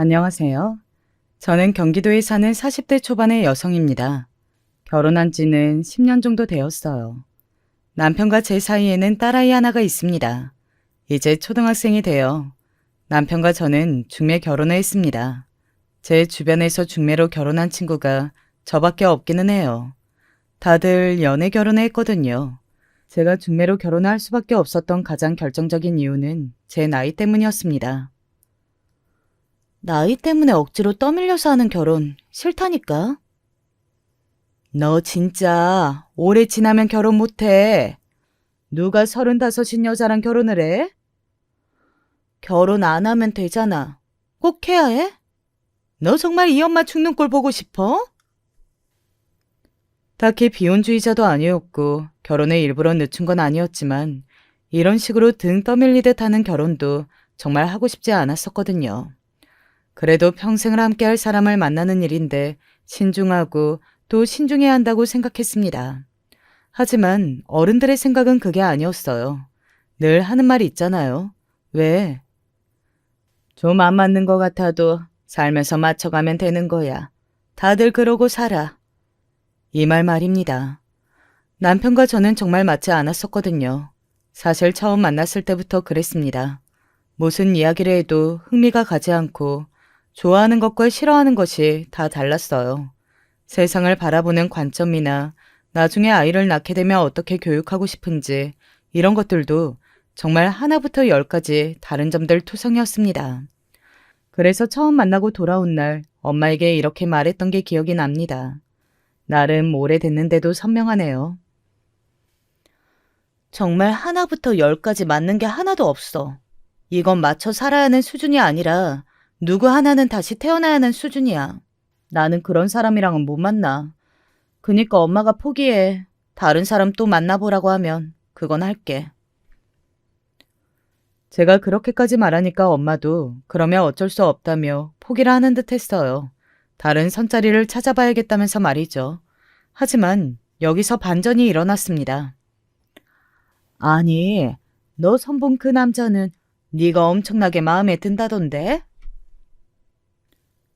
안녕하세요. 저는 경기도에 사는 40대 초반의 여성입니다. 결혼한 지는 10년 정도 되었어요. 남편과 제 사이에는 딸아이 하나가 있습니다. 이제 초등학생이 되어 남편과 저는 중매 결혼을 했습니다. 제 주변에서 중매로 결혼한 친구가 저밖에 없기는 해요. 다들 연애 결혼을 했거든요. 제가 중매로 결혼을 할 수밖에 없었던 가장 결정적인 이유는 제 나이 때문이었습니다. 나이 때문에 억지로 떠밀려서 하는 결혼 싫다니까? 너 진짜 오래 지나면 결혼 못해. 누가 35인 여자랑 결혼을 해? 결혼 안 하면 되잖아. 꼭 해야 해? 너 정말 이 엄마 죽는 꼴 보고 싶어? 딱히 비혼주의자도 아니었고 결혼에 일부러 늦춘 건 아니었지만 이런 식으로 등 떠밀리듯 하는 결혼도 정말 하고 싶지 않았었거든요. 그래도 평생을 함께할 사람을 만나는 일인데 신중하고 또 신중해야 한다고 생각했습니다. 하지만 어른들의 생각은 그게 아니었어요. 늘 하는 말이 있잖아요. 왜? 좀 안 맞는 것 같아도 살면서 맞춰가면 되는 거야. 다들 그러고 살아. 이 말 말입니다. 남편과 저는 정말 맞지 않았었거든요. 사실 처음 만났을 때부터 그랬습니다. 무슨 이야기를 해도 흥미가 가지 않고 좋아하는 것과 싫어하는 것이 다 달랐어요. 세상을 바라보는 관점이나 나중에 아이를 낳게 되면 어떻게 교육하고 싶은지 이런 것들도 정말 하나부터 열까지 다른 점들 투성이었습니다. 그래서 처음 만나고 돌아온 날 엄마에게 이렇게 말했던 게 기억이 납니다. 나름 오래됐는데도 선명하네요. 정말 하나부터 열까지 맞는 게 하나도 없어. 이건 맞춰 살아야 하는 수준이 아니라 누구 하나는 다시 태어나야 하는 수준이야. 나는 그런 사람이랑은 못 만나. 그니까 엄마가 포기해. 다른 사람 또 만나보라고 하면 그건 할게. 제가 그렇게까지 말하니까 엄마도 그러면 어쩔 수 없다며 포기를 하는 듯 했어요. 다른 선자리를 찾아봐야겠다면서 말이죠. 하지만 여기서 반전이 일어났습니다. 아니, 너 선본 그 남자는 네가 엄청나게 마음에 든다던데?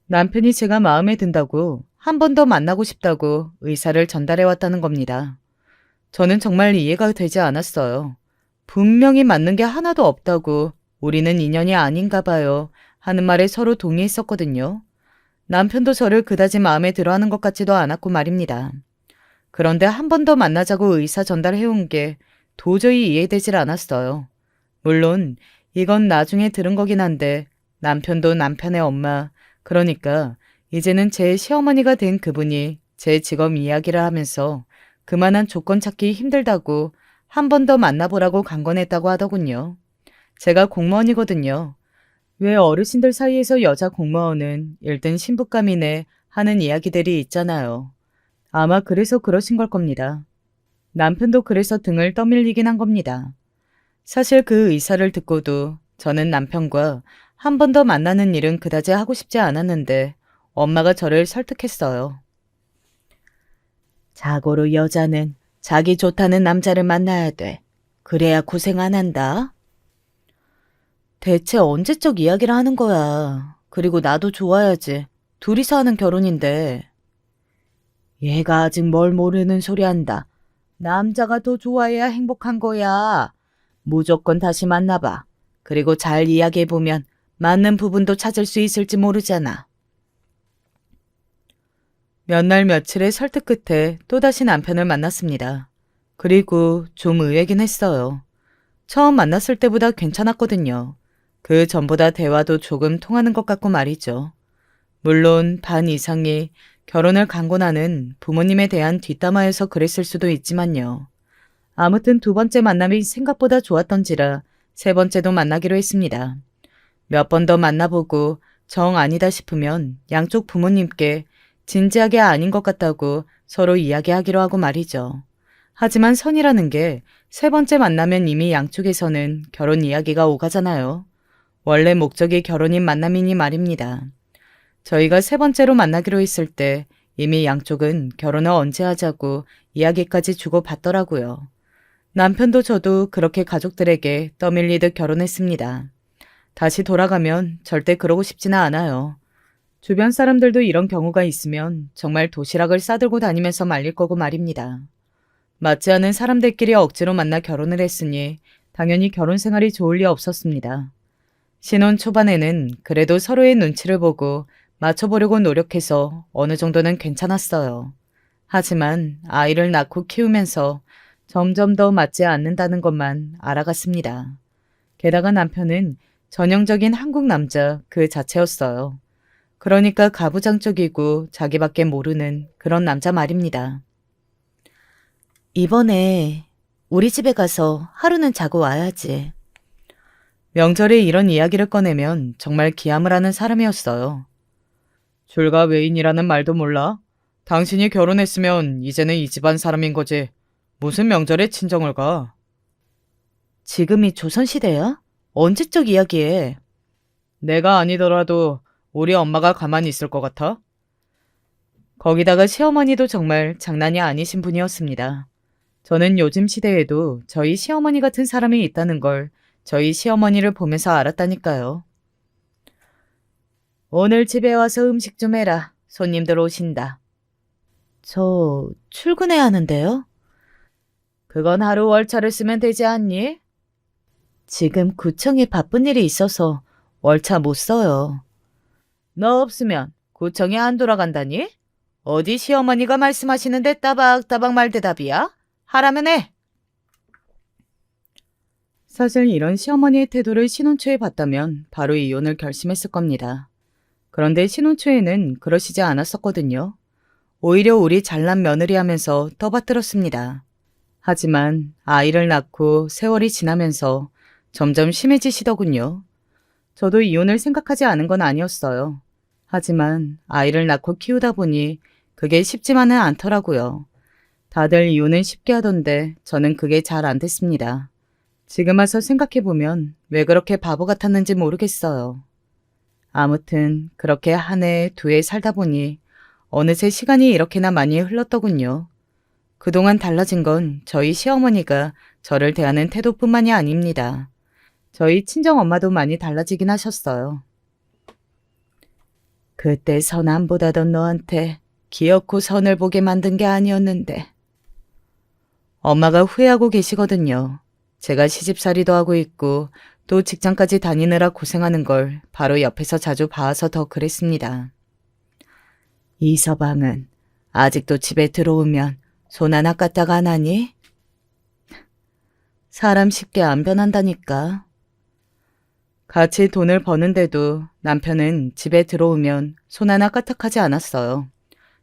남편이 제가 마음에 든다고 한 번 더 만나고 싶다고 의사를 전달해 왔다는 겁니다. 저는 정말 이해가 되지 않았어요. 분명히 맞는 게 하나도 없다고 우리는 인연이 아닌가 봐요 하는 말에 서로 동의했었거든요. 남편도 저를 그다지 마음에 들어하는 것 같지도 않았고 말입니다. 그런데 한 번 더 만나자고 의사 전달해온 게 도저히 이해되질 않았어요. 물론 이건 나중에 들은 거긴 한데 남편도 남편의 엄마, 그러니까 이제는 제 시어머니가 된 그분이 제 직업 이야기를 하면서 그만한 조건 찾기 힘들다고 한 번 더 만나보라고 강권했다고 하더군요. 제가 공무원이거든요. 왜 어르신들 사이에서 여자 공무원은 일등 신부감이네 하는 이야기들이 있잖아요. 아마 그래서 그러신 걸 겁니다. 남편도 그래서 등을 떠밀리긴 한 겁니다. 사실 그 의사를 듣고도 저는 남편과 한 번 더 만나는 일은 그다지 하고 싶지 않았는데 엄마가 저를 설득했어요. 자고로 여자는 자기 좋다는 남자를 만나야 돼. 그래야 고생 안 한다. 대체 언제적 이야기를 하는 거야. 그리고 나도 좋아야지. 둘이서 하는 결혼인데. 얘가 아직 뭘 모르는 소리 한다. 남자가 더 좋아해야 행복한 거야. 무조건 다시 만나봐. 그리고 잘 이야기해보면 맞는 부분도 찾을 수 있을지 모르잖아. 몇 날 며칠의 설득 끝에 또다시 남편을 만났습니다. 그리고 좀 의외긴 했어요. 처음 만났을 때보다 괜찮았거든요. 그 전보다 대화도 조금 통하는 것 같고 말이죠. 물론 반 이상이 결혼을 강권하는 부모님에 대한 뒷담화여서 그랬을 수도 있지만요. 아무튼 두 번째 만남이 생각보다 좋았던지라 세 번째도 만나기로 했습니다. 몇 번 더 만나보고 정 아니다 싶으면 양쪽 부모님께 진지하게 아닌 것 같다고 서로 이야기하기로 하고 말이죠. 하지만 선이라는 게 세 번째 만나면 이미 양쪽에서는 결혼 이야기가 오가잖아요. 원래 목적이 결혼인 만남이니 말입니다. 저희가 세 번째로 만나기로 했을 때 이미 양쪽은 결혼을 언제 하자고 이야기까지 주고받더라고요. 남편도 저도 그렇게 가족들에게 떠밀리듯 결혼했습니다. 다시 돌아가면 절대 그러고 싶지는 않아요. 주변 사람들도 이런 경우가 있으면 정말 도시락을 싸들고 다니면서 말릴 거고 말입니다. 맞지 않은 사람들끼리 억지로 만나 결혼을 했으니 당연히 결혼 생활이 좋을 리 없었습니다. 신혼 초반에는 그래도 서로의 눈치를 보고 맞춰보려고 노력해서 어느 정도는 괜찮았어요. 하지만 아이를 낳고 키우면서 점점 더 맞지 않는다는 것만 알아갔습니다. 게다가 남편은 전형적인 한국 남자 그 자체였어요. 그러니까 가부장적이고 자기밖에 모르는 그런 남자 말입니다. 이번에 우리 집에 가서 하루는 자고 와야지. 명절에 이런 이야기를 꺼내면 정말 기함을 하는 사람이었어요. 줄과 외인이라는 말도 몰라? 당신이 결혼했으면 이제는 이 집안 사람인 거지. 무슨 명절에 친정을 가? 지금이 조선시대야? 언제적 이야기에? 내가 아니더라도 우리 엄마가 가만히 있을 것 같아? 거기다가 시어머니도 정말 장난이 아니신 분이었습니다. 저는 요즘 시대에도 저희 시어머니 같은 사람이 있다는 걸 저희 시어머니를 보면서 알았다니까요. 오늘 집에 와서 음식 좀 해라. 손님들 오신다. 저 출근해야 하는데요? 그건 하루 월차를 쓰면 되지 않니? 지금 구청에 바쁜 일이 있어서 월차 못 써요. 너 없으면 구청에 안 돌아간다니? 어디 시어머니가 말씀하시는데 따박따박 말대답이야? 하라면 해. 사실 이런 시어머니의 태도를 신혼 초에 봤다면 바로 이혼을 결심했을 겁니다. 그런데 신혼 초에는 그러시지 않았었거든요. 오히려 우리 잘난 며느리 하면서 떠받들었습니다. 하지만 아이를 낳고 세월이 지나면서 점점 심해지시더군요. 저도 이혼을 생각하지 않은 건 아니었어요. 하지만 아이를 낳고 키우다 보니 그게 쉽지만은 않더라고요. 다들 이혼은 쉽게 하던데 저는 그게 잘 안 됐습니다. 지금 와서 생각해보면 왜 그렇게 바보 같았는지 모르겠어요. 아무튼 그렇게 한 해, 두 해 살다 보니 어느새 시간이 이렇게나 많이 흘렀더군요. 그동안 달라진 건 저희 시어머니가 저를 대하는 태도뿐만이 아닙니다. 저희 친정엄마도 많이 달라지긴 하셨어요. 그때 선 안 보다던 너한테 기어코 선을 보게 만든 게 아니었는데. 엄마가 후회하고 계시거든요. 제가 시집살이도 하고 있고 또 직장까지 다니느라 고생하는 걸 바로 옆에서 자주 봐서 더 그랬습니다. 이서방은 아직도 집에 들어오면 손 하나 까딱 안 하니? 사람 쉽게 안 변한다니까. 같이 돈을 버는데도 남편은 집에 들어오면 손 하나 까딱하지 않았어요.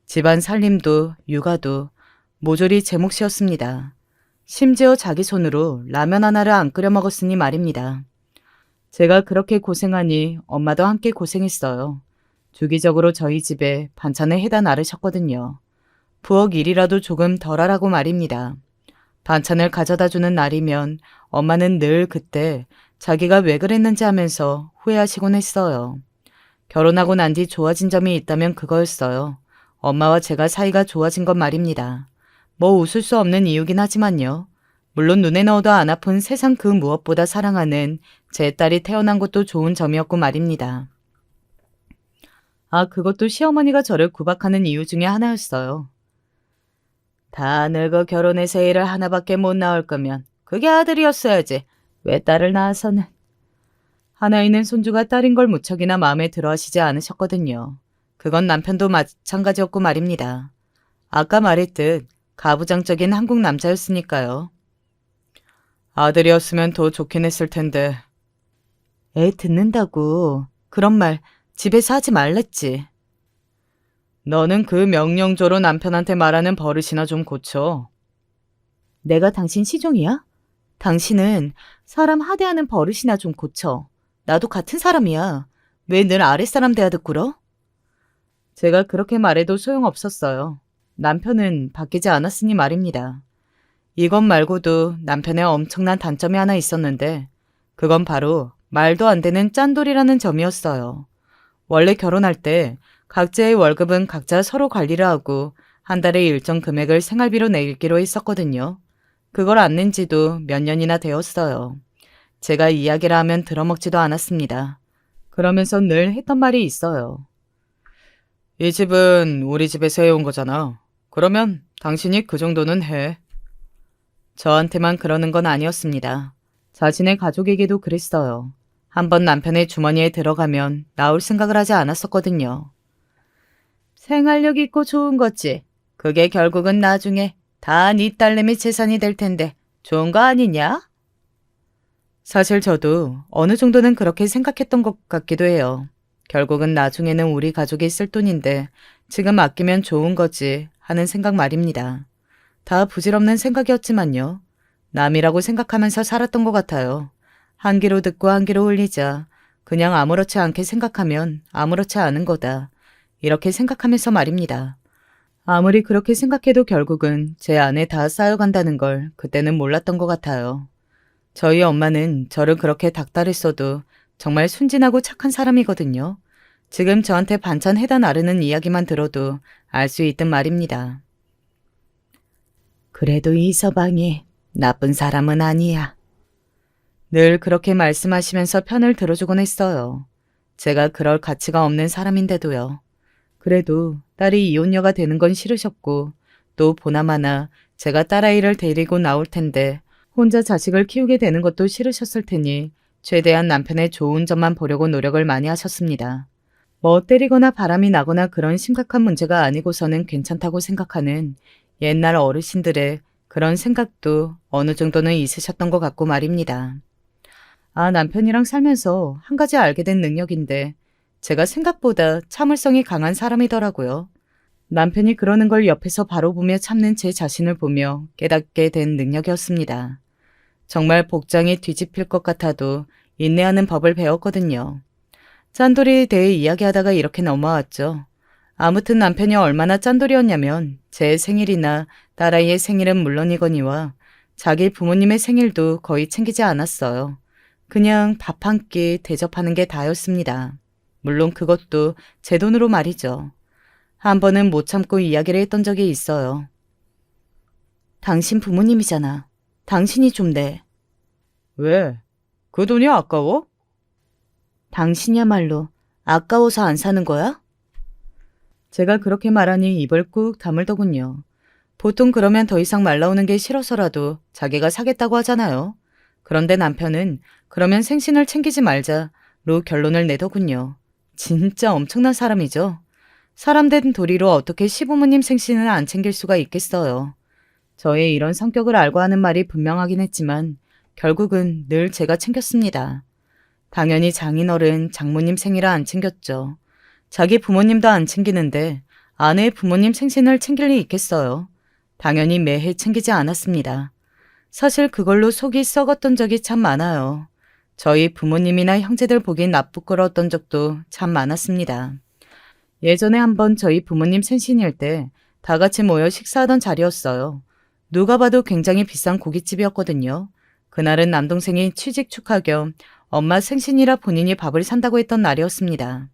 집안 살림도 육아도 모조리 제 몫이었습니다. 심지어 자기 손으로 라면 하나를 안 끓여 먹었으니 말입니다. 제가 그렇게 고생하니 엄마도 함께 고생했어요. 주기적으로 저희 집에 반찬을 해다 나르셨거든요. 부엌 일이라도 조금 덜 하라고 말입니다. 반찬을 가져다 주는 날이면 엄마는 늘 그때 자기가 왜 그랬는지 하면서 후회하시곤 했어요. 결혼하고 난 뒤 좋아진 점이 있다면 그거였어요. 엄마와 제가 사이가 좋아진 건 말입니다. 뭐 웃을 수 없는 이유긴 하지만요. 물론 눈에 넣어도 안 아픈 세상 그 무엇보다 사랑하는 제 딸이 태어난 것도 좋은 점이었고 말입니다. 아, 그것도 시어머니가 저를 구박하는 이유 중에 하나였어요. 다 늙어 결혼해서 애를 하나밖에 못 낳을 거면 그게 아들이었어야지. 왜 딸을 낳아서는. 하나 있는 손주가 딸인 걸 무척이나 마음에 들어 하시지 않으셨거든요. 그건 남편도 마찬가지였고 말입니다. 아까 말했듯 가부장적인 한국 남자였으니까요. 아들이었으면 더 좋긴 했을 텐데. 애 듣는다고. 그런 말 집에서 하지 말랬지. 너는 그 명령조로 남편한테 말하는 버릇이나 좀 고쳐. 내가 당신 시종이야? 당신은 사람 하대하는 버릇이나 좀 고쳐. 나도 같은 사람이야. 왜 늘 아랫사람 대하듯 굴어? 제가 그렇게 말해도 소용없었어요. 남편은 바뀌지 않았으니 말입니다. 이것 말고도 남편의 엄청난 단점이 하나 있었는데 그건 바로 말도 안 되는 짠돌이라는 점이었어요. 원래 결혼할 때 각자의 월급은 각자 서로 관리를 하고 한 달에 일정 금액을 생활비로 내기로 했었거든요. 그걸 안 낸 지도 몇 년이나 되었어요. 제가 이야기를 하면 들어먹지도 않았습니다. 그러면서 늘 했던 말이 있어요. 이 집은 우리 집에서 해온 거잖아. 그러면 당신이 그 정도는 해. 저한테만 그러는 건 아니었습니다. 자신의 가족에게도 그랬어요. 한번 남편의 주머니에 들어가면 나올 생각을 하지 않았었거든요. 생활력 있고 좋은 거지. 그게 결국은 나중에 다 네 딸내미 재산이 될 텐데 좋은 거 아니냐? 사실 저도 어느 정도는 그렇게 생각했던 것 같기도 해요. 결국은 나중에는 우리 가족이 쓸 돈인데 지금 아끼면 좋은 거지 하는 생각 말입니다. 다 부질없는 생각이었지만요. 남이라고 생각하면서 살았던 것 같아요. 한 귀로 듣고 한 귀로 흘리자. 그냥 아무렇지 않게 생각하면 아무렇지 않은 거다. 이렇게 생각하면서 말입니다. 아무리 그렇게 생각해도 결국은 제 안에 다 쌓여간다는 걸 그때는 몰랐던 것 같아요. 저희 엄마는 저를 그렇게 닥달했어도 정말 순진하고 착한 사람이거든요. 지금 저한테 반찬 해다 나르는 이야기만 들어도 알 수 있든 말입니다. 그래도 이 서방이 나쁜 사람은 아니야. 늘 그렇게 말씀하시면서 편을 들어주곤 했어요. 제가 그럴 가치가 없는 사람인데도요. 그래도 딸이 이혼녀가 되는 건 싫으셨고 또 보나마나 제가 딸아이를 데리고 나올 텐데 혼자 자식을 키우게 되는 것도 싫으셨을 테니 최대한 남편의 좋은 점만 보려고 노력을 많이 하셨습니다. 뭐 때리거나 바람이 나거나 그런 심각한 문제가 아니고서는 괜찮다고 생각하는 옛날 어르신들의 그런 생각도 어느 정도는 있으셨던 것 같고 말입니다. 아, 남편이랑 살면서 한 가지 알게 된 능력인데 제가 생각보다 참을성이 강한 사람이더라고요. 남편이 그러는 걸 옆에서 바로 보며 참는 제 자신을 보며 깨닫게 된 능력이었습니다. 정말 복장이 뒤집힐 것 같아도 인내하는 법을 배웠거든요. 짠돌이에 대해 이야기하다가 이렇게 넘어왔죠. 아무튼 남편이 얼마나 짠돌이었냐면 제 생일이나 딸아이의 생일은 물론이거니와 자기 부모님의 생일도 거의 챙기지 않았어요. 그냥 밥 한 끼 대접하는 게 다였습니다. 물론 그것도 제 돈으로 말이죠. 한 번은 못 참고 이야기를 했던 적이 있어요. 당신 부모님이잖아. 당신이 좀 내. 왜? 그 돈이 아까워? 당신이야말로 아까워서 안 사는 거야? 제가 그렇게 말하니 입을 꾹 다물더군요. 보통 그러면 더 이상 말 나오는 게 싫어서라도 자기가 사겠다고 하잖아요. 그런데 남편은 그러면 생신을 챙기지 말자로 결론을 내더군요. 진짜 엄청난 사람이죠. 사람 된 도리로 어떻게 시부모님 생신을 안 챙길 수가 있겠어요. 저의 이런 성격을 알고 하는 말이 분명하긴 했지만 결국은 늘 제가 챙겼습니다. 당연히 장인어른, 장모님 생일을 안 챙겼죠. 자기 부모님도 안 챙기는데 아내의 부모님 생신을 챙길 리 있겠어요. 당연히 매해 챙기지 않았습니다. 사실 그걸로 속이 썩었던 적이 참 많아요. 저희 부모님이나 형제들 보기엔 나쁘끄러웠던 적도 참 많았습니다. 예전에 한번 저희 부모님 생신일 때 다 같이 모여 식사하던 자리였어요. 누가 봐도 굉장히 비싼 고깃집이었거든요. 그날은 남동생이 취직 축하 겸 엄마 생신이라 본인이 밥을 산다고 했던 날이었습니다.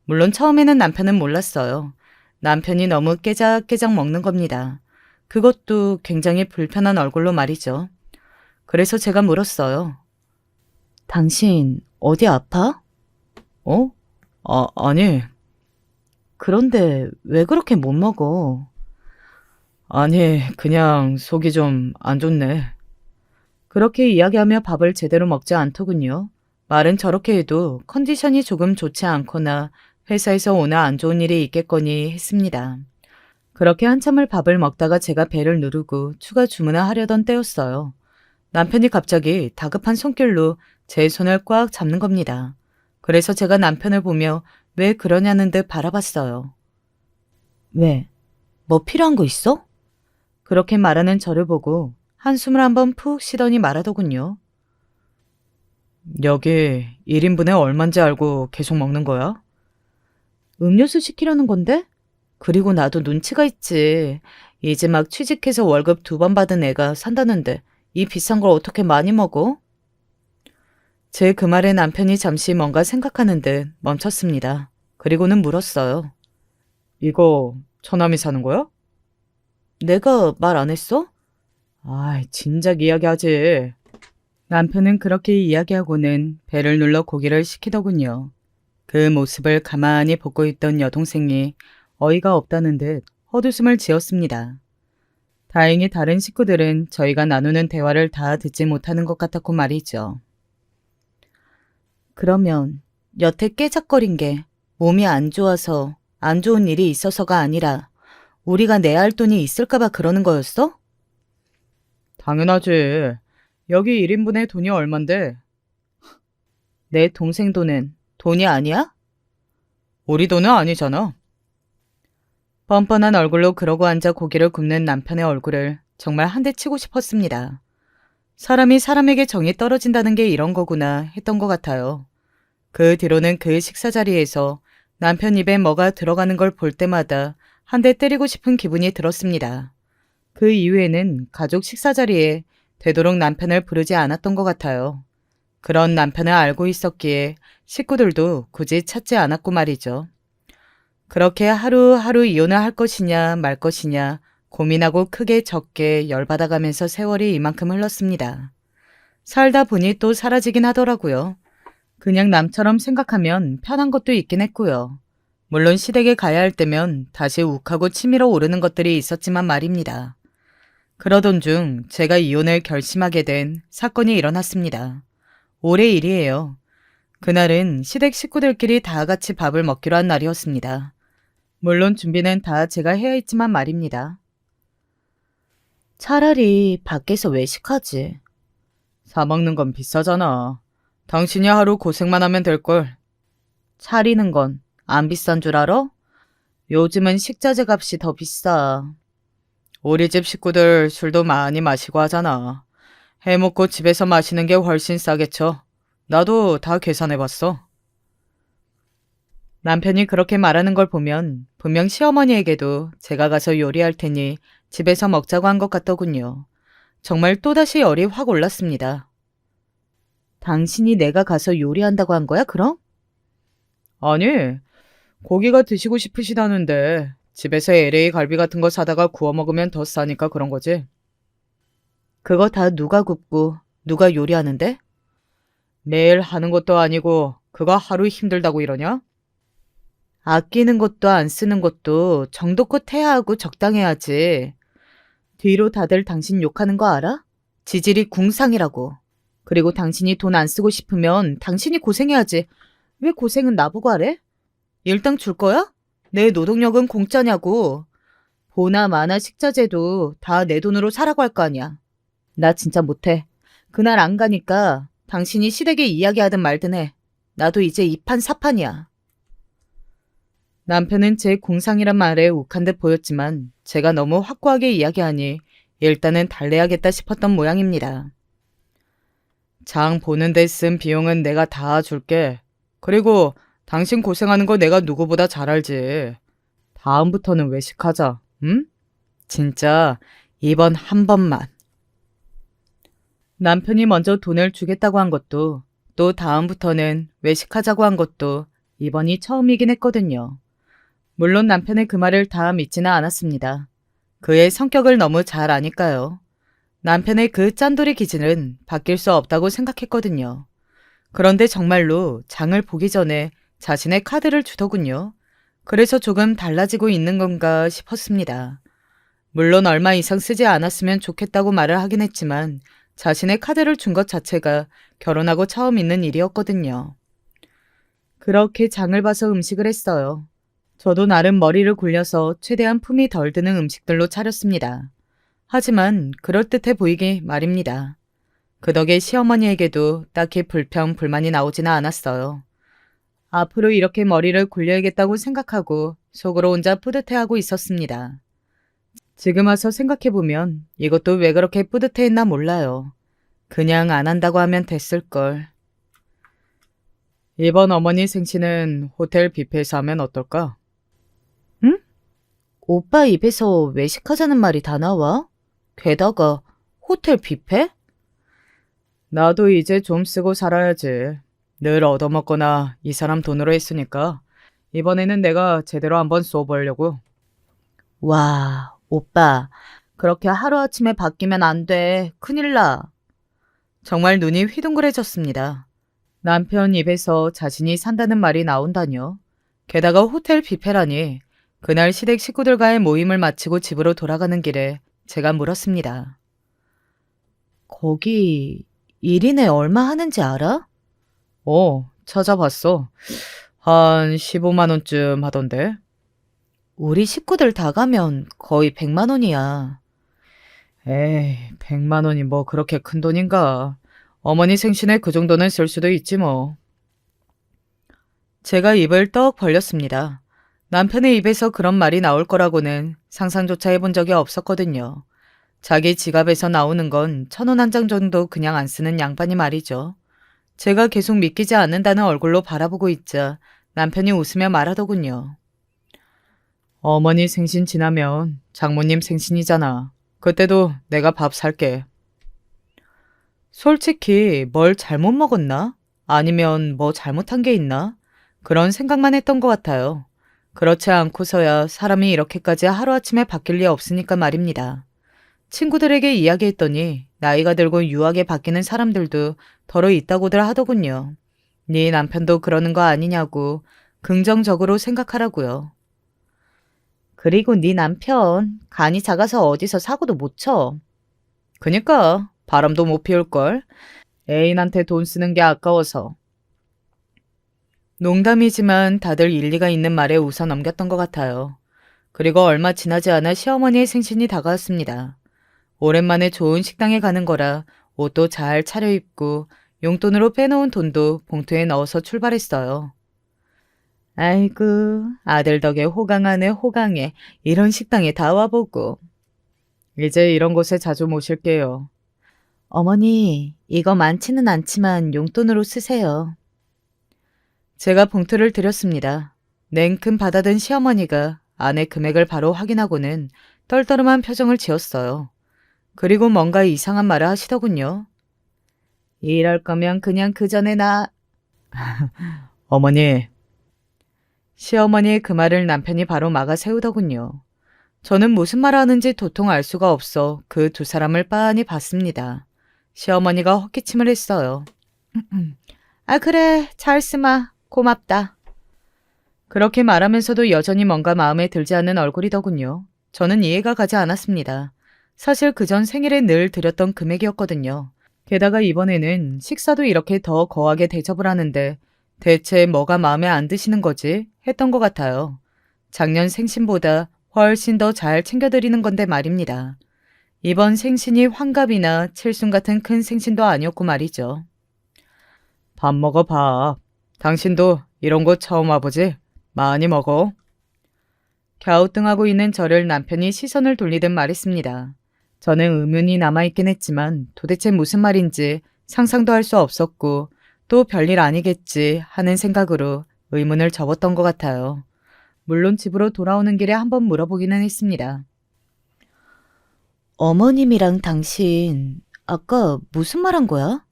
물론 처음에는 남편은 몰랐어요. 남편이 너무 깨작깨작 먹는 겁니다. 그것도 굉장히 불편한 얼굴로 말이죠. 그래서 제가 물었어요. 당신 어디 아파? 어? 아니. 그런데 왜 그렇게 못 먹어? 아니, 그냥 속이 좀 안 좋네. 그렇게 이야기하며 밥을 제대로 먹지 않더군요. 말은 저렇게 해도 컨디션이 조금 좋지 않거나 회사에서 오늘 안 좋은 일이 있겠거니 했습니다. 그렇게 한참을 밥을 먹다가 제가 배를 누르고 추가 주문을 하려던 때였어요. 남편이 갑자기 다급한 손길로 제 손을 꽉 잡는 겁니다. 그래서 제가 남편을 보며 왜 그러냐는 듯 바라봤어요. 왜? 뭐 필요한 거 있어? 그렇게 말하는 저를 보고 한숨을 한번 푹 쉬더니 말하더군요. 여기 1인분에 얼만지 알고 계속 먹는 거야? 음료수 시키려는 건데? 그리고 나도 눈치가 있지. 이제 막 취직해서 월급 2번 받은 애가 산다는데 이 비싼 걸 어떻게 많이 먹어? 제 그 말에 남편이 잠시 뭔가 생각하는 듯 멈췄습니다. 그리고는 물었어요. 이거 처남이 사는 거야? 내가 말 안 했어? 아이, 진작 이야기하지. 남편은 그렇게 이야기하고는 배를 눌러 고기를 시키더군요. 그 모습을 가만히 보고 있던 여동생이 어이가 없다는 듯 헛웃음을 지었습니다. 다행히 다른 식구들은 저희가 나누는 대화를 다 듣지 못하는 것 같았고 말이죠. 그러면 여태 깨작거린 게 몸이 안 좋아서 안 좋은 일이 있어서가 아니라 우리가 내야 할 돈이 있을까봐 그러는 거였어? 당연하지. 여기 1인분에 돈이 얼만데? 내 동생 돈은 돈이 아니야? 우리 돈은 아니잖아. 뻔뻔한 얼굴로 그러고 앉아 고기를 굽는 남편의 얼굴을 정말 한 대 치고 싶었습니다. 사람이 사람에게 정이 떨어진다는 게 이런 거구나 했던 것 같아요. 그 뒤로는 그 식사 자리에서 남편 입에 뭐가 들어가는 걸 볼 때마다 한 대 때리고 싶은 기분이 들었습니다. 그 이후에는 가족 식사 자리에 되도록 남편을 부르지 않았던 것 같아요. 그런 남편을 알고 있었기에 식구들도 굳이 찾지 않았고 말이죠. 그렇게 하루하루 이혼을 할 것이냐 말 것이냐 고민하고 크게 적게 열받아가면서 세월이 이만큼 흘렀습니다. 살다 보니 또 사라지긴 하더라고요. 그냥 남처럼 생각하면 편한 것도 있긴 했고요. 물론 시댁에 가야 할 때면 다시 욱하고 치밀어 오르는 것들이 있었지만 말입니다. 그러던 중 제가 이혼을 결심하게 된 사건이 일어났습니다. 올해 일이에요. 그날은 시댁 식구들끼리 다 같이 밥을 먹기로 한 날이었습니다. 물론 준비는 다 제가 해야 했지만 말입니다. 차라리 밖에서 외식하지. 사 먹는 건 비싸잖아. 당신이 하루 고생만 하면 될걸. 차리는 건 안 비싼 줄 알아? 요즘은 식자재 값이 더 비싸. 우리 집 식구들 술도 많이 마시고 하잖아. 해먹고 집에서 마시는 게 훨씬 싸겠죠. 나도 다 계산해봤어. 남편이 그렇게 말하는 걸 보면 분명 시어머니에게도 제가 가서 요리할 테니 집에서 먹자고 한 것 같더군요. 정말 또다시 열이 확 올랐습니다. 당신이 내가 가서 요리한다고 한 거야, 그럼? 아니, 고기가 드시고 싶으시다는데 집에서 LA 갈비 같은 거 사다가 구워 먹으면 더 싸니까 그런 거지. 그거 다 누가 굽고 누가 요리하는데? 매일 하는 것도 아니고 그거 하루 힘들다고 이러냐? 아끼는 것도 안 쓰는 것도 정도껏 해야 하고 적당해야지. 뒤로 다들 당신 욕하는 거 알아? 지질이 궁상이라고. 그리고 당신이 돈 안 쓰고 싶으면 당신이 고생해야지. 왜 고생은 나보고 하래? 일당 줄 거야? 내 노동력은 공짜냐고. 보나 마나 식자재도 다 내 돈으로 사라고 할 거 아니야. 나 진짜 못해. 그날 안 가니까 당신이 시댁에 이야기하든 말든 해. 나도 이제 이판 사판이야. 남편은 제 공상이란 말에 욱한 듯 보였지만 제가 너무 확고하게 이야기하니 일단은 달래야겠다 싶었던 모양입니다. 장 보는 데 쓴 비용은 내가 다 줄게. 그리고 당신 고생하는 거 내가 누구보다 잘 알지. 다음부터는 외식하자. 응? 진짜 이번 한 번만. 남편이 먼저 돈을 주겠다고 한 것도 또 다음부터는 외식하자고 한 것도 이번이 처음이긴 했거든요. 물론 남편의 그 말을 다 믿지는 않았습니다. 그의 성격을 너무 잘 아니까요. 남편의 그 짠돌이 기질은 바뀔 수 없다고 생각했거든요. 그런데 정말로 장을 보기 전에 자신의 카드를 주더군요. 그래서 조금 달라지고 있는 건가 싶었습니다. 물론 얼마 이상 쓰지 않았으면 좋겠다고 말을 하긴 했지만 자신의 카드를 준 것 자체가 결혼하고 처음 있는 일이었거든요. 그렇게 장을 봐서 음식을 했어요. 저도 나름 머리를 굴려서 최대한 품이 덜 드는 음식들로 차렸습니다. 하지만 그럴듯해 보이게 말입니다. 그 덕에 시어머니에게도 딱히 불평, 불만이 나오지는 않았어요. 앞으로 이렇게 머리를 굴려야겠다고 생각하고 속으로 혼자 뿌듯해하고 있었습니다. 지금 와서 생각해보면 이것도 왜 그렇게 뿌듯해했나 몰라요. 그냥 안 한다고 하면 됐을걸. 이번 어머니 생신은 호텔 뷔페에서 하면 어떨까? 응? 오빠 입에서 외식하자는 말이 다 나와? 게다가 호텔 뷔페? 나도 이제 좀 쓰고 살아야지. 늘 얻어먹거나 이 사람 돈으로 했으니까 이번에는 내가 제대로 한번 쏘보려고. 와, 오빠. 그렇게 하루아침에 바뀌면 안 돼. 큰일 나. 정말 눈이 휘둥그레졌습니다. 남편 입에서 자신이 산다는 말이 나온다뇨. 게다가 호텔 뷔페라니. 그날 시댁 식구들과의 모임을 마치고 집으로 돌아가는 길에 제가 물었습니다. 거기 1인에 얼마 하는지 알아? 찾아봤어. 한 15만 원쯤 하던데. 우리 식구들 다 가면 거의 100만 원이야. 에이, 100만 원이 뭐 그렇게 큰 돈인가. 어머니 생신에 그 정도는 쓸 수도 있지 뭐. 제가 입을 떡 벌렸습니다. 남편의 입에서 그런 말이 나올 거라고는 상상조차 해본 적이 없었거든요. 자기 지갑에서 나오는 건 1,000원 한 장 정도 그냥 안 쓰는 양반이 말이죠. 제가 계속 믿기지 않는다는 얼굴로 바라보고 있자 남편이 웃으며 말하더군요. 어머니 생신 지나면 장모님 생신이잖아. 그때도 내가 밥 살게. 솔직히 뭘 잘못 먹었나? 아니면 뭐 잘못한 게 있나? 그런 생각만 했던 것 같아요. 그렇지 않고서야 사람이 이렇게까지 하루아침에 바뀔 리 없으니까 말입니다. 친구들에게 이야기했더니 나이가 들고 유하게 바뀌는 사람들도 더러 있다고들 하더군요. 네 남편도 그러는 거 아니냐고 긍정적으로 생각하라고요. 그리고 네 남편 간이 작아서 어디서 사고도 못 쳐. 그니까 바람도 못 피울걸. 애인한테 돈 쓰는 게 아까워서. 농담이지만 다들 일리가 있는 말에 웃어 넘겼던 것 같아요. 그리고 얼마 지나지 않아 시어머니의 생신이 다가왔습니다. 오랜만에 좋은 식당에 가는 거라 옷도 잘 차려입고 용돈으로 빼놓은 돈도 봉투에 넣어서 출발했어요. 아이고, 아들 덕에 호강하네 호강해. 이런 식당에 다 와보고. 이제 이런 곳에 자주 모실게요. 어머니, 이거 많지는 않지만 용돈으로 쓰세요. 제가 봉투를 드렸습니다. 냉큼 받아든 시어머니가 안의 금액을 바로 확인하고는 떨떠름한 표정을 지었어요. 그리고 뭔가 이상한 말을 하시더군요. 이럴 거면 그냥 그 전에 어머니. 시어머니의 그 말을 남편이 바로 막아 세우더군요. 저는 무슨 말 하는지 도통 알 수가 없어 그 두 사람을 빤히 봤습니다. 시어머니가 헛기침을 했어요. 아 그래 잘 쓰마 고맙다. 그렇게 말하면서도 여전히 뭔가 마음에 들지 않는 얼굴이더군요. 저는 이해가 가지 않았습니다. 사실 그전 생일에 늘 드렸던 금액이었거든요. 게다가 이번에는 식사도 이렇게 더 거하게 대접을 하는데 대체 뭐가 마음에 안 드시는 거지? 했던 것 같아요. 작년 생신보다 훨씬 더 잘 챙겨드리는 건데 말입니다. 이번 생신이 환갑이나 칠순 같은 큰 생신도 아니었고 말이죠. 밥 먹어 밥. 당신도 이런 곳 처음 와보지? 많이 먹어. 갸우뚱하고 있는 저를 남편이 시선을 돌리듯 말했습니다. 저는 의문이 남아있긴 했지만 도대체 무슨 말인지 상상도 할 수 없었고 또 별일 아니겠지 하는 생각으로 의문을 접었던 것 같아요. 물론 집으로 돌아오는 길에 한번 물어보기는 했습니다. 어머님이랑 당신 아까 무슨 말 한 거야?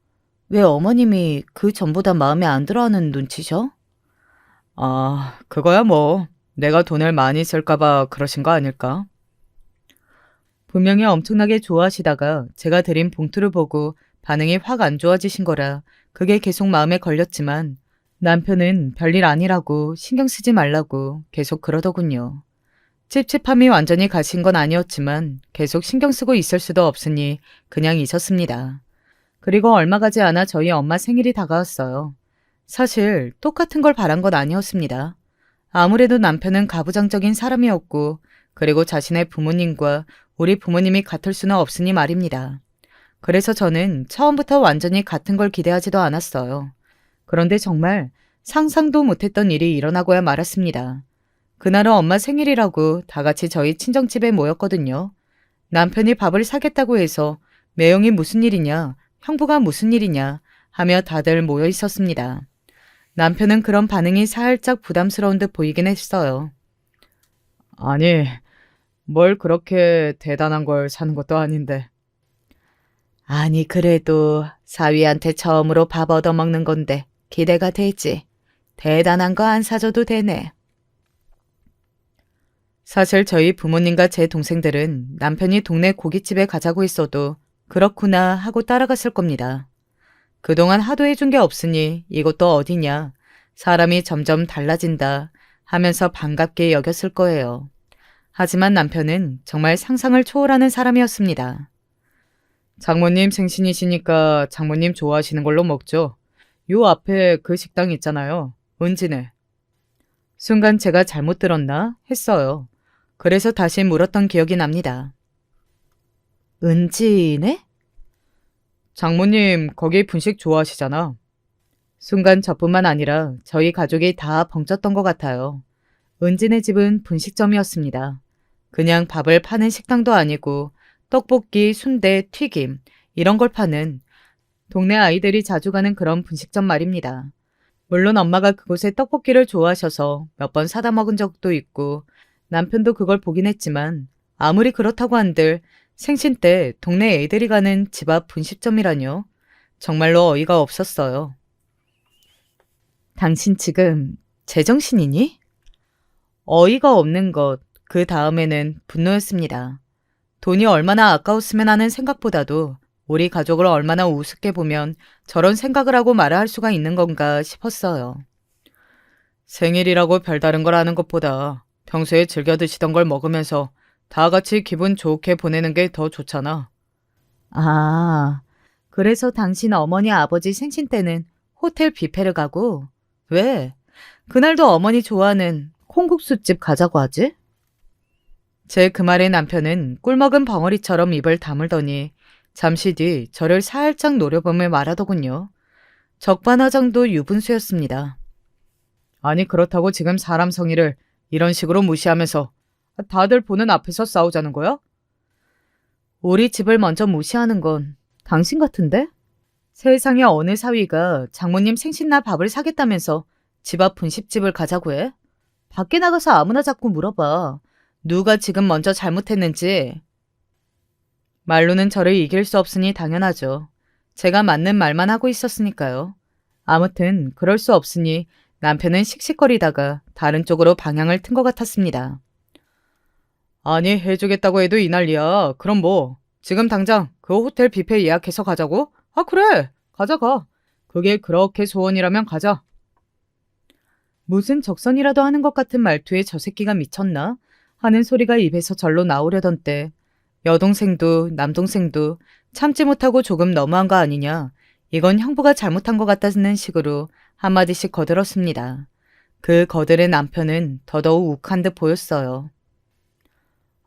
왜 어머님이 그 전보다 마음에 안 들어하는 눈치셔? 아, 그거야 뭐. 내가 돈을 많이 쓸까봐 그러신 거 아닐까? 분명히 엄청나게 좋아하시다가 제가 드린 봉투를 보고 반응이 확 안 좋아지신 거라 그게 계속 마음에 걸렸지만 남편은 별일 아니라고 신경 쓰지 말라고 계속 그러더군요. 찝찝함이 완전히 가신 건 아니었지만 계속 신경 쓰고 있을 수도 없으니 그냥 있었습니다. 그리고 얼마 가지 않아 저희 엄마 생일이 다가왔어요. 사실 똑같은 걸 바란 건 아니었습니다. 아무래도 남편은 가부장적인 사람이었고 그리고 자신의 부모님과 우리 부모님이 같을 수는 없으니 말입니다. 그래서 저는 처음부터 완전히 같은 걸 기대하지도 않았어요. 그런데 정말 상상도 못했던 일이 일어나고야 말았습니다. 그날은 엄마 생일이라고 다 같이 저희 친정집에 모였거든요. 남편이 밥을 사겠다고 해서 매형이 무슨 일이냐, 형부가 무슨 일이냐 하며 다들 모여 있었습니다. 남편은 그런 반응이 살짝 부담스러운 듯 보이긴 했어요. 아니, 뭘 그렇게 대단한 걸 사는 것도 아닌데. 아니, 그래도 사위한테 처음으로 밥 얻어먹는 건데 기대가 되지. 대단한 거 안 사줘도 되네. 사실 저희 부모님과 제 동생들은 남편이 동네 고깃집에 가자고 했어도 그렇구나 하고 따라갔을 겁니다. 그동안 하도 해준 게 없으니 이것도 어디냐. 사람이 점점 달라진다 하면서 반갑게 여겼을 거예요. 하지만 남편은 정말 상상을 초월하는 사람이었습니다. 장모님 생신이시니까 장모님 좋아하시는 걸로 먹죠. 요 앞에 그 식당 있잖아요. 은진네. 순간 제가 잘못 들었나 했어요. 그래서 다시 물었던 기억이 납니다. 은진네? 장모님 거기 분식 좋아하시잖아. 순간 저뿐만 아니라 저희 가족이 다 벙쪘던 것 같아요. 은진의 집은 분식점이었습니다. 그냥 밥을 파는 식당도 아니고 떡볶이, 순대, 튀김 이런 걸 파는 동네 아이들이 자주 가는 그런 분식점 말입니다. 물론 엄마가 그곳의 떡볶이를 좋아하셔서 몇 번 사다 먹은 적도 있고 남편도 그걸 보긴 했지만 아무리 그렇다고 한들 생신 때 동네 애들이 가는 집 앞 분식점이라뇨. 정말로 어이가 없었어요. 당신 지금 제정신이니? 어이가 없는 것, 그 다음에는 분노였습니다. 돈이 얼마나 아까웠으면 하는 생각보다도 우리 가족을 얼마나 우습게 보면 저런 생각을 하고 말아 할 수가 있는 건가 싶었어요. 생일이라고 별다른 걸 하는 것보다 평소에 즐겨 드시던 걸 먹으면서 다 같이 기분 좋게 보내는 게 더 좋잖아. 아, 그래서 당신 어머니 아버지 생신 때는 호텔 뷔페를 가고 왜? 그날도 어머니 좋아하는 콩국수집 가자고 하지? 제 그 말에 남편은 꿀먹은 벙어리처럼 입을 다물더니 잠시 뒤 저를 살짝 노려보며 말하더군요. 적반하장도 유분수였습니다. 아니 그렇다고 지금 사람 성의를 이런 식으로 무시하면서 다들 보는 앞에서 싸우자는 거야? 우리 집을 먼저 무시하는 건 당신 같은데? 세상에 어느 사위가 장모님 생신날 밥을 사겠다면서 집 앞 분식집을 가자고 해? 밖에 나가서 아무나 자꾸 물어봐. 누가 지금 먼저 잘못했는지. 말로는 저를 이길 수 없으니 당연하죠. 제가 맞는 말만 하고 있었으니까요. 아무튼 그럴 수 없으니 남편은 씩씩거리다가 다른 쪽으로 방향을 튼 것 같았습니다. 아니 해주겠다고 해도 이 난리야. 그럼 뭐 지금 당장 그 호텔 뷔페 예약해서 가자고? 아 그래 가자 가. 그게 그렇게 소원이라면 가자. 무슨 적선이라도 하는 것 같은 말투에 저 새끼가 미쳤나? 하는 소리가 입에서 절로 나오려던 때 여동생도 남동생도 참지 못하고 조금 너무한 거 아니냐. 이건 형부가 잘못한 것 같다는 식으로 한마디씩 거들었습니다. 그 거들의 남편은 더더욱 욱한 듯 보였어요.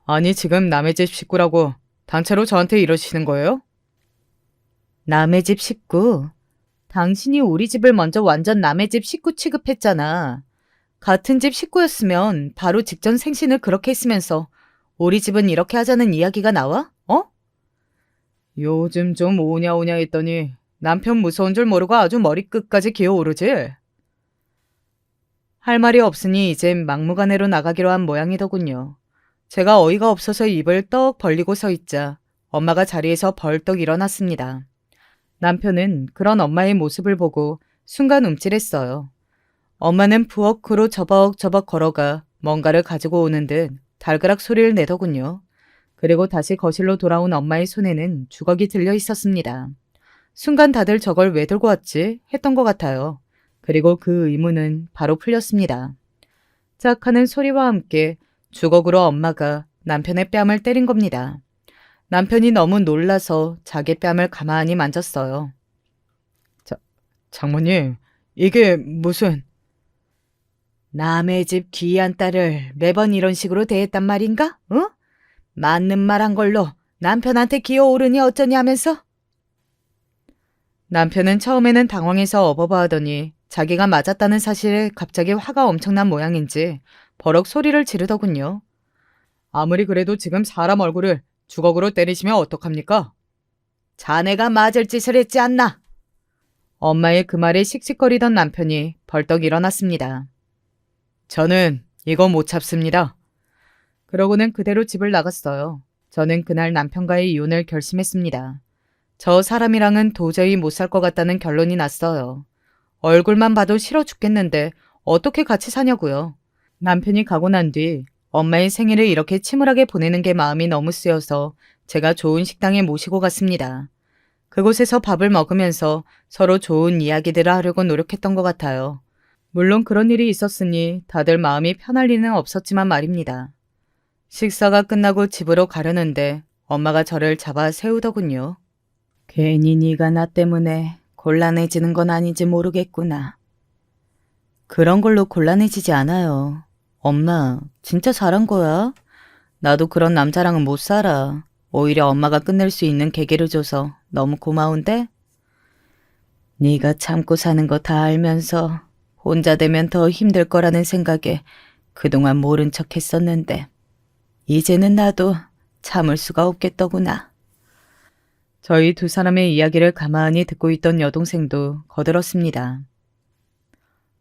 아니 지금 남의 집 식구라고 단체로 저한테 이러시는 거예요? 남의 집 식구? 당신이 우리 집을 먼저 완전 남의 집 식구 취급했잖아. 같은 집 식구였으면 바로 직전 생신을 그렇게 했으면서 우리 집은 이렇게 하자는 이야기가 나와? 어? 요즘 좀 오냐오냐 했더니 남편 무서운 줄 모르고 아주 머리끝까지 기어오르지? 할 말이 없으니 이젠 막무가내로 나가기로 한 모양이더군요. 제가 어이가 없어서 입을 떡 벌리고 서 있자 엄마가 자리에서 벌떡 일어났습니다. 남편은 그런 엄마의 모습을 보고 순간 움찔했어요. 엄마는 부엌으로 저벅저벅 걸어가 뭔가를 가지고 오는 듯 달그락 소리를 내더군요. 그리고 다시 거실로 돌아온 엄마의 손에는 주걱이 들려 있었습니다. 순간 다들 저걸 왜 들고 왔지? 했던 것 같아요. 그리고 그 의문은 바로 풀렸습니다. 짝 하는 소리와 함께 주걱으로 엄마가 남편의 뺨을 때린 겁니다. 남편이 너무 놀라서 자기 뺨을 가만히 만졌어요. 장모님, 이게 무슨... 남의 집 귀한 딸을 매번 이런 식으로 대했단 말인가? 어? 맞는 말 한 걸로 남편한테 기어오르니 어쩌냐면서? 남편은 처음에는 당황해서 어버버하더니 자기가 맞았다는 사실에 갑자기 화가 엄청난 모양인지 버럭 소리를 지르더군요. 아무리 그래도 지금 사람 얼굴을 주걱으로 때리시면 어떡합니까? 자네가 맞을 짓을 했지 않나? 엄마의 그 말에 씩씩거리던 남편이 벌떡 일어났습니다. 저는 이거 못 참습니다. 그러고는 그대로 집을 나갔어요. 저는 그날 남편과의 이혼을 결심했습니다. 저 사람이랑은 도저히 못 살 것 같다는 결론이 났어요. 얼굴만 봐도 싫어 죽겠는데 어떻게 같이 사냐고요. 남편이 가고 난 뒤 엄마의 생일을 이렇게 침울하게 보내는 게 마음이 너무 쓰여서 제가 좋은 식당에 모시고 갔습니다. 그곳에서 밥을 먹으면서 서로 좋은 이야기들을 하려고 노력했던 것 같아요. 물론 그런 일이 있었으니 다들 마음이 편할 리는 없었지만 말입니다. 식사가 끝나고 집으로 가려는데 엄마가 저를 잡아 세우더군요. 괜히 네가 나 때문에 곤란해지는 건 아닌지 모르겠구나. 그런 걸로 곤란해지지 않아요. 엄마, 진짜 잘한 거야. 나도 그런 남자랑은 못 살아. 오히려 엄마가 끝낼 수 있는 계기를 줘서 너무 고마운데? 네가 참고 사는 거 다 알면서 혼자 되면 더 힘들 거라는 생각에 그동안 모른 척 했었는데 이제는 나도 참을 수가 없겠더구나. 저희 두 사람의 이야기를 가만히 듣고 있던 여동생도 거들었습니다.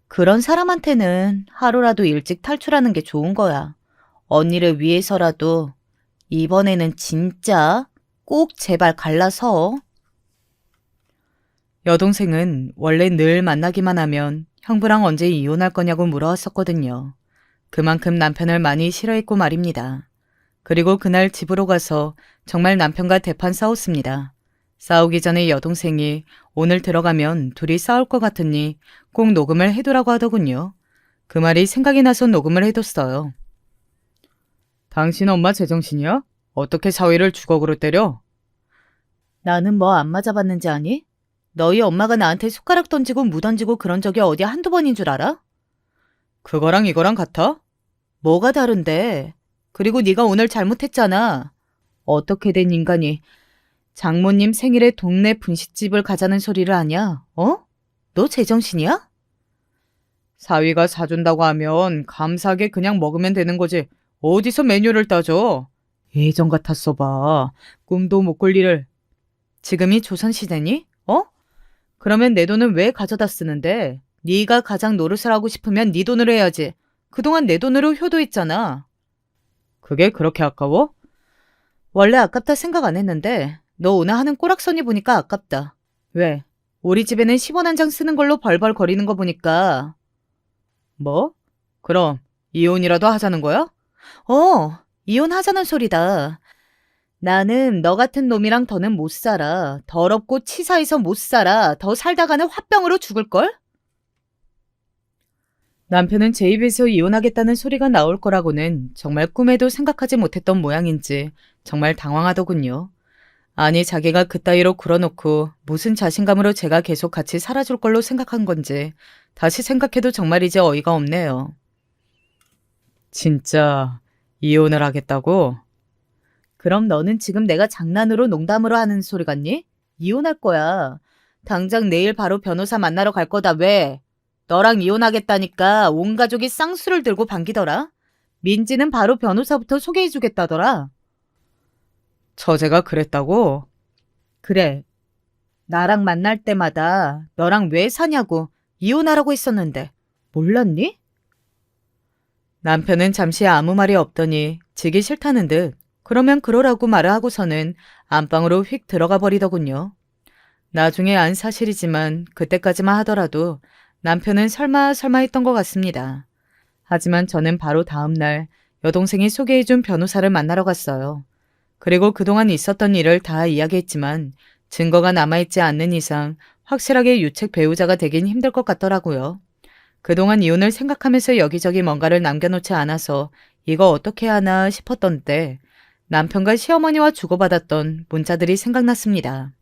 그런 사람한테는 하루라도 일찍 탈출하는 게 좋은 거야. 언니를 위해서라도 이번에는 진짜 꼭 제발 갈라서. 여동생은 원래 늘 만나기만 하면 형부랑 언제 이혼할 거냐고 물어왔었거든요. 그만큼 남편을 많이 싫어했고 말입니다. 그리고 그날 집으로 가서 정말 남편과 대판 싸웠습니다. 싸우기 전에 여동생이 오늘 들어가면 둘이 싸울 것 같으니 꼭 녹음을 해두라고 하더군요. 그 말이 생각이 나서 녹음을 해뒀어요. 당신 엄마 제정신이야? 어떻게 사위를 주걱으로 때려? 나는 뭐 안 맞아봤는지 아니? 너희 엄마가 나한테 숟가락 던지고 무 던지고 그런 적이 어디 한두 번인 줄 알아? 그거랑 이거랑 같아? 뭐가 다른데? 그리고 네가 오늘 잘못했잖아. 어떻게 된 인간이 장모님 생일에 동네 분식집을 가자는 소리를 하냐? 어? 너 제정신이야? 사위가 사준다고 하면 감사하게 그냥 먹으면 되는 거지. 어디서 메뉴를 따져? 예전 같았어 봐. 꿈도 못 꿀 일을. 지금이 조선시대니? 어? 그러면 내 돈은 왜 가져다 쓰는데? 네가 가장 노릇을 하고 싶으면 네 돈으로 해야지. 그동안 내 돈으로 효도했잖아. 그게 그렇게 아까워? 원래 아깝다 생각 안 했는데 너 오늘 하는 꼬락서니 보니까 아깝다. 왜? 우리 집에는 10원 한 장 쓰는 걸로 벌벌 거리는 거 보니까. 뭐? 그럼 이혼이라도 하자는 거야? 이혼하자는 소리다. 나는 너 같은 놈이랑 더는 못 살아. 더럽고 치사해서 못 살아. 더 살다가는 화병으로 죽을걸? 남편은 제 입에서 이혼하겠다는 소리가 나올 거라고는 정말 꿈에도 생각하지 못했던 모양인지 정말 당황하더군요. 아니 자기가 그따위로 굴어놓고 무슨 자신감으로 제가 계속 같이 살아줄 걸로 생각한 건지 다시 생각해도 정말이지 어이가 없네요. 진짜 이혼을 하겠다고? 그럼 너는 지금 내가 장난으로 농담으로 하는 소리 같니? 이혼할 거야. 당장 내일 바로 변호사 만나러 갈 거다. 왜? 너랑 이혼하겠다니까 온 가족이 쌍수를 들고 반기더라. 민지는 바로 변호사부터 소개해주겠다더라. 처제가 그랬다고? 그래. 나랑 만날 때마다 너랑 왜 사냐고 이혼하라고 했었는데 몰랐니? 남편은 잠시 아무 말이 없더니 지기 싫다는 듯 그러면 그러라고 말을 하고서는 안방으로 휙 들어가 버리더군요. 나중에 안 사실이지만 그때까지만 하더라도 남편은 설마 했던 것 같습니다. 하지만 저는 바로 다음 날 여동생이 소개해준 변호사를 만나러 갔어요. 그리고 그동안 있었던 일을 다 이야기했지만 증거가 남아있지 않는 이상 확실하게 유책 배우자가 되긴 힘들 것 같더라고요. 그동안 이혼을 생각하면서 여기저기 뭔가를 남겨놓지 않아서 이거 어떻게 하나 싶었던 때 남편과 시어머니와 주고받았던 문자들이 생각났습니다.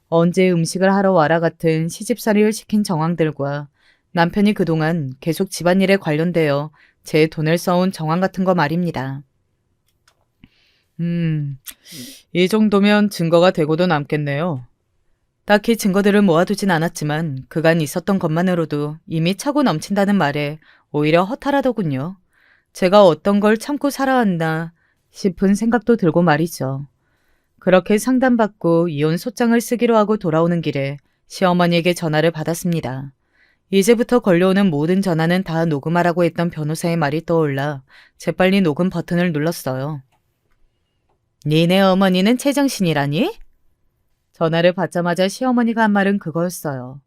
언제 음식을 하러 와라 같은 시집살이를 시킨 정황들과 남편이 그동안 계속 집안일에 관련되어 제 돈을 써온 정황 같은 거 말입니다. 이 정도면 증거가 되고도 남겠네요. 딱히 증거들을 모아두진 않았지만 그간 있었던 것만으로도 이미 차고 넘친다는 말에 오히려 허탈하더군요. 제가 어떤 걸 참고 살아왔나 싶은 생각도 들고 말이죠. 그렇게 상담받고 이혼 소장을 쓰기로 하고 돌아오는 길에 시어머니에게 전화를 받았습니다. 이제부터 걸려오는 모든 전화는 다 녹음하라고 했던 변호사의 말이 떠올라 재빨리 녹음 버튼을 눌렀어요. 니네 어머니는 제정신이라니? 전화를 받자마자 시어머니가 한 말은 그거였어요.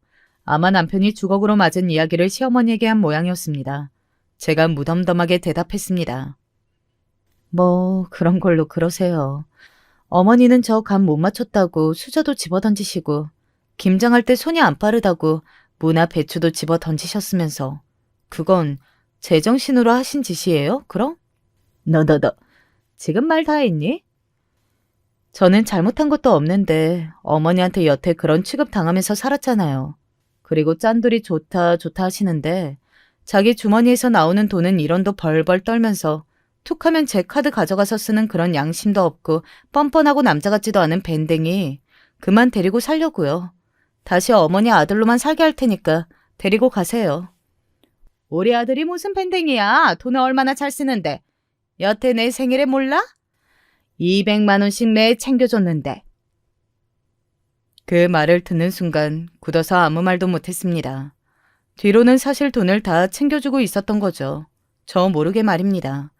아마 남편이 주걱으로 맞은 이야기를 시어머니에게 한 모양이었습니다. 제가 무덤덤하게 대답했습니다. 뭐 그런 걸로 그러세요. 어머니는 저 감 못 맞췄다고 수저도 집어던지시고 김장할 때 손이 안 빠르다고 무나 배추도 집어던지셨으면서 그건 제정신으로 하신 짓이에요, 그럼? 너 지금 말 다 했니? 저는 잘못한 것도 없는데 어머니한테 여태 그런 취급 당하면서 살았잖아요. 그리고 짠돌이 좋다 좋다 하시는데 자기 주머니에서 나오는 돈은 1원도 벌벌 떨면서 툭하면 제 카드 가져가서 쓰는 그런 양심도 없고 뻔뻔하고 남자 같지도 않은 밴댕이 그만 데리고 살려고요. 다시 어머니 아들로만 살게 할 테니까 데리고 가세요. 우리 아들이 무슨 밴댕이야. 돈을 얼마나 잘 쓰는데. 여태 내 생일에 몰라? 200만 원씩 매 챙겨줬는데. 그 말을 듣는 순간 굳어서 아무 말도 못했습니다. 뒤로는 사실 돈을 다 챙겨주고 있었던 거죠. 저 모르게 말입니다.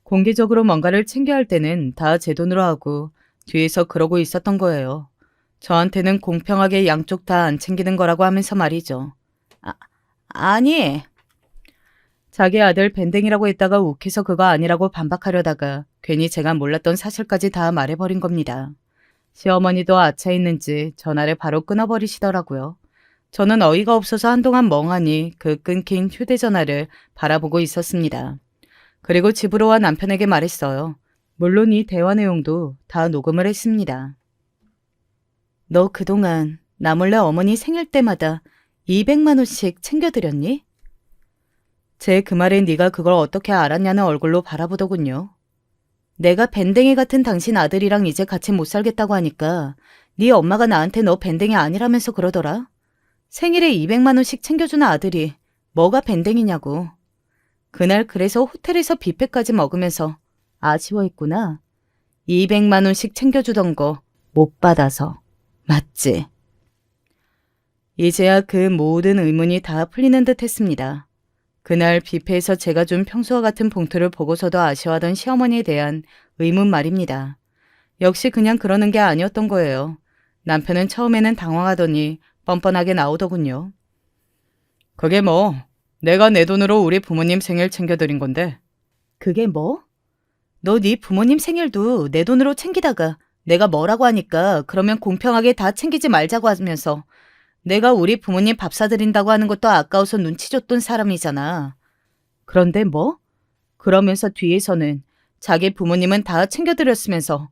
공개적으로 뭔가를 챙겨야 할 때는 다 제 돈으로 하고 뒤에서 그러고 있었던 거예요. 저한테는 공평하게 양쪽 다 안 챙기는 거라고 하면서 말이죠. 아니. 자기 아들 밴댕이라고 했다가 욱해서 그거 아니라고 반박하려다가 괜히 제가 몰랐던 사실까지 다 말해버린 겁니다. 시어머니도 아차했는지 전화를 바로 끊어버리시더라고요. 저는 어이가 없어서 한동안 멍하니 그 끊긴 휴대전화를 바라보고 있었습니다. 그리고 집으로 와 남편에게 말했어요. 물론 이 대화 내용도 다 녹음을 했습니다. 너 그동안 나 몰래 어머니 생일 때마다 200만 원씩 챙겨드렸니? 제 그 말에 네가 그걸 어떻게 알았냐는 얼굴로 바라보더군요. 내가 밴댕이 같은 당신 아들이랑 이제 같이 못 살겠다고 하니까 네 엄마가 나한테 너 밴댕이 아니라면서 그러더라. 생일에 200만 원씩 챙겨주는 아들이 뭐가 밴댕이냐고. 그날 그래서 호텔에서 뷔페까지 먹으면서 아쉬워했구나. 200만 원씩 챙겨주던 거 못 받아서. 맞지? 이제야 그 모든 의문이 다 풀리는 듯 했습니다. 그날 뷔페에서 제가 준 평소와 같은 봉투를 보고서도 아쉬워하던 시어머니에 대한 의문 말입니다. 역시 그냥 그러는 게 아니었던 거예요. 남편은 처음에는 당황하더니 뻔뻔하게 나오더군요. 그게 뭐, 내가 내 돈으로 우리 부모님 생일 챙겨드린 건데. 그게 뭐? 너 네 부모님 생일도 내 돈으로 챙기다가 내가 뭐라고 하니까 그러면 공평하게 다 챙기지 말자고 하면서 내가 우리 부모님 밥 사드린다고 하는 것도 아까워서 눈치 줬던 사람이잖아. 그런데 뭐? 그러면서 뒤에서는 자기 부모님은 다 챙겨드렸으면서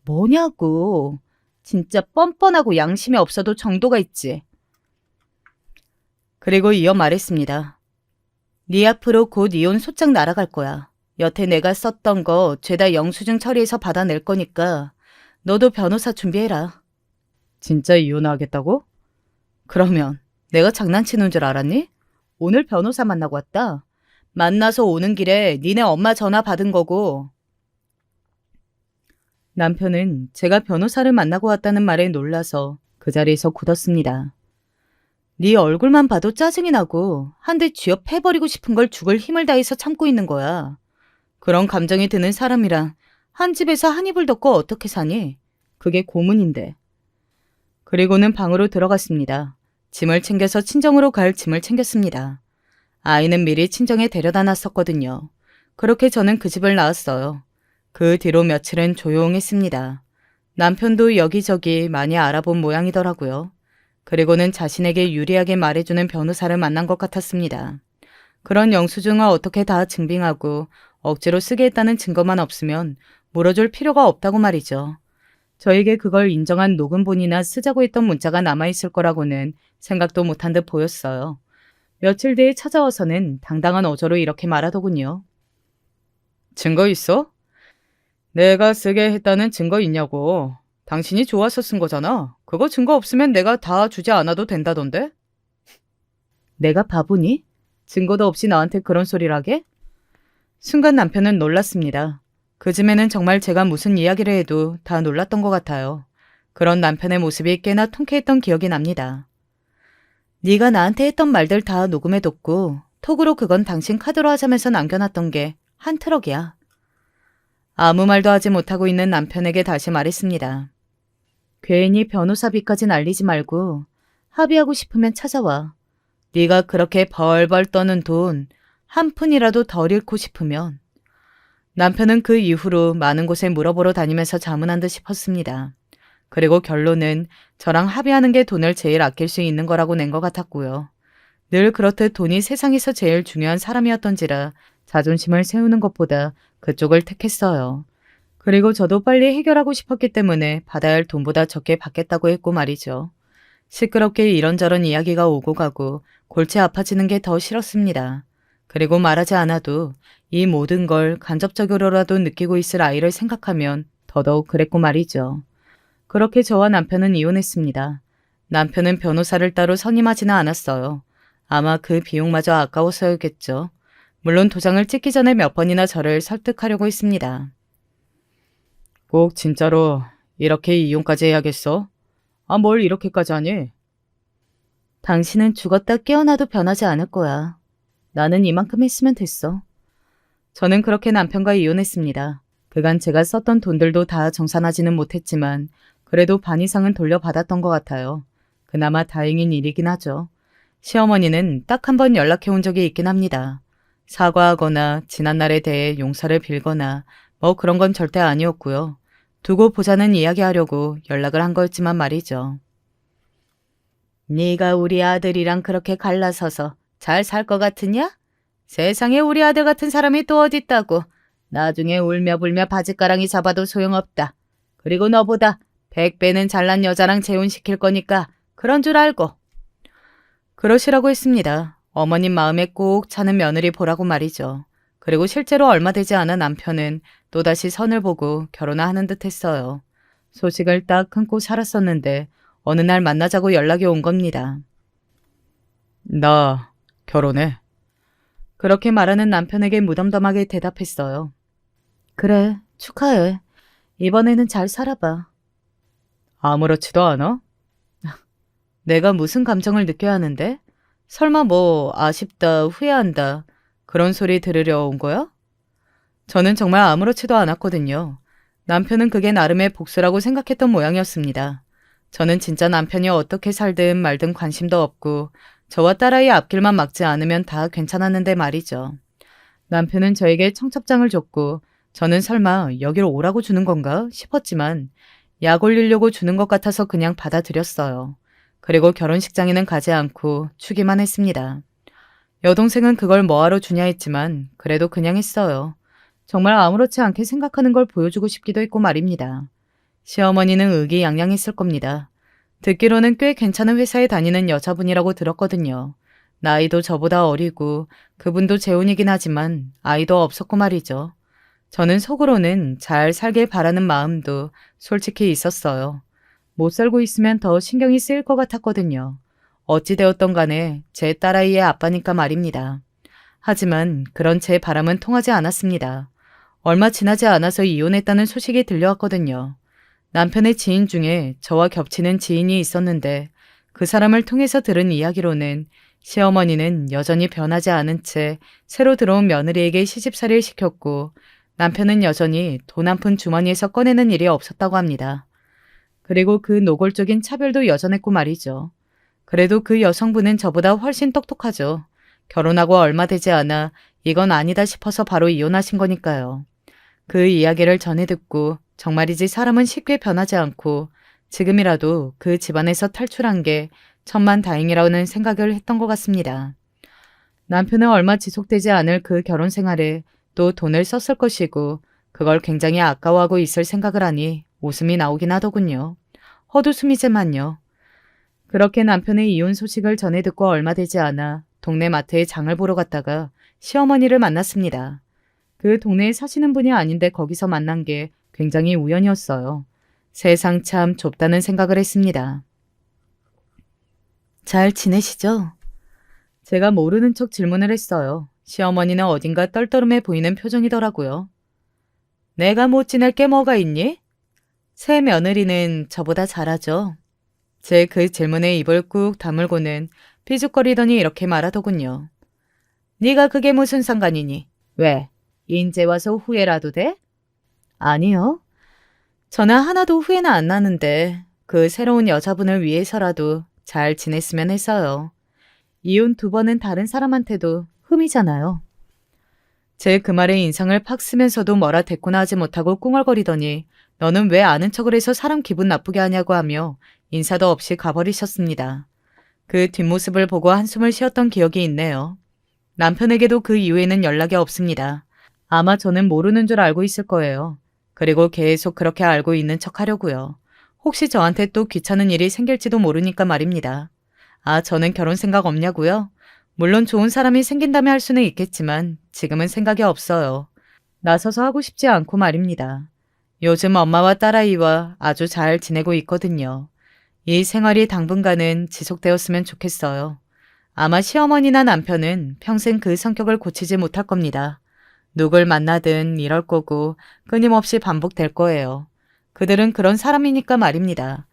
뭐냐고. 진짜 뻔뻔하고 양심이 없어도 정도가 있지. 그리고 이어 말했습니다. 네 앞으로 곧 이혼 소장 날아갈 거야. 여태 내가 썼던 거 죄다 영수증 처리해서 받아낼 거니까 너도 변호사 준비해라. 진짜 이혼하겠다고? 그러면 내가 장난치는 줄 알았니? 오늘 변호사 만나고 왔다. 만나서 오는 길에 니네 엄마 전화 받은 거고. 남편은 제가 변호사를 만나고 왔다는 말에 놀라서 그 자리에서 굳었습니다. 네 얼굴만 봐도 짜증이 나고 한 대 쥐어 패버리고 싶은 걸 죽을 힘을 다해서 참고 있는 거야. 그런 감정이 드는 사람이랑 한 집에서 한 이불 덮고 어떻게 사니? 그게 고문인데. 그리고는 방으로 들어갔습니다. 짐을 챙겨서 친정으로 갈 짐을 챙겼습니다. 아이는 미리 친정에 데려다 놨었거든요. 그렇게 저는 그 집을 나왔어요. 그 뒤로 며칠은 조용했습니다. 남편도 여기저기 많이 알아본 모양이더라고요. 그리고는 자신에게 유리하게 말해주는 변호사를 만난 것 같았습니다. 그런 영수증을 어떻게 다 증빙하고 억지로 쓰게 했다는 증거만 없으면 물어줄 필요가 없다고 말이죠. 저에게 그걸 인정한 녹음본이나 쓰자고 했던 문자가 남아있을 거라고는 생각도 못한 듯 보였어요. 며칠 뒤에 찾아와서는 당당한 어조로 이렇게 말하더군요. 증거 있어? 내가 쓰게 했다는 증거 있냐고. 당신이 좋아서 쓴 거잖아. 그거 증거 없으면 내가 다 주지 않아도 된다던데? 내가 바보니? 증거도 없이 나한테 그런 소리를 하게? 순간 남편은 놀랐습니다. 그쯤에는 정말 제가 무슨 이야기를 해도 다 놀랐던 것 같아요. 그런 남편의 모습이 꽤나 통쾌했던 기억이 납니다. 네가 나한테 했던 말들 다 녹음해뒀고 톡으로 그건 당신 카드로 하자면서 남겨놨던 게 한 트럭이야. 아무 말도 하지 못하고 있는 남편에게 다시 말했습니다. 괜히 변호사비까지 날리지 말고 합의하고 싶으면 찾아와. 네가 그렇게 벌벌 떠는 돈 한 푼이라도 덜 잃고 싶으면. 남편은 그 이후로 많은 곳에 물어보러 다니면서 자문한 듯 싶었습니다. 그리고 결론은 저랑 합의하는 게 돈을 제일 아낄 수 있는 거라고 낸 것 같았고요. 늘 그렇듯 돈이 세상에서 제일 중요한 사람이었던지라 자존심을 세우는 것보다 그쪽을 택했어요. 그리고 저도 빨리 해결하고 싶었기 때문에 받아야 할 돈보다 적게 받겠다고 했고 말이죠. 시끄럽게 이런저런 이야기가 오고 가고 골치 아파지는 게 더 싫었습니다. 그리고 말하지 않아도 이 모든 걸 간접적으로라도 느끼고 있을 아이를 생각하면 더더욱 그랬고 말이죠. 그렇게 저와 남편은 이혼했습니다. 남편은 변호사를 따로 선임하지는 않았어요. 아마 그 비용마저 아까워서였겠죠. 물론 도장을 찍기 전에 몇 번이나 저를 설득하려고 했습니다. 꼭 진짜로 이렇게 이혼까지 해야겠어? 아, 뭘 이렇게까지 하니? 당신은 죽었다 깨어나도 변하지 않을 거야. 나는 이만큼 했으면 됐어. 저는 그렇게 남편과 이혼했습니다. 그간 제가 썼던 돈들도 다 정산하지는 못했지만 그래도 반 이상은 돌려받았던 것 같아요. 그나마 다행인 일이긴 하죠. 시어머니는 딱 한 번 연락해 온 적이 있긴 합니다. 사과하거나 지난날에 대해 용서를 빌거나 뭐 그런 건 절대 아니었고요. 두고 보자는 이야기하려고 연락을 한 거였지만 말이죠. 네가 우리 아들이랑 그렇게 갈라서서 잘 살 것 같으냐? 세상에 우리 아들 같은 사람이 또 어딨다고. 나중에 울며불며 바짓가랑이 잡아도 소용없다. 그리고 너보다 100배는 잘난 여자랑 재혼시킬 거니까 그런 줄 알고. 그러시라고 했습니다. 어머님 마음에 꼭 차는 며느리 보라고 말이죠. 그리고 실제로 얼마 되지 않은 남편은 또다시 선을 보고 결혼하는 듯 했어요. 소식을 딱 끊고 살았었는데 어느 날 만나자고 연락이 온 겁니다. 나 결혼해. 그렇게 말하는 남편에게 무덤덤하게 대답했어요. 그래, 축하해. 이번에는 잘 살아봐. 아무렇지도 않아? 내가 무슨 감정을 느껴야 하는데? 설마 뭐 아쉽다, 후회한다 그런 소리 들으려 온 거야? 저는 정말 아무렇지도 않았거든요. 남편은 그게 나름의 복수라고 생각했던 모양이었습니다. 저는 진짜 남편이 어떻게 살든 말든 관심도 없고 저와 딸아이 앞길만 막지 않으면 다 괜찮았는데 말이죠. 남편은 저에게 청첩장을 줬고 저는 설마 여기로 오라고 주는 건가 싶었지만 약 올리려고 주는 것 같아서 그냥 받아들였어요. 그리고 결혼식장에는 가지 않고 추기만 했습니다. 여동생은 그걸 뭐하러 주냐 했지만 그래도 그냥 했어요. 정말 아무렇지 않게 생각하는 걸 보여주고 싶기도 했고 말입니다. 시어머니는 의기양양했을 겁니다. 듣기로는 꽤 괜찮은 회사에 다니는 여자분이라고 들었거든요. 나이도 저보다 어리고 그분도 재혼이긴 하지만 아이도 없었고 말이죠. 저는 속으로는 잘 살길 바라는 마음도 솔직히 있었어요. 못 살고 있으면 더 신경이 쓰일 것 같았거든요. 어찌되었던 간에 제 딸아이의 아빠니까 말입니다. 하지만 그런 제 바람은 통하지 않았습니다. 얼마 지나지 않아서 이혼했다는 소식이 들려왔거든요. 남편의 지인 중에 저와 겹치는 지인이 있었는데 그 사람을 통해서 들은 이야기로는 시어머니는 여전히 변하지 않은 채 새로 들어온 며느리에게 시집살이를 시켰고 남편은 여전히 돈 한 푼 주머니에서 꺼내는 일이 없었다고 합니다. 그리고 그 노골적인 차별도 여전했고 말이죠. 그래도 그 여성분은 저보다 훨씬 똑똑하죠. 결혼하고 얼마 되지 않아 이건 아니다 싶어서 바로 이혼하신 거니까요. 그 이야기를 전해 듣고 정말이지 사람은 쉽게 변하지 않고 지금이라도 그 집안에서 탈출한 게 천만다행이라는 생각을 했던 것 같습니다. 남편은 얼마 지속되지 않을 그 결혼 생활에 또 돈을 썼을 것이고 그걸 굉장히 아까워하고 있을 생각을 하니 웃음이 나오긴 하더군요. 헛웃음이지만요. 그렇게 남편의 이혼 소식을 전해 듣고 얼마 되지 않아 동네 마트에 장을 보러 갔다가 시어머니를 만났습니다. 그 동네에 사시는 분이 아닌데 거기서 만난 게 굉장히 우연이었어요. 세상 참 좁다는 생각을 했습니다. 잘 지내시죠? 제가 모르는 척 질문을 했어요. 시어머니는 어딘가 떨떠름해 보이는 표정이더라고요. 내가 못 지낼 게 뭐가 있니? 새 며느리는 저보다 잘하죠. 제 그 질문에 입을 꾹 다물고는 삐죽거리더니 이렇게 말하더군요. 네가 그게 무슨 상관이니? 왜? 인제 와서 후회라도 돼? 아니요. 저는 하나도 후회는 안 나는데 그 새로운 여자분을 위해서라도 잘 지냈으면 했어요. 이혼 2번은 다른 사람한테도 흠이잖아요. 제 그 말에 인상을 팍 쓰면서도 뭐라 대꾸나 하지 못하고 꿍얼거리더니 너는 왜 아는 척을 해서 사람 기분 나쁘게 하냐고 하며 인사도 없이 가버리셨습니다. 그 뒷모습을 보고 한숨을 쉬었던 기억이 있네요. 남편에게도 그 이후에는 연락이 없습니다. 아마 저는 모르는 줄 알고 있을 거예요. 그리고 계속 그렇게 알고 있는 척 하려고요. 혹시 저한테 또 귀찮은 일이 생길지도 모르니까 말입니다. 아, 저는 결혼 생각 없냐고요? 물론 좋은 사람이 생긴다면 할 수는 있겠지만 지금은 생각이 없어요. 나서서 하고 싶지 않고 말입니다. 요즘 엄마와 딸아이와 아주 잘 지내고 있거든요. 이 생활이 당분간은 지속되었으면 좋겠어요. 아마 시어머니나 남편은 평생 그 성격을 고치지 못할 겁니다. 누굴 만나든 이럴 거고 끊임없이 반복될 거예요. 그들은 그런 사람이니까 말입니다.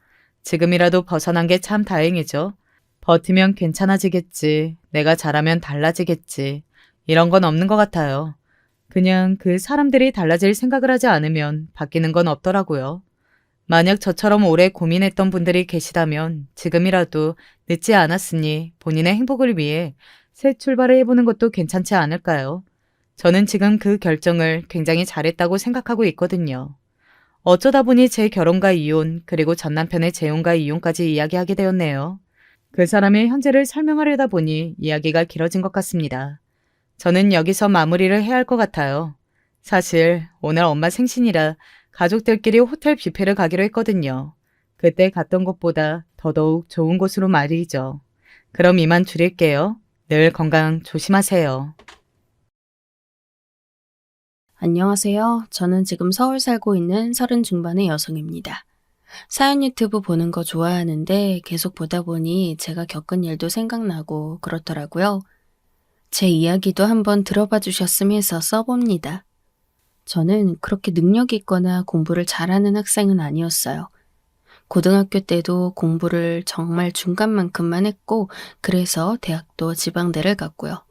지금이라도 벗어난 게 참 다행이죠. 버티면 괜찮아지겠지. 내가 잘하면 달라지겠지. 이런 건 없는 것 같아요. 그냥 그 사람들이 달라질 생각을 하지 않으면 바뀌는 건 없더라고요. 만약 저처럼 오래 고민했던 분들이 계시다면 지금이라도 늦지 않았으니 본인의 행복을 위해 새 출발을 해보는 것도 괜찮지 않을까요? 저는 지금 그 결정을 굉장히 잘했다고 생각하고 있거든요. 어쩌다 보니 제 결혼과 이혼, 그리고 전 남편의 재혼과 이혼까지 이야기하게 되었네요. 그 사람의 현재를 설명하려다 보니 이야기가 길어진 것 같습니다. 저는 여기서 마무리를 해야 할 것 같아요. 사실 오늘 엄마 생신이라 가족들끼리 호텔 뷔페를 가기로 했거든요. 그때 갔던 곳보다 더더욱 좋은 곳으로 말이죠. 그럼 이만 줄일게요. 늘 건강 조심하세요. 안녕하세요. 저는 지금 서울 살고 있는 30 중반의 여성입니다. 사연 유튜브 보는 거 좋아하는데 계속 보다 보니 제가 겪은 일도 생각나고 그렇더라고요. 제 이야기도 한번 들어봐 주셨으면 해서 써봅니다. 저는 그렇게 능력 있거나 공부를 잘하는 학생은 아니었어요. 고등학교 때도 공부를 정말 중간만큼만 했고 그래서 대학도 지방대를 갔고요.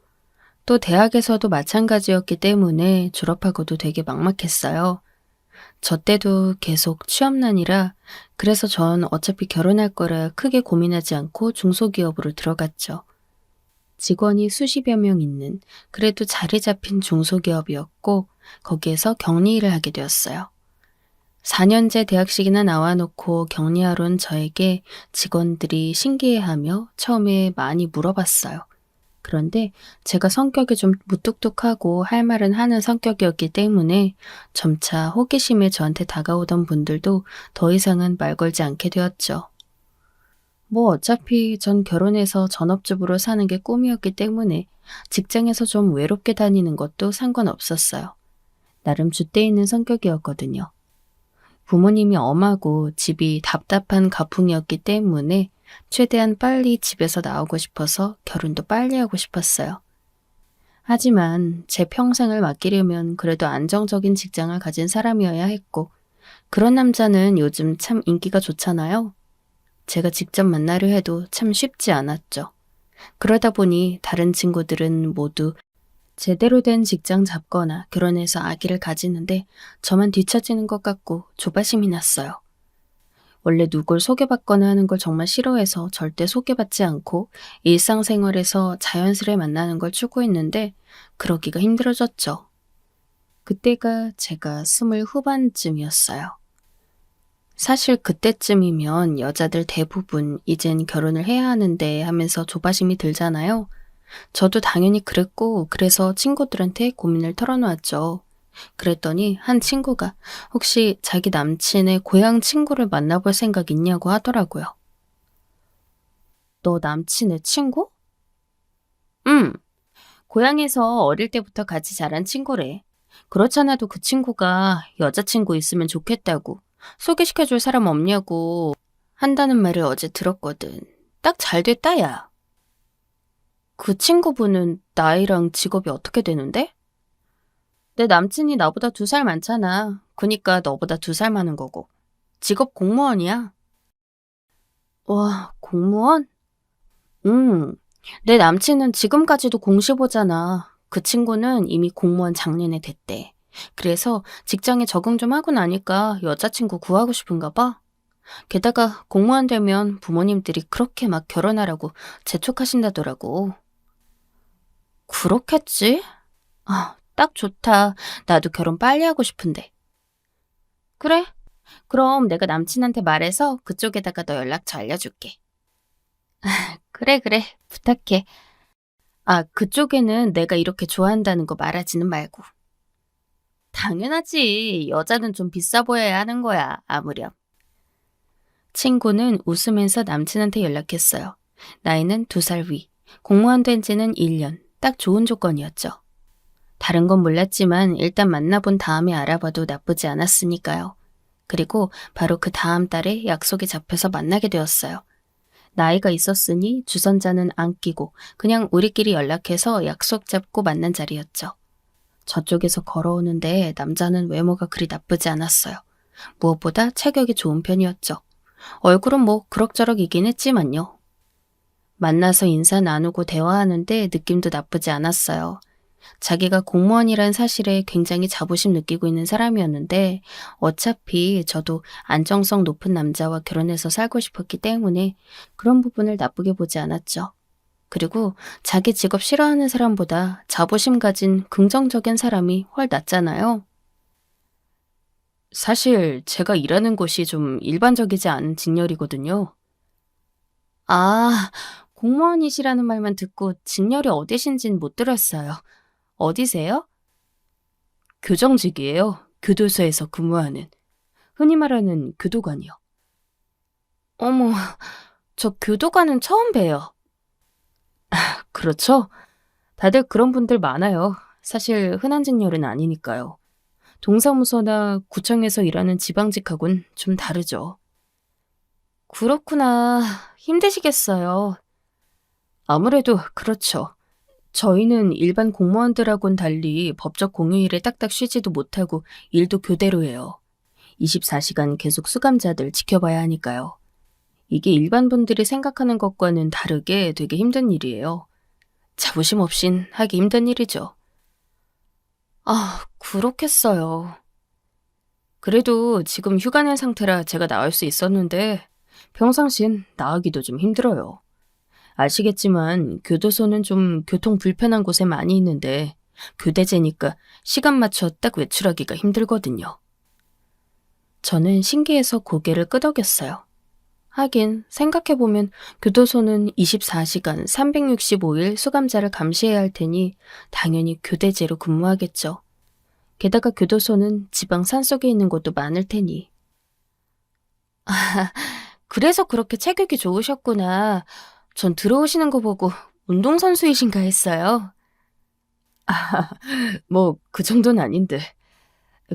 또 대학에서도 마찬가지였기 때문에 졸업하고도 되게 막막했어요. 저 때도 계속 취업난이라 그래서 전 어차피 결혼할 거라 크게 고민하지 않고 중소기업으로 들어갔죠. 직원이 수십여 명 있는 그래도 자리 잡힌 중소기업이었고 거기에서 격리일을 하게 되었어요. 4년제 대학식이나 나와놓고 격리하러 온 저에게 직원들이 신기해하며 처음에 많이 물어봤어요. 그런데 제가 성격이 좀 무뚝뚝하고 할 말은 하는 성격이었기 때문에 점차 호기심에 저한테 다가오던 분들도 더 이상은 말 걸지 않게 되었죠. 뭐 어차피 전 결혼해서 전업주부로 사는 게 꿈이었기 때문에 직장에서 좀 외롭게 다니는 것도 상관없었어요. 나름 줏대 있는 성격이었거든요. 부모님이 엄하고 집이 답답한 가풍이었기 때문에 최대한 빨리 집에서 나오고 싶어서 결혼도 빨리 하고 싶었어요. 하지만 제 평생을 맡기려면 그래도 안정적인 직장을 가진 사람이어야 했고 그런 남자는 요즘 참 인기가 좋잖아요. 제가 직접 만나려 해도 참 쉽지 않았죠. 그러다 보니 다른 친구들은 모두 제대로 된 직장 잡거나 결혼해서 아기를 가지는데 저만 뒤처지는 것 같고 조바심이 났어요. 원래 누굴 소개받거나 하는 걸 정말 싫어해서 절대 소개받지 않고 일상생활에서 자연스레 만나는 걸 추구했는데 그러기가 힘들어졌죠. 그때가 제가 20 후반쯤이었어요. 사실 그때쯤이면 여자들 대부분 이젠 결혼을 해야 하는데 하면서 조바심이 들잖아요. 저도 당연히 그랬고 그래서 친구들한테 고민을 털어놓았죠. 그랬더니 한 친구가 혹시 자기 남친의 고향 친구를 만나볼 생각 있냐고 하더라고요. 너 남친의 친구? 고향에서 어릴 때부터 같이 자란 친구래. 그렇잖아도 그 친구가 여자친구 있으면 좋겠다고 소개시켜줄 사람 없냐고 한다는 말을 어제 들었거든. 딱 잘 됐다, 야. 그 친구분은 나이랑 직업이 어떻게 되는데? 내 남친이 나보다 2살 많잖아. 그니까 너보다 2살 많은 거고. 직업 공무원이야. 와, 공무원? 내 남친은 지금까지도 공시보잖아. 그 친구는 이미 공무원 작년에 됐대. 그래서 직장에 적응 좀 하고 나니까 여자친구 구하고 싶은가 봐. 게다가 공무원 되면 부모님들이 그렇게 막 결혼하라고 재촉하신다더라고. 그렇겠지? 아, 딱 좋다. 나도 결혼 빨리 하고 싶은데. 그래? 그럼 내가 남친한테 말해서 그쪽에다가 너 연락처 알려줄게. 그래, 그래. 부탁해. 아, 그쪽에는 내가 이렇게 좋아한다는 거 말하지는 말고. 당연하지. 여자는 좀 비싸 보여야 하는 거야, 아무렴. 친구는 웃으면서 남친한테 연락했어요. 나이는 2살 위, 공무원 된 지는 1년, 딱 좋은 조건이었죠. 다른 건 몰랐지만 일단 만나본 다음에 알아봐도 나쁘지 않았으니까요. 그리고 바로 그 다음 달에 약속이 잡혀서 만나게 되었어요. 나이가 있었으니 주선자는 안 끼고 그냥 우리끼리 연락해서 약속 잡고 만난 자리였죠. 저쪽에서 걸어오는데 남자는 외모가 그리 나쁘지 않았어요. 무엇보다 체격이 좋은 편이었죠. 얼굴은 뭐 그럭저럭이긴 했지만요. 만나서 인사 나누고 대화하는데 느낌도 나쁘지 않았어요. 자기가 공무원이란 사실에 굉장히 자부심 느끼고 있는 사람이었는데 어차피 저도 안정성 높은 남자와 결혼해서 살고 싶었기 때문에 그런 부분을 나쁘게 보지 않았죠. 그리고 자기 직업 싫어하는 사람보다 자부심 가진 긍정적인 사람이 훨 낫잖아요. 사실 제가 일하는 곳이 좀 일반적이지 않은 직렬이거든요. 아, 공무원이시라는 말만 듣고 직렬이 어디신진 못 들었어요. 어디세요? 교정직이에요. 교도소에서 근무하는. 흔히 말하는 교도관이요. 어머, 저 교도관은 처음 봬요. 그렇죠? 다들 그런 분들 많아요. 사실 흔한 직렬은 아니니까요. 동사무소나 구청에서 일하는 지방직하고는 좀 다르죠. 그렇구나. 힘드시겠어요. 아무래도 그렇죠. 저희는 일반 공무원들하고는 달리 법적 공휴일에 딱딱 쉬지도 못하고 일도 교대로 해요. 24시간 계속 수감자들 지켜봐야 하니까요. 이게 일반 분들이 생각하는 것과는 다르게 되게 힘든 일이에요. 자부심 없인 하기 힘든 일이죠. 아, 그렇겠어요. 그래도 지금 휴가 낸 상태라 제가 나을 수 있었는데 평상시엔 나가기도 좀 힘들어요. 아시겠지만 교도소는 좀 교통 불편한 곳에 많이 있는데 교대제니까 시간 맞춰 딱 외출하기가 힘들거든요. 저는 신기해서 고개를 끄덕였어요. 하긴 생각해보면 교도소는 24시간 365일 수감자를 감시해야 할 테니 당연히 교대제로 근무하겠죠. 게다가 교도소는 지방 산속에 있는 곳도 많을 테니. 아, 그래서 그렇게 체격이 좋으셨구나. 전 들어오시는 거 보고 운동선수이신가 했어요. 아, 뭐 그 정도는 아닌데.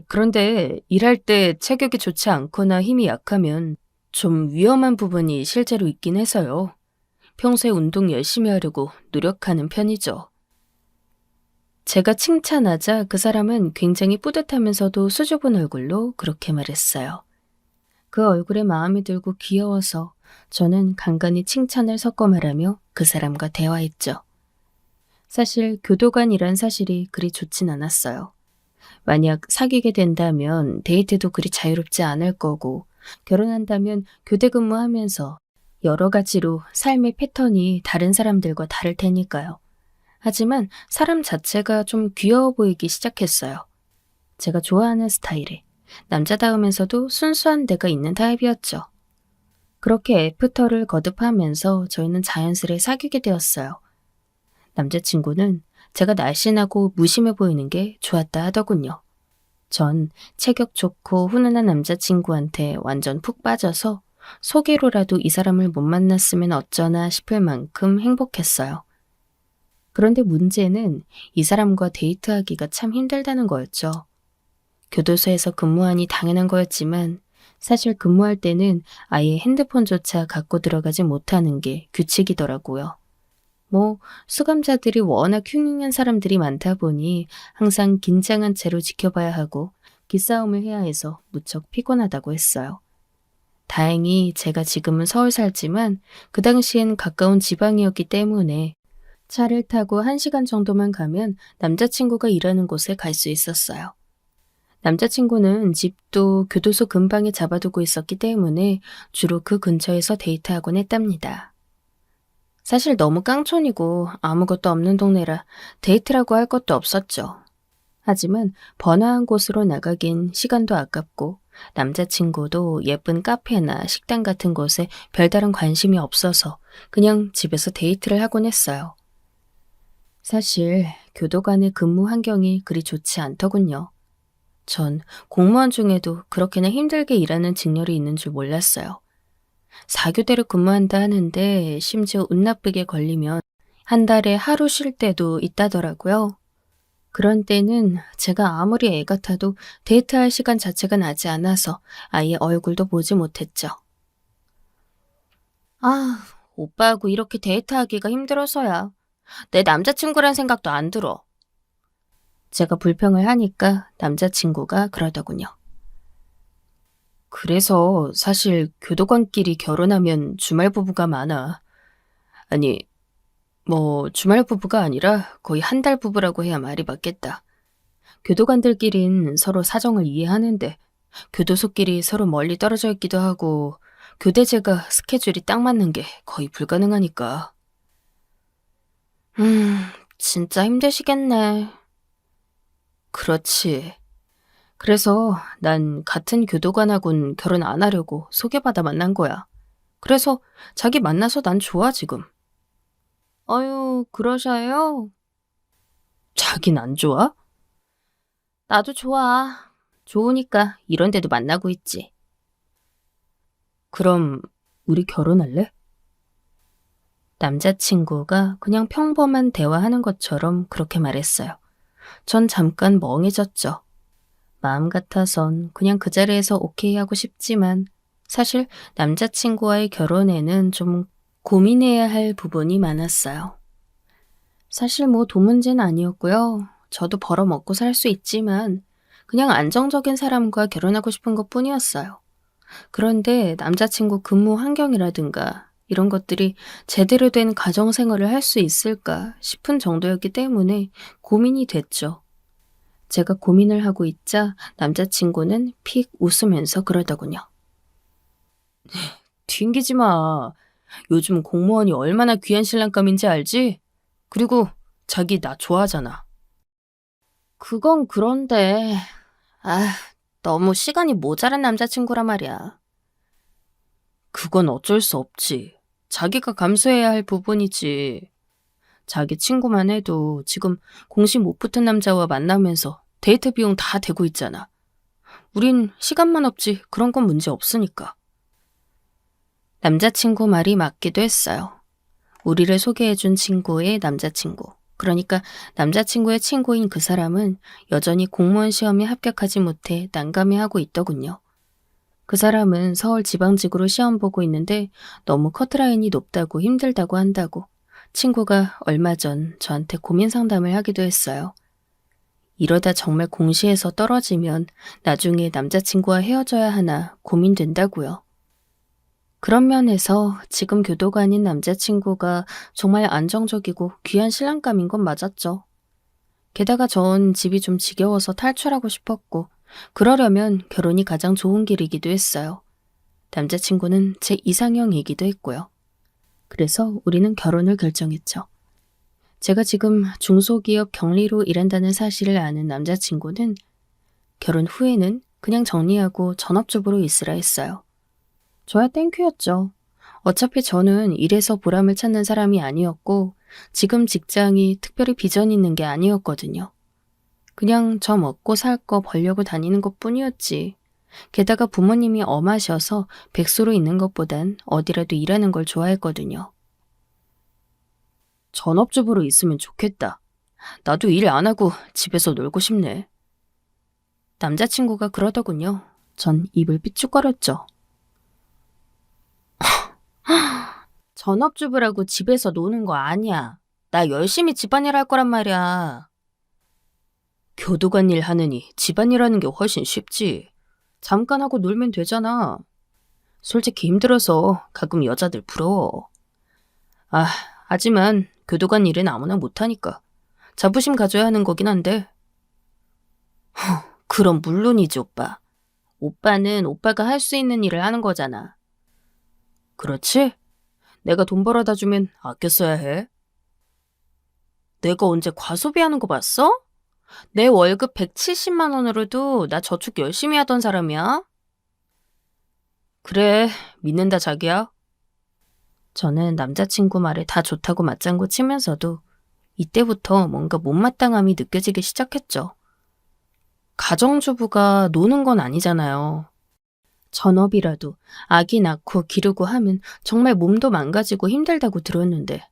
그런데 일할 때 체격이 좋지 않거나 힘이 약하면 좀 위험한 부분이 실제로 있긴 해서요. 평소에 운동 열심히 하려고 노력하는 편이죠. 제가 칭찬하자 그 사람은 굉장히 뿌듯하면서도 수줍은 얼굴로 그렇게 말했어요. 그 얼굴에 마음이 들고 귀여워서 저는 간간히 칭찬을 섞어 말하며 그 사람과 대화했죠. 사실 교도관이란 사실이 그리 좋진 않았어요. 만약 사귀게 된다면 데이트도 그리 자유롭지 않을 거고 결혼한다면 교대 근무하면서 여러 가지로 삶의 패턴이 다른 사람들과 다를 테니까요. 하지만 사람 자체가 좀 귀여워 보이기 시작했어요. 제가 좋아하는 스타일에 남자다우면서도 순수한 데가 있는 타입이었죠. 그렇게 애프터를 거듭하면서 저희는 자연스레 사귀게 되었어요. 남자친구는 제가 날씬하고 무심해 보이는 게 좋았다 하더군요. 전 체격 좋고 훈훈한 남자친구한테 완전 푹 빠져서 소개로라도 이 사람을 못 만났으면 어쩌나 싶을 만큼 행복했어요. 그런데 문제는 이 사람과 데이트하기가 참 힘들다는 거였죠. 교도소에서 근무하니 당연한 거였지만 사실 근무할 때는 아예 핸드폰조차 갖고 들어가지 못하는 게 규칙이더라고요. 뭐 수감자들이 워낙 흉흉한 사람들이 많다 보니 항상 긴장한 채로 지켜봐야 하고 기싸움을 해야 해서 무척 피곤하다고 했어요. 다행히 제가 지금은 서울 살지만 그 당시엔 가까운 지방이었기 때문에 차를 타고 1시간 정도만 가면 남자친구가 일하는 곳에 갈 수 있었어요. 남자친구는 집도 교도소 근방에 잡아두고 있었기 때문에 주로 그 근처에서 데이트하곤 했답니다. 사실 너무 깡촌이고 아무것도 없는 동네라 데이트라고 할 것도 없었죠. 하지만 번화한 곳으로 나가긴 시간도 아깝고 남자친구도 예쁜 카페나 식당 같은 곳에 별다른 관심이 없어서 그냥 집에서 데이트를 하곤 했어요. 사실 교도관의 근무 환경이 그리 좋지 않더군요. 전 공무원 중에도 그렇게나 힘들게 일하는 직렬이 있는 줄 몰랐어요. 4교대를 근무한다 하는데 심지어 운 나쁘게 걸리면 한 달에 하루 쉴 때도 있다더라고요. 그런 때는 제가 아무리 애 같아도 데이트할 시간 자체가 나지 않아서 아예 얼굴도 보지 못했죠. 아, 오빠하고 이렇게 데이트하기가 힘들어서야. 내 남자친구란 생각도 안 들어. 제가 불평을 하니까 남자친구가 그러더군요. 그래서 사실 교도관끼리 결혼하면 주말 부부가 많아. 아니, 주말 부부가 아니라 거의 한 달 부부라고 해야 말이 맞겠다. 교도관들끼린 서로 사정을 이해하는데 교도소끼리 서로 멀리 떨어져 있기도 하고 교대제가 스케줄이 딱 맞는 게 거의 불가능하니까. 진짜 힘드시겠네. 그렇지. 그래서 난 같은 교도관하고는 결혼 안 하려고 소개받아 만난 거야. 그래서 자기 만나서 난 좋아, 지금. 어휴, 그러셔요? 자긴 안 좋아? 나도 좋아. 좋으니까 이런 데도 만나고 있지. 그럼 우리 결혼할래? 남자친구가 그냥 평범한 대화하는 것처럼 그렇게 말했어요. 전 잠깐 멍해졌죠. 마음 같아선 그냥 그 자리에서 오케이 하고 싶지만 사실 남자친구와의 결혼에는 좀 고민해야 할 부분이 많았어요. 사실 돈 문제는 아니었고요. 저도 벌어먹고 살 수 있지만 그냥 안정적인 사람과 결혼하고 싶은 것뿐이었어요. 그런데 남자친구 근무 환경이라든가 이런 것들이 제대로 된 가정 생활을 할 수 있을까 싶은 정도였기 때문에 고민이 됐죠. 제가 고민을 하고 있자 남자친구는 픽 웃으면서 그러더군요. 튕기지 마. 요즘 공무원이 얼마나 귀한 신랑감인지 알지? 그리고 자기 나 좋아하잖아. 그건 그런데, 너무 시간이 모자란 남자친구란 말이야. 그건 어쩔 수 없지. 자기가 감수해야 할 부분이지. 자기 친구만 해도 지금 공식 못 붙은 남자와 만나면서 데이트 비용 다 대고 있잖아. 우린 시간만 없지 그런 건 문제 없으니까. 남자친구 말이 맞기도 했어요. 우리를 소개해준 친구의 남자친구. 그러니까 남자친구의 친구인 그 사람은 여전히 공무원 시험에 합격하지 못해 난감해하고 있더군요. 그 사람은 서울 지방직으로 시험 보고 있는데 너무 커트라인이 높다고 힘들다고 한다고 친구가 얼마 전 저한테 고민 상담을 하기도 했어요. 이러다 정말 공시에서 떨어지면 나중에 남자친구와 헤어져야 하나 고민된다고요. 그런 면에서 지금 교도관인 남자친구가 정말 안정적이고 귀한 신랑감인 건 맞았죠. 게다가 전 집이 좀 지겨워서 탈출하고 싶었고 그러려면 결혼이 가장 좋은 길이기도 했어요. 남자친구는 제 이상형이기도 했고요. 그래서 우리는 결혼을 결정했죠. 제가 지금 중소기업 경리로 일한다는 사실을 아는 남자친구는 결혼 후에는 그냥 정리하고 전업주부로 있으라 했어요. 저야 땡큐였죠. 어차피 저는 일에서 보람을 찾는 사람이 아니었고 지금 직장이 특별히 비전 있는 게 아니었거든요. 그냥 저 먹고 살 거 벌려고 다니는 것뿐이었지. 게다가 부모님이 엄하셔서 백수로 있는 것보단 어디라도 일하는 걸 좋아했거든요. 전업주부로 있으면 좋겠다. 나도 일 안 하고 집에서 놀고 싶네. 남자친구가 그러더군요. 전 입을 삐죽거렸죠. 전업주부라고 집에서 노는 거 아니야. 나 열심히 집안일 할 거란 말이야. 교도관 일 하느니 집안일 하는 게 훨씬 쉽지. 잠깐 하고 놀면 되잖아. 솔직히 힘들어서 가끔 여자들 부러워. 하지만 교도관 일은 아무나 못하니까. 자부심 가져야 하는 거긴 한데. 그럼 물론이지, 오빠. 오빠는 오빠가 할 수 있는 일을 하는 거잖아. 그렇지? 내가 돈 벌어다 주면 아껴 써야 해. 내가 언제 과소비하는 거 봤어? 내 월급 170만 원으로도 나 저축 열심히 하던 사람이야. 그래, 믿는다 자기야. 저는 남자친구 말에 다 좋다고 맞장구 치면서도 이때부터 뭔가 못마땅함이 느껴지기 시작했죠. 가정주부가 노는 건 아니잖아요. 전업이라도 아기 낳고 기르고 하면 정말 몸도 망가지고 힘들다고 들었는데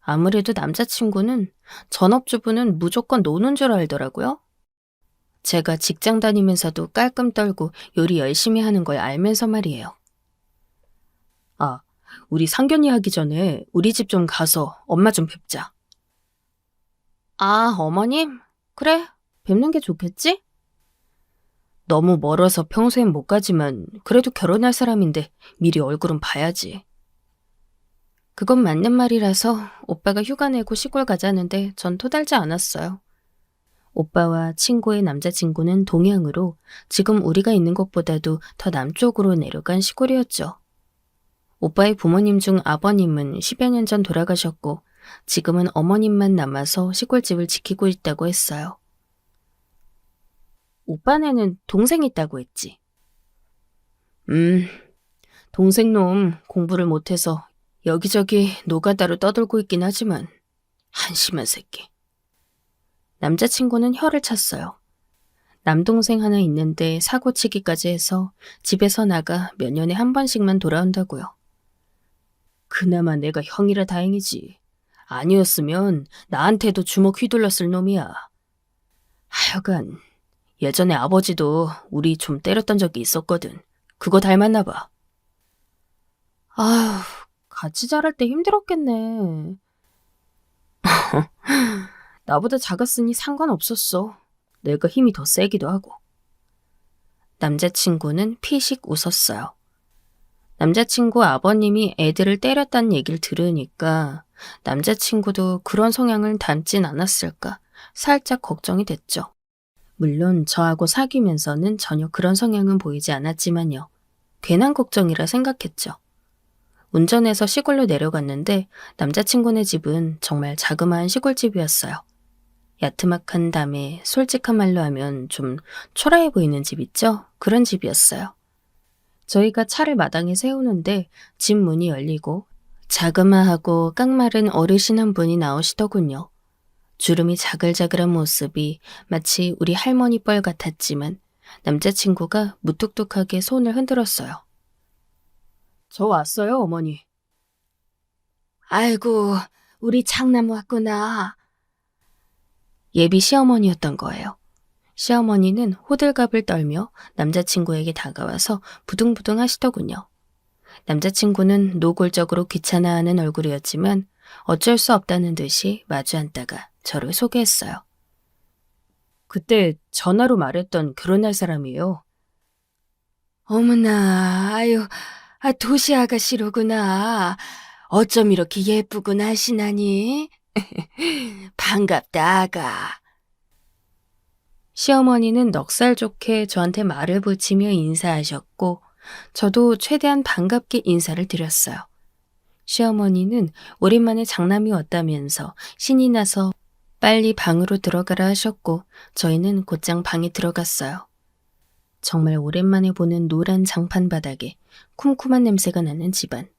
아무래도 남자친구는 전업주부는 무조건 노는 줄 알더라고요. 제가 직장 다니면서도 깔끔 떨고 요리 열심히 하는 걸 알면서 말이에요. 아, 우리 상견례 하기 전에 우리 집 좀 가서 엄마 좀 뵙자. 아, 어머님? 그래, 뵙는 게 좋겠지? 너무 멀어서 평소엔 못 가지만 그래도 결혼할 사람인데 미리 얼굴은 봐야지. 그건 맞는 말이라서 오빠가 휴가 내고 시골 가자는데 전 토달지 않았어요. 오빠와 친구의 남자친구는 동양으로 지금 우리가 있는 곳보다도 더 남쪽으로 내려간 시골이었죠. 오빠의 부모님 중 아버님은 10여 년 전 돌아가셨고 지금은 어머님만 남아서 시골집을 지키고 있다고 했어요. 오빠네는 동생 있다고 했지. 동생 놈 공부를 못해서 여기저기 노가다로 떠돌고 있긴 하지만 한심한 새끼. 남자친구는 혀를 찼어요. 남동생 하나 있는데 사고치기까지 해서 집에서 나가 몇 년에 한 번씩만 돌아온다고요. 그나마 내가 형이라 다행이지. 아니었으면 나한테도 주먹 휘둘렀을 놈이야. 하여간 예전에 아버지도 우리 좀 때렸던 적이 있었거든. 그거 닮았나 봐. 아휴, 같이 자랄 때 힘들었겠네. 나보다 작았으니 상관없었어. 내가 힘이 더 세기도 하고. 남자친구는 피식 웃었어요. 남자친구 아버님이 애들을 때렸다는 얘기를 들으니까 남자친구도 그런 성향을 닮진 않았을까 살짝 걱정이 됐죠. 물론 저하고 사귀면서는 전혀 그런 성향은 보이지 않았지만요. 괜한 걱정이라 생각했죠. 운전해서 시골로 내려갔는데 남자친구네 집은 정말 자그마한 시골집이었어요. 야트막한 담에 솔직한 말로 하면 좀 초라해 보이는 집 있죠? 그런 집이었어요. 저희가 차를 마당에 세우는데 집 문이 열리고 자그마하고 깡마른 어르신 한 분이 나오시더군요. 주름이 자글자글한 모습이 마치 우리 할머니 뻘 같았지만 남자친구가 무뚝뚝하게 손을 흔들었어요. 저 왔어요, 어머니. 아이고, 우리 장남 왔구나. 예비 시어머니였던 거예요. 시어머니는 호들갑을 떨며 남자친구에게 다가와서 부둥부둥 하시더군요. 남자친구는 노골적으로 귀찮아하는 얼굴이었지만 어쩔 수 없다는 듯이 마주 앉다가 저를 소개했어요. 그때 전화로 말했던 결혼할 사람이에요. 어머나, 아유, 도시 아가씨로구나. 어쩜 이렇게 예쁘고 날씬하니? 반갑다, 아가. 시어머니는 넉살 좋게 저한테 말을 붙이며 인사하셨고 저도 최대한 반갑게 인사를 드렸어요. 시어머니는 오랜만에 장남이 왔다면서 신이 나서 빨리 방으로 들어가라 하셨고 저희는 곧장 방에 들어갔어요. 정말 오랜만에 보는 노란 장판 바닥에 쿰쿰한 냄새가 나는 집안.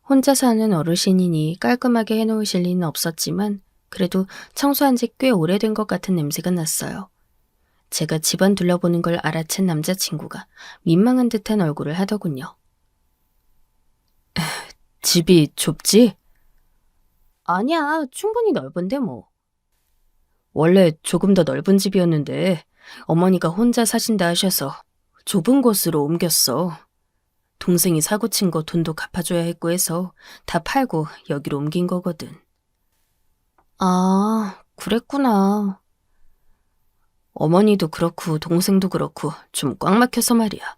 혼자 사는 어르신이니 깔끔하게 해놓으실 리는 없었지만 그래도 청소한 지 꽤 오래된 것 같은 냄새가 났어요. 제가 집안 둘러보는 걸 알아챈 남자친구가 민망한 듯한 얼굴을 하더군요. 집이 좁지? 아니야, 충분히 넓은데 뭐. 원래 조금 더 넓은 집이었는데 어머니가 혼자 사신다 하셔서 좁은 곳으로 옮겼어. 동생이 사고 친 거 돈도 갚아줘야 했고 해서 다 팔고 여기로 옮긴 거거든. 아, 그랬구나. 어머니도 그렇고 동생도 그렇고 좀 꽉 막혀서 말이야.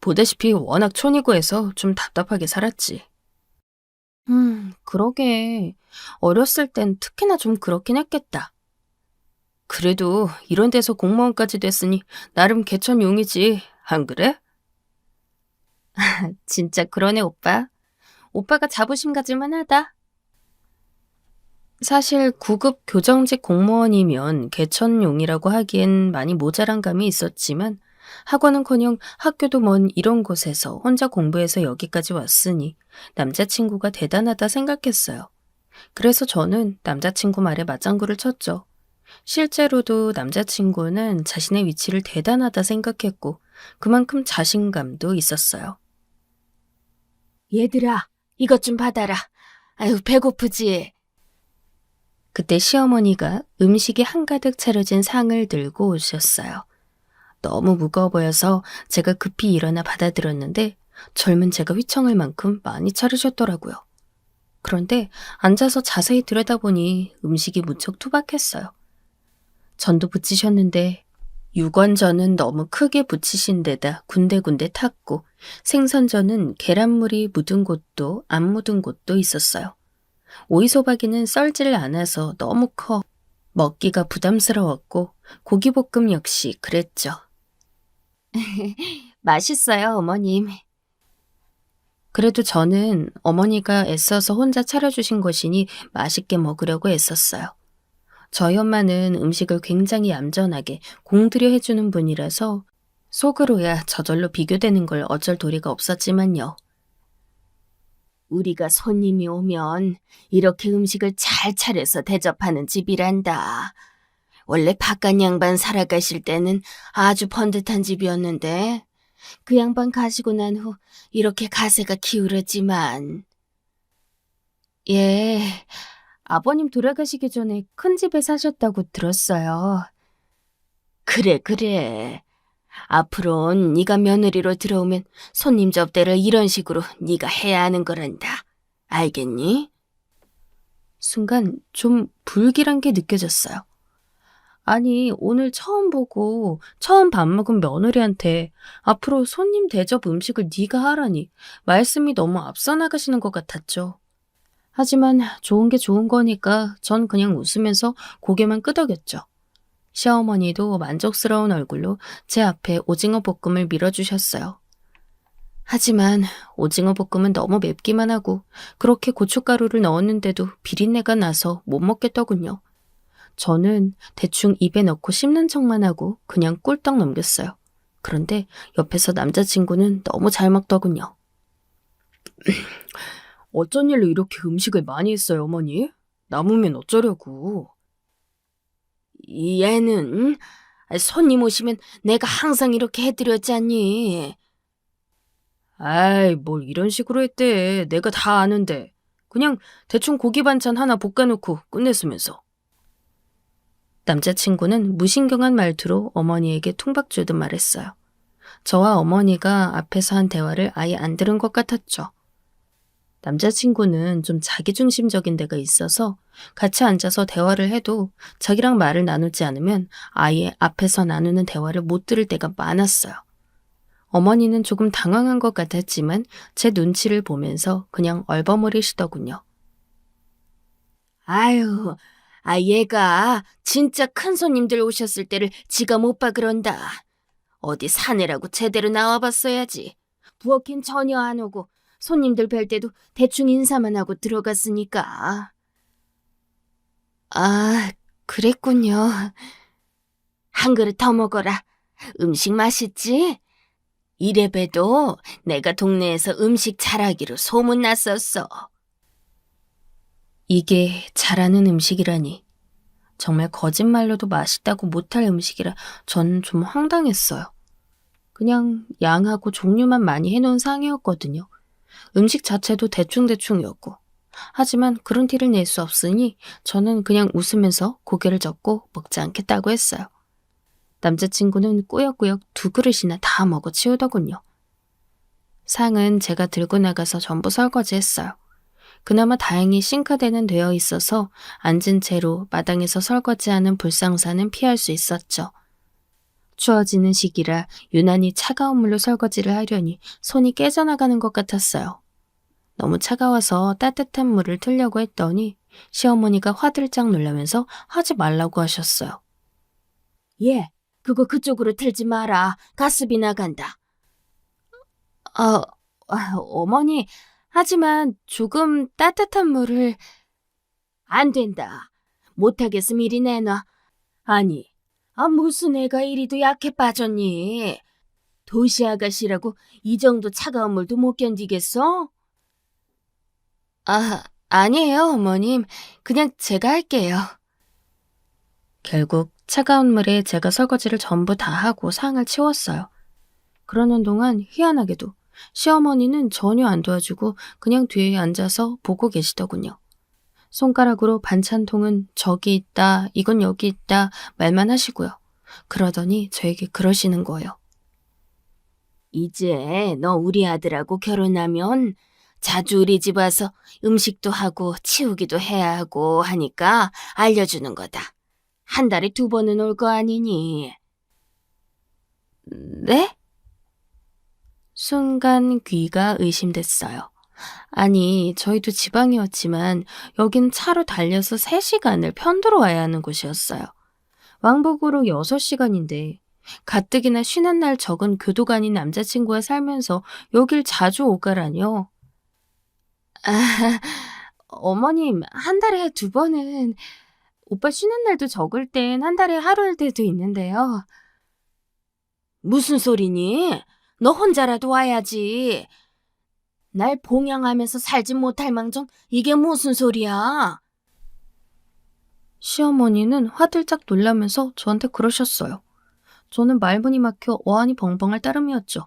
보다시피 워낙 촌이고 해서 좀 답답하게 살았지. 그러게. 어렸을 땐 특히나 좀 그렇긴 했겠다. 그래도 이런 데서 공무원까지 됐으니 나름 개천용이지, 안 그래? 진짜 그러네, 오빠. 오빠가 자부심 가질만 하다. 사실 9급 교정직 공무원이면 개천용이라고 하기엔 많이 모자란 감이 있었지만 학원은커녕 학교도 먼 이런 곳에서 혼자 공부해서 여기까지 왔으니 남자친구가 대단하다 생각했어요. 그래서 저는 남자친구 말에 맞장구를 쳤죠. 실제로도 남자친구는 자신의 위치를 대단하다 생각했고 그만큼 자신감도 있었어요. 얘들아, 이것 좀 받아라. 아유, 배고프지? 그때 시어머니가 음식이 한가득 차려진 상을 들고 오셨어요. 너무 무거워 보여서 제가 급히 일어나 받아들였는데 젊은 제가 휘청할 만큼 많이 차리셨더라고요. 그런데 앉아서 자세히 들여다보니 음식이 무척 투박했어요. 전도 부치셨는데 육원전은 너무 크게 부치신 데다 군데군데 탔고 생선전은 계란물이 묻은 곳도 안 묻은 곳도 있었어요. 오이소박이는 썰질 않아서 너무 커 먹기가 부담스러웠고 고기볶음 역시 그랬죠. 맛있어요, 어머님. 그래도 저는 어머니가 애써서 혼자 차려주신 것이니 맛있게 먹으려고 애썼어요. 저희 엄마는 음식을 굉장히 얌전하게 공들여 해주는 분이라서 속으로야 저절로 비교되는 걸 어쩔 도리가 없었지만요. 우리가 손님이 오면 이렇게 음식을 잘 차려서 대접하는 집이란다. 원래 바깥 양반 살아가실 때는 아주 번듯한 집이었는데 그 양반 가시고 난 후 이렇게 가세가 기울었지만. 예, 아버님 돌아가시기 전에 큰 집에 사셨다고 들었어요. 그래. 앞으론 네가 며느리로 들어오면 손님 접대를 이런 식으로 네가 해야 하는 거란다. 알겠니? 순간 좀 불길한 게 느껴졌어요. 아니, 오늘 처음 보고 처음 밥 먹은 며느리한테 앞으로 손님 대접 음식을 네가 하라니 말씀이 너무 앞서 나가시는 것 같았죠. 하지만 좋은 게 좋은 거니까 전 그냥 웃으면서 고개만 끄덕였죠. 시어머니도 만족스러운 얼굴로 제 앞에 오징어 볶음을 밀어주셨어요. 하지만 오징어 볶음은 너무 맵기만 하고 그렇게 고춧가루를 넣었는데도 비린내가 나서 못 먹겠더군요. 저는 대충 입에 넣고 씹는 척만 하고 그냥 꿀떡 넘겼어요. 그런데 옆에서 남자친구는 너무 잘 먹더군요. 어쩐 일로 이렇게 음식을 많이 했어요, 어머니? 남으면 어쩌려고? 얘는 손님 오시면 내가 항상 이렇게 해드렸잖니. 아이, 뭘 이런 식으로 했대. 내가 다 아는데. 그냥 대충 고기 반찬 하나 볶아놓고 끝냈으면서. 남자친구는 무신경한 말투로 어머니에게 퉁박주듯 말했어요. 저와 어머니가 앞에서 한 대화를 아예 안 들은 것 같았죠. 남자친구는 좀 자기중심적인 데가 있어서 같이 앉아서 대화를 해도 자기랑 말을 나누지 않으면 아예 앞에서 나누는 대화를 못 들을 때가 많았어요. 어머니는 조금 당황한 것 같았지만 제 눈치를 보면서 그냥 얼버무리시더군요. 아유, 얘가 진짜 큰 손님들 오셨을 때를 지가 못 봐 그런다. 어디 사내라고 제대로 나와봤어야지. 부엌엔 전혀 안 오고 손님들 뵐 때도 대충 인사만 하고 들어갔으니까. 아, 그랬군요. 한 그릇 더 먹어라. 음식 맛있지? 이래봬도 내가 동네에서 음식 잘하기로 소문났었어. 이게 잘하는 음식이라니. 정말 거짓말로도 맛있다고 못할 음식이라 전 좀 황당했어요. 그냥 양하고 종류만 많이 해놓은 상이었거든요. 음식 자체도 대충대충이었고. 하지만 그런 티를 낼 수 없으니 저는 그냥 웃으면서 고개를 젓고 먹지 않겠다고 했어요. 남자친구는 꾸역꾸역 2그릇이나 다 먹어치우더군요. 상은 제가 들고 나가서 전부 설거지했어요. 그나마 다행히 싱크대는 되어 있어서 앉은 채로 마당에서 설거지하는 불상사는 피할 수 있었죠. 추워지는 시기라 유난히 차가운 물로 설거지를 하려니 손이 깨져나가는 것 같았어요. 너무 차가워서 따뜻한 물을 틀려고 했더니 시어머니가 화들짝 놀라면서 하지 말라고 하셨어요. 예, 그거 그쪽으로 틀지 마라. 가스비 나간다. 어머니, 하지만 조금 따뜻한 물을... 안 된다. 못하겠음 이리 내놔. 아니, 무슨 애가 이리도 약해 빠졌니? 도시 아가씨라고 이 정도 차가운 물도 못 견디겠어? 아니에요, 어머님. 그냥 제가 할게요. 결국 차가운 물에 제가 설거지를 전부 다 하고 상을 치웠어요. 그러는 동안 희한하게도 시어머니는 전혀 안 도와주고 그냥 뒤에 앉아서 보고 계시더군요. 손가락으로 반찬통은 저기 있다, 이건 여기 있다 말만 하시고요. 그러더니 저에게 그러시는 거예요. 이제 너 우리 아들하고 결혼하면 자주 우리 집 와서 음식도 하고 치우기도 해야 하고 하니까 알려주는 거다. 한 달에 2번은 올 거 아니니? 네? 순간 귀가 의심됐어요. 아니, 저희도 지방이었지만 여긴 차로 달려서 3시간을 편도로 와야 하는 곳이었어요. 왕복으로 6시간인데 가뜩이나 쉬는 날 적은 교도가 아닌 남자친구와 살면서 여길 자주 오가라뇨. 어머님, 한 달에 2번은 오빠 쉬는 날도 적을 땐 한 달에 하루일 때도 있는데요. 무슨 소리니? 너 혼자라도 와야지. 날 봉양하면서 살지 못할 망정 이게 무슨 소리야? 시어머니는 화들짝 놀라면서 저한테 그러셨어요. 저는 말문이 막혀 어안이 벙벙할 따름이었죠.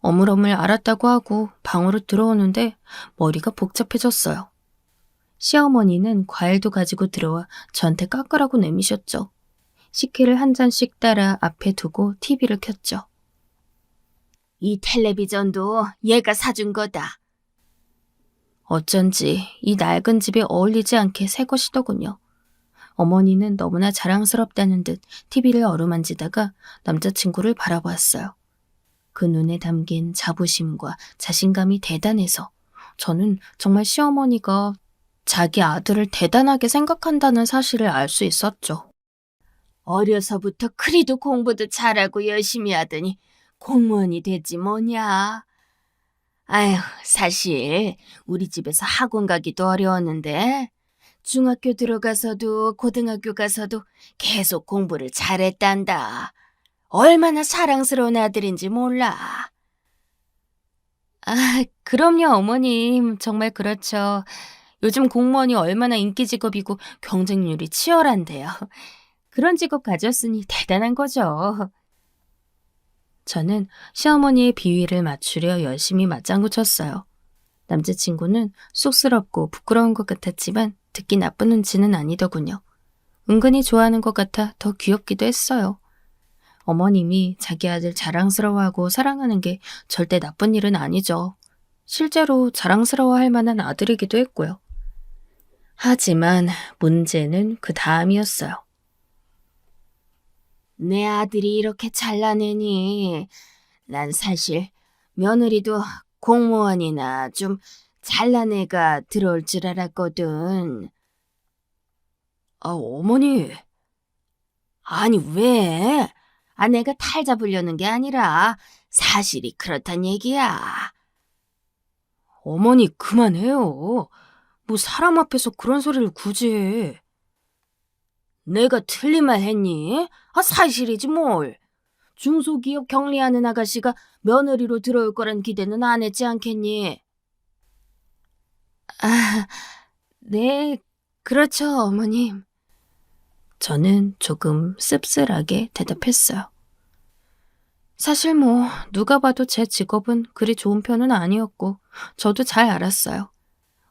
어물어물 알았다고 하고 방으로 들어오는데 머리가 복잡해졌어요. 시어머니는 과일도 가지고 들어와 저한테 깎으라고 내미셨죠. 식혜를 한 잔씩 따라 앞에 두고 TV를 켰죠. 이 텔레비전도 얘가 사준 거다. 어쩐지 이 낡은 집에 어울리지 않게 새 것이더군요. 어머니는 너무나 자랑스럽다는 듯 TV를 어루만지다가 남자친구를 바라보았어요. 그 눈에 담긴 자부심과 자신감이 대단해서 저는 정말 시어머니가 자기 아들을 대단하게 생각한다는 사실을 알 수 있었죠. 어려서부터 그리도 공부도 잘하고 열심히 하더니 공무원이 됐지 뭐냐. 아휴, 사실 우리 집에서 학원 가기도 어려웠는데 중학교 들어가서도 고등학교 가서도 계속 공부를 잘했단다. 얼마나 사랑스러운 아들인지 몰라. 그럼요, 어머님. 정말 그렇죠. 요즘 공무원이 얼마나 인기 직업이고 경쟁률이 치열한데요. 그런 직업 가졌으니 대단한 거죠. 저는 시어머니의 비위를 맞추려 열심히 맞장구 쳤어요. 남자친구는 쑥스럽고 부끄러운 것 같았지만 듣기 나쁜 눈치는 아니더군요. 은근히 좋아하는 것 같아 더 귀엽기도 했어요. 어머님이 자기 아들 자랑스러워하고 사랑하는 게 절대 나쁜 일은 아니죠. 실제로 자랑스러워할 만한 아들이기도 했고요. 하지만 문제는 그 다음이었어요. 내 아들이 이렇게 잘나내니 난 사실 며느리도 공무원이나 좀 잘난 애가 들어올 줄 알았거든. 어머니. 아니 왜? 내가 탈 잡으려는 게 아니라 사실이 그렇단 얘기야. 어머니 그만해요. 뭐 사람 앞에서 그런 소리를 굳이 해. 내가 틀린 말 했니? 사실이지 뭘. 중소기업 격리하는 아가씨가 며느리로 들어올 거란 기대는 안 했지 않겠니? 네, 그렇죠, 어머님. 저는 조금 씁쓸하게 대답했어요. 사실 뭐 누가 봐도 제 직업은 그리 좋은 편은 아니었고 저도 잘 알았어요.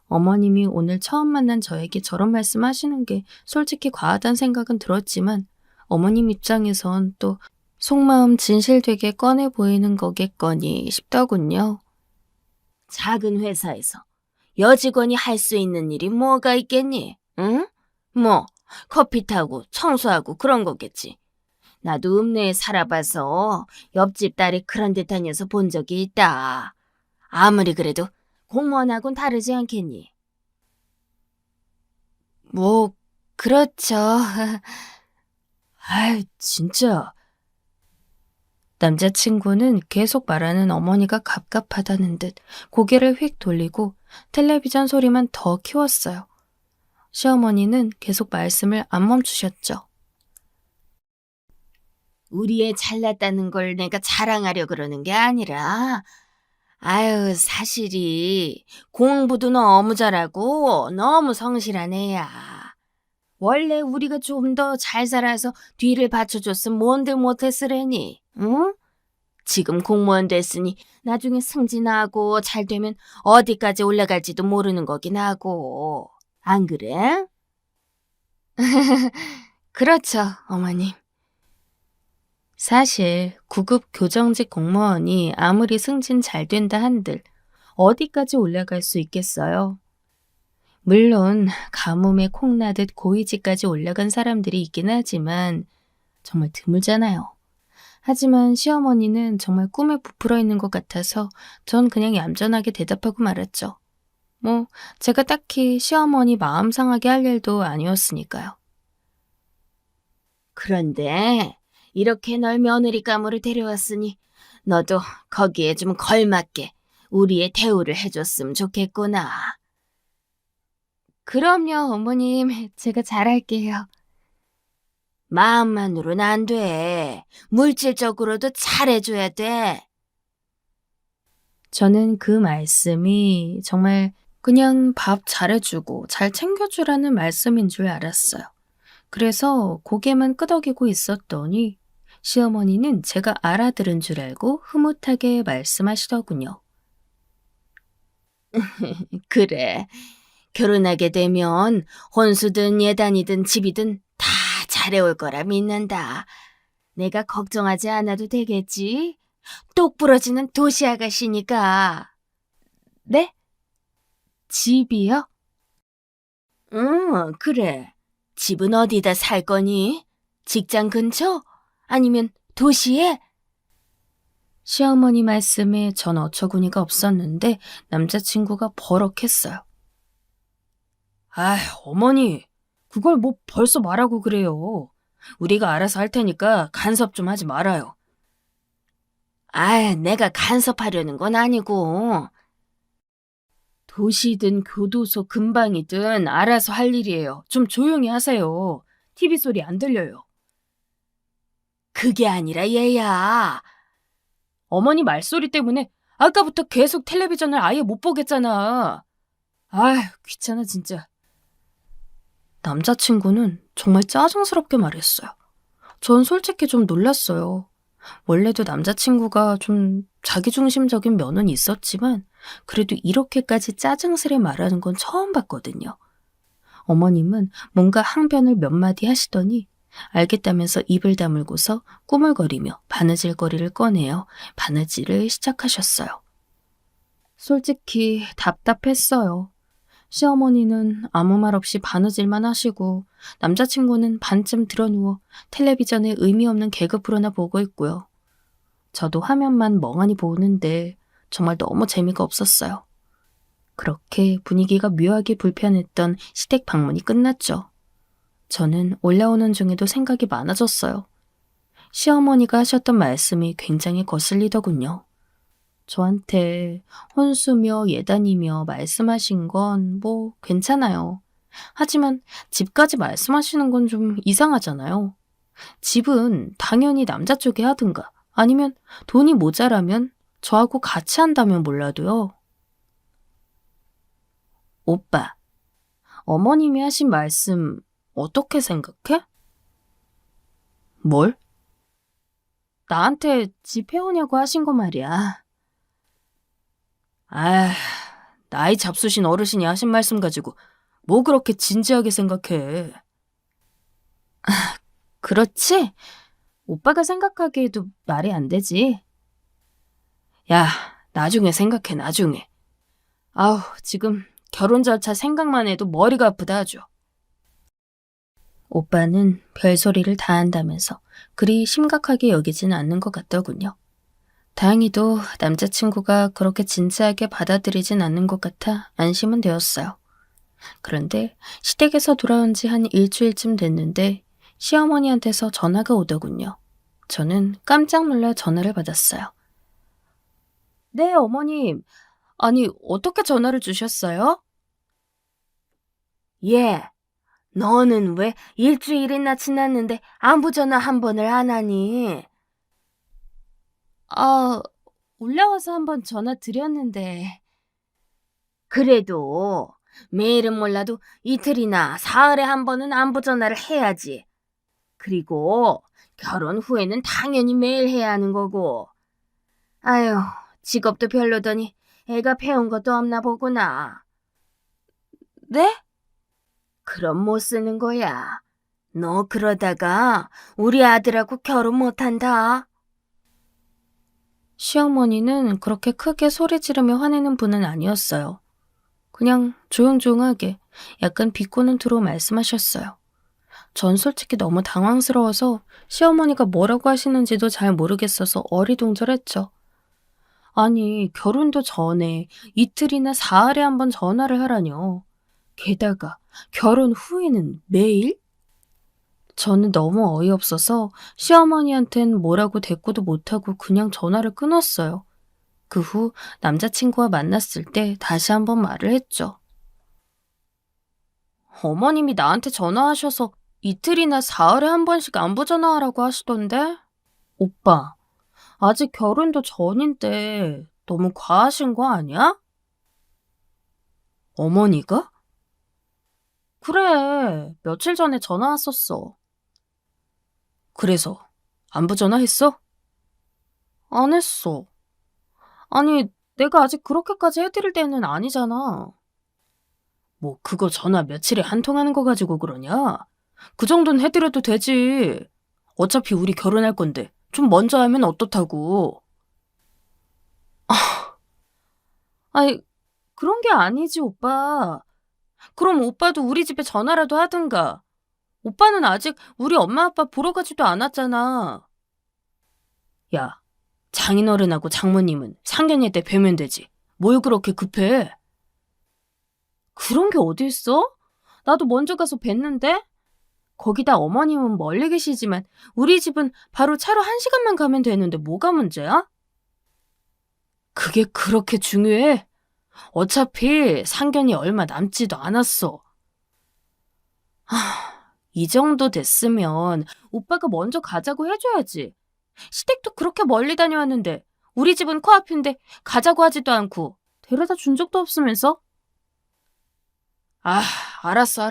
어머님이 오늘 처음 만난 저에게 저런 말씀하시는 게 솔직히 과하단 생각은 들었지만 어머님 입장에선 또 속마음 진실되게 꺼내 보이는 거겠거니 싶더군요. 작은 회사에서 여직원이 할 수 있는 일이 뭐가 있겠니? 응? 뭐 커피 타고 청소하고 그런 거겠지. 나도 읍내에 살아봐서 옆집 딸이 그런 듯한 녀석 본 적이 있다. 아무리 그래도 공무원하고는 다르지 않겠니? 뭐 그렇죠. 진짜. 남자친구는 계속 말하는 어머니가 갑갑하다는 듯 고개를 휙 돌리고 텔레비전 소리만 더 키웠어요. 시어머니는 계속 말씀을 안 멈추셨죠. 우리 애 잘났다는 걸 내가 자랑하려 그러는 게 아니라, 아유, 사실이 공부도 너무 잘하고 너무 성실한 애야. 원래 우리가 좀 더 잘 살아서 뒤를 받쳐줬으면 뭔들 못했으려니, 응? 지금 공무원 됐으니 나중에 승진하고 잘 되면 어디까지 올라갈지도 모르는 거긴 하고. 안 그래? 그렇죠, 어머님. 사실 9급 교정직 공무원이 아무리 승진 잘 된다 한들 어디까지 올라갈 수 있겠어요? 물론 가뭄에 콩나듯 고위직까지 올라간 사람들이 있긴 하지만 정말 드물잖아요. 하지만 시어머니는 정말 꿈에 부풀어 있는 것 같아서 전 그냥 얌전하게 대답하고 말았죠. 뭐 제가 딱히 시어머니 마음 상하게 할 일도 아니었으니까요. 그런데 이렇게 널 며느리감으로 데려왔으니 너도 거기에 좀 걸맞게 우리의 대우를 해줬으면 좋겠구나. 그럼요, 어머님. 제가 잘할게요. 마음만으로는 안 돼. 물질적으로도 잘해줘야 돼. 저는 그 말씀이 정말 그냥 밥 잘해주고 잘 챙겨주라는 말씀인 줄 알았어요. 그래서 고개만 끄덕이고 있었더니 시어머니는 제가 알아들은 줄 알고 흐뭇하게 말씀하시더군요. 그래. 결혼하게 되면 혼수든 예단이든 집이든 다 잘해올 거라 믿는다. 내가 걱정하지 않아도 되겠지? 똑 부러지는 도시 아가씨니까. 네? 집이요? 응, 그래. 집은 어디다 살 거니? 직장 근처? 아니면 도시에? 시어머니 말씀에 전 어처구니가 없었는데 남자친구가 버럭했어요. 아, 어머니, 그걸 뭐 벌써 말하고 그래요. 우리가 알아서 할 테니까 간섭 좀 하지 말아요. 아, 내가 간섭하려는 건 아니고. 도시든 교도소 근방이든 알아서 할 일이에요. 좀 조용히 하세요. TV 소리 안 들려요. 그게 아니라 얘야. 어머니 말소리 때문에 아까부터 계속 텔레비전을 아예 못 보겠잖아. 아휴, 귀찮아 진짜. 남자친구는 정말 짜증스럽게 말했어요. 전 솔직히 좀 놀랐어요. 원래도 남자친구가 좀 자기중심적인 면은 있었지만 그래도 이렇게까지 짜증스레 말하는 건 처음 봤거든요. 어머님은 뭔가 항변을 몇 마디 하시더니 알겠다면서 입을 다물고서 꾸물거리며 바느질거리를 꺼내어 바느질을 시작하셨어요. 솔직히 답답했어요. 시어머니는 아무 말 없이 바느질만 하시고 남자친구는 반쯤 드러누워 텔레비전에 의미 없는 개그 프로나 보고 있고요. 저도 화면만 멍하니 보는데 정말 너무 재미가 없었어요. 그렇게 분위기가 묘하게 불편했던 시댁 방문이 끝났죠. 저는 올라오는 중에도 생각이 많아졌어요. 시어머니가 하셨던 말씀이 굉장히 거슬리더군요. 저한테 혼수며 예단이며 말씀하신 건 뭐 괜찮아요. 하지만 집까지 말씀하시는 건 좀 이상하잖아요. 집은 당연히 남자 쪽에 하든가 아니면 돈이 모자라면 저하고 같이 한다면 몰라도요. 오빠, 어머님이 하신 말씀 어떻게 생각해? 뭘? 나한테 집 해오냐고 하신 거 말이야. 아, 나이 잡수신 어르신이 하신 말씀 가지고 뭐 그렇게 진지하게 생각해. 그렇지? 오빠가 생각하기에도 말이 안 되지. 야, 나중에 생각해, 나중에. 아우, 지금 결혼 절차 생각만 해도 머리가 아프다 하죠. 오빠는 별소리를 다 한다면서 그리 심각하게 여기지는 않는 것 같더군요. 다행히도 남자친구가 그렇게 진지하게 받아들이진 않는 것 같아 안심은 되었어요. 그런데 시댁에서 돌아온 지 한 일주일쯤 됐는데 시어머니한테서 전화가 오더군요. 저는 깜짝 놀라 전화를 받았어요. 네, 어머님. 아니, 어떻게 전화를 주셨어요? 예, 너는 왜 일주일이나 지났는데 안부 전화 한 번을 안 하니? 올라와서 한번 전화 드렸는데. 그래도 매일은 몰라도 이틀이나 사흘에 한 번은 안부 전화를 해야지. 그리고 결혼 후에는 당연히 매일 해야 하는 거고. 아유, 직업도 별로더니 애가 배운 것도 없나 보구나. 네? 그럼 못 쓰는 거야. 너 그러다가 우리 아들하고 결혼 못한다. 시어머니는 그렇게 크게 소리 지르며 화내는 분은 아니었어요. 그냥 조용조용하게 약간 비꼬는 투로 말씀하셨어요. 전 솔직히 너무 당황스러워서 시어머니가 뭐라고 하시는지도 잘 모르겠어서 어리둥절했죠. 아니, 결혼도 전에 이틀이나 사흘에 한 번 전화를 하라뇨. 게다가 결혼 후에는 매일? 저는 너무 어이없어서 시어머니한텐 뭐라고 대꾸도 못하고 그냥 전화를 끊었어요. 그 후 남자친구와 만났을 때 다시 한번 말을 했죠. 어머님이 나한테 전화하셔서 이틀이나 사흘에 한 번씩 안부 전화하라고 하시던데? 오빠, 아직 결혼도 전인데 너무 과하신 거 아니야? 어머니가? 그래, 며칠 전에 전화 왔었어. 그래서 안부 전화했어? 안 했어. 아니, 내가 아직 그렇게까지 해드릴 때는 아니잖아. 뭐 그거 전화 며칠에 한 통 하는 거 가지고 그러냐? 그 정도는 해드려도 되지. 어차피 우리 결혼할 건데 좀 먼저 하면 어떻다고. 아니, 그런 게 아니지, 오빠. 그럼 오빠도 우리 집에 전화라도 하든가. 오빠는 아직 우리 엄마 아빠 보러 가지도 않았잖아. 야, 장인어른하고 장모님은 상견례 때 뵈면 되지. 뭘 그렇게 급해? 그런 게 어디 있어? 나도 먼저 가서 뵀는데? 거기다 어머님은 멀리 계시지만 우리 집은 바로 차로 1시간만 가면 되는데 뭐가 문제야? 그게 그렇게 중요해? 어차피 상견이 얼마 남지도 않았어. 이 정도 됐으면 오빠가 먼저 가자고 해줘야지. 시댁도 그렇게 멀리 다녀왔는데 우리 집은 코앞인데 가자고 하지도 않고 데려다 준 적도 없으면서? 아, 알았어.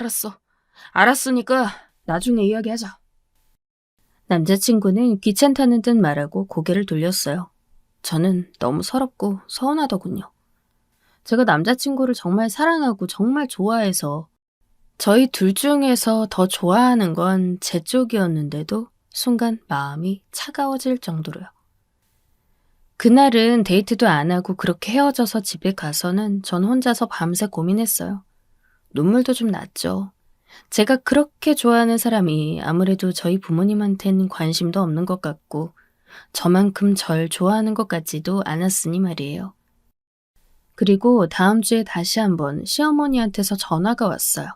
알았으니까 나중에 이야기하자. 남자친구는 귀찮다는 듯 말하고 고개를 돌렸어요. 저는 너무 서럽고 서운하더군요. 제가 남자친구를 정말 사랑하고 정말 좋아해서 저희 둘 중에서 더 좋아하는 건 제 쪽이었는데도 순간 마음이 차가워질 정도로요. 그날은 데이트도 안 하고 그렇게 헤어져서 집에 가서는 전 혼자서 밤새 고민했어요. 눈물도 좀 났죠. 제가 그렇게 좋아하는 사람이 아무래도 저희 부모님한테는 관심도 없는 것 같고 저만큼 절 좋아하는 것 같지도 않았으니 말이에요. 그리고 다음 주에 다시 한번 시어머니한테서 전화가 왔어요.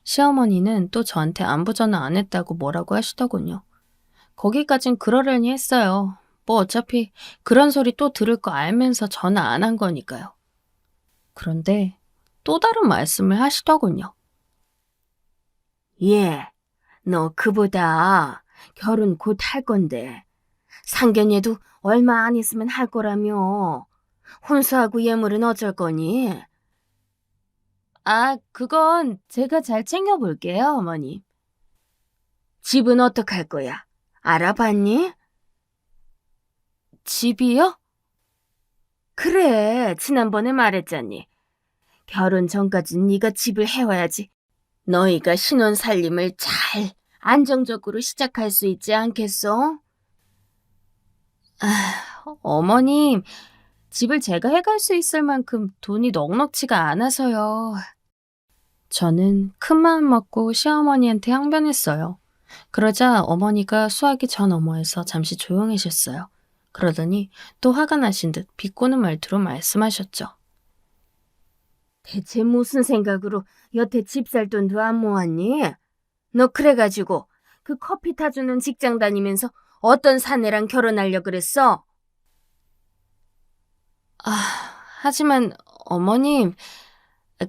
시어머니는 또 저한테 안부 전화 안 했다고 뭐라고 하시더군요. 거기까진 그러려니 했어요. 뭐 어차피 그런 소리 또 들을 거 알면서 전화 안 한 거니까요. 그런데 또 다른 말씀을 하시더군요. 예, 너 그보다 결혼 곧 할 건데 상견례도 얼마 안 있으면 할 거라며. 혼수하고 예물은 어쩔 거니? 그건 제가 잘 챙겨볼게요, 어머니. 집은 어떡할 거야? 알아봤니? 집이요? 그래, 지난번에 말했잖니. 결혼 전까진 네가 집을 해와야지 너희가 신혼 살림을 잘 안정적으로 시작할 수 있지 않겠어? 어머님, 집을 제가 해갈 수 있을 만큼 돈이 넉넉지가 않아서요. 저는 큰 마음 먹고 시어머니한테 항변했어요. 그러자 어머니가 수화기 저 너머에서 잠시 조용해졌어요. 그러더니 또 화가 나신 듯 비꼬는 말투로 말씀하셨죠. 대체 무슨 생각으로 여태 집 살 돈도 안 모았니? 너 그래가지고 그 커피 타주는 직장 다니면서 어떤 사내랑 결혼하려 그랬어? 하지만 어머님,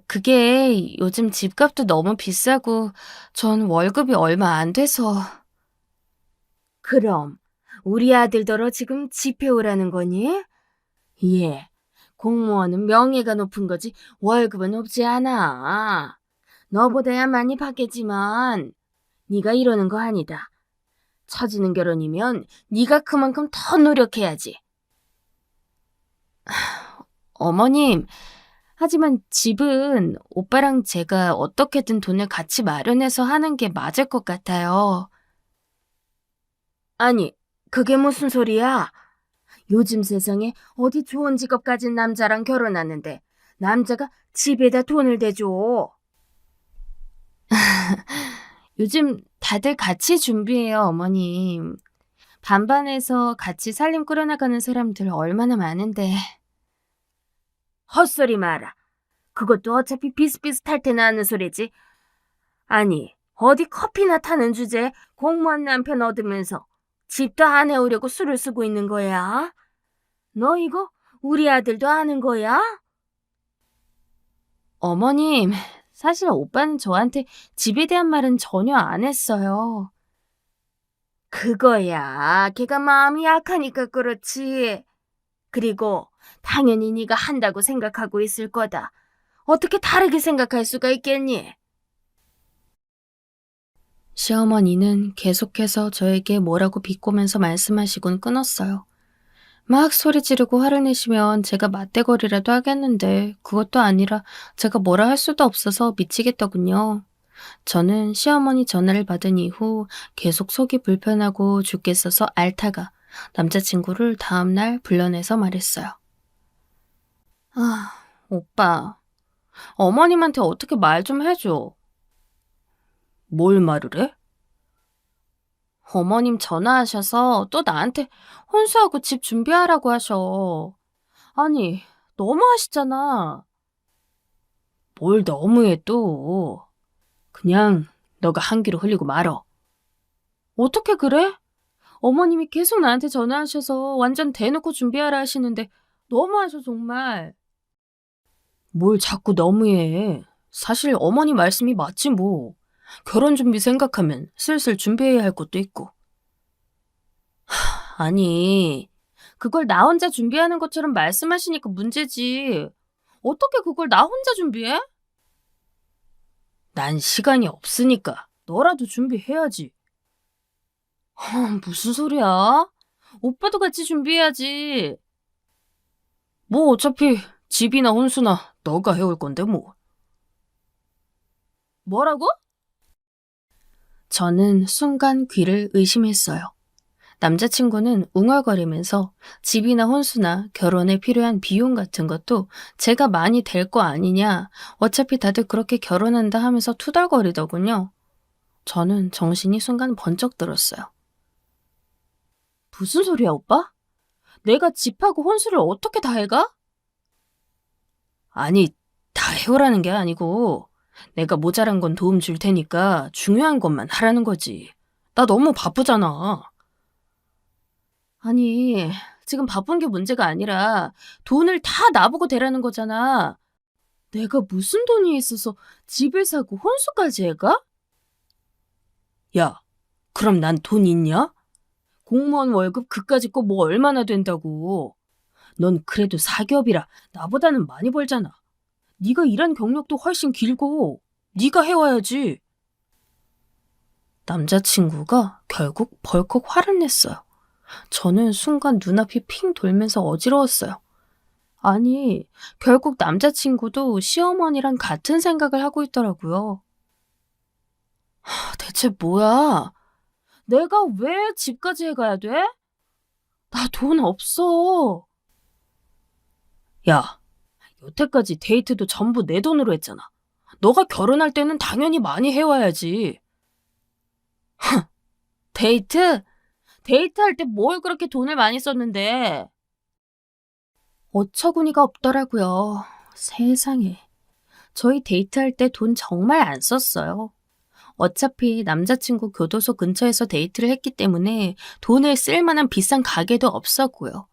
그게 요즘 집값도 너무 비싸고 전 월급이 얼마 안 돼서. 그럼 우리 아들더러 지금 집 해오라는 거니? 예, 공무원은 명예가 높은 거지 월급은 높지 않아. 너보다야 많이 받겠지만 네가 이러는 거 아니다. 처지는 결혼이면 네가 그만큼 더 노력해야지. 어머님, 하지만 집은 오빠랑 제가 어떻게든 돈을 같이 마련해서 하는 게 맞을 것 같아요. 아니, 그게 무슨 소리야? 요즘 세상에 어디 좋은 직업 가진 남자랑 결혼하는데 남자가 집에다 돈을 대줘. 요즘 다들 같이 준비해요, 어머님. 반반해서 같이 살림 꾸려나가는 사람들 얼마나 많은데. 헛소리 마라. 그것도 어차피 비슷비슷할 테나 하는 소리지. 아니, 어디 커피나 타는 주제에 공무원 남편 얻으면서 집도 안 해오려고 술을 쓰고 있는 거야? 너 이거 우리 아들도 아는 거야? 어머님, 사실 오빠는 저한테 집에 대한 말은 전혀 안 했어요. 그거야. 걔가 마음이 약하니까 그렇지. 그리고 당연히 네가 한다고 생각하고 있을 거다. 어떻게 다르게 생각할 수가 있겠니? 시어머니는 계속해서 저에게 뭐라고 비꼬면서 말씀하시곤 끊었어요. 막 소리 지르고 화를 내시면 제가 맞대거리라도 하겠는데 그것도 아니라 제가 뭐라 할 수도 없어서 미치겠더군요. 저는 시어머니 전화를 받은 이후 계속 속이 불편하고 죽겠어서 앓다가 남자친구를 다음날 불러내서 말했어요. 아, 오빠, 어머님한테 어떻게 말 좀 해줘. 뭘 말을 해? 어머님 전화하셔서 또 나한테 혼수하고 집 준비하라고 하셔. 아니, 너무하시잖아. 뭘 너무해 또. 그냥 너가 한 귀로 흘리고 말어. 어떻게 그래? 어머님이 계속 나한테 전화하셔서 완전 대놓고 준비하라 하시는데 너무하셔 정말. 뭘 자꾸 너무해. 사실 어머니 말씀이 맞지 뭐. 결혼 준비 생각하면 슬슬 준비해야 할 것도 있고. 아니, 그걸 나 혼자 준비하는 것처럼 말씀하시니까 문제지. 어떻게 그걸 나 혼자 준비해? 난 시간이 없으니까 너라도 준비해야지. 무슨 소리야? 오빠도 같이 준비해야지. 뭐 어차피 집이나 혼수나 너가 해올 건데 뭐. 뭐라고? 저는 순간 귀를 의심했어요. 남자친구는 웅얼거리면서 집이나 혼수나 결혼에 필요한 비용 같은 것도 제가 많이 될 거 아니냐, 어차피 다들 그렇게 결혼한다 하면서 투덜거리더군요. 저는 정신이 순간 번쩍 들었어요. 무슨 소리야, 오빠? 내가 집하고 혼수를 어떻게 다 해가? 아니, 다 해오라는 게 아니고 내가 모자란 건 도움 줄 테니까 중요한 것만 하라는 거지. 나 너무 바쁘잖아. 아니, 지금 바쁜 게 문제가 아니라 돈을 다 나보고 대라는 거잖아. 내가 무슨 돈이 있어서 집을 사고 혼수까지 해가? 야, 그럼 난 돈 있냐? 공무원 월급 그까짓 거 뭐 얼마나 된다고. 넌 그래도 사기업이라 나보다는 많이 벌잖아. 네가 일한 경력도 훨씬 길고 네가 해와야지. 남자친구가 결국 벌컥 화를 냈어요. 저는 순간 눈앞이 핑 돌면서 어지러웠어요. 아니, 결국 남자친구도 시어머니랑 같은 생각을 하고 있더라고요. 대체 뭐야? 내가 왜 집까지 해가야 돼? 나 돈 없어. 야, 여태까지 데이트도 전부 내 돈으로 했잖아. 너가 결혼할 때는 당연히 많이 해와야지. 데이트? 데이트할 때 뭘 그렇게 돈을 많이 썼는데? 어처구니가 없더라고요. 세상에. 저희 데이트할 때 돈 정말 안 썼어요. 어차피 남자친구 교도소 근처에서 데이트를 했기 때문에 돈을 쓸 만한 비싼 가게도 없었고요.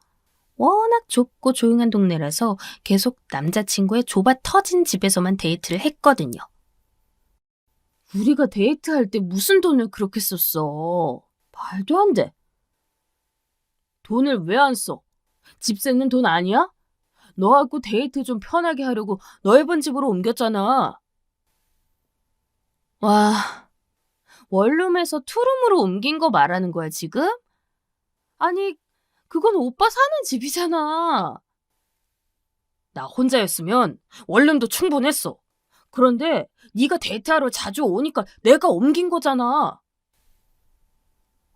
워낙 좁고 조용한 동네라서 계속 남자친구의 좁아 터진 집에서만 데이트를 했거든요. 우리가 데이트할 때 무슨 돈을 그렇게 썼어? 말도 안 돼. 돈을 왜 안 써? 집 쓰는 돈 아니야? 너하고 데이트 좀 편하게 하려고 넓은 집으로 옮겼잖아. 와, 원룸에서 투룸으로 옮긴 거 말하는 거야, 지금? 아니, 그건 오빠 사는 집이잖아. 나 혼자였으면 원룸도 충분했어. 그런데 네가 데이트하러 자주 오니까 내가 옮긴 거잖아.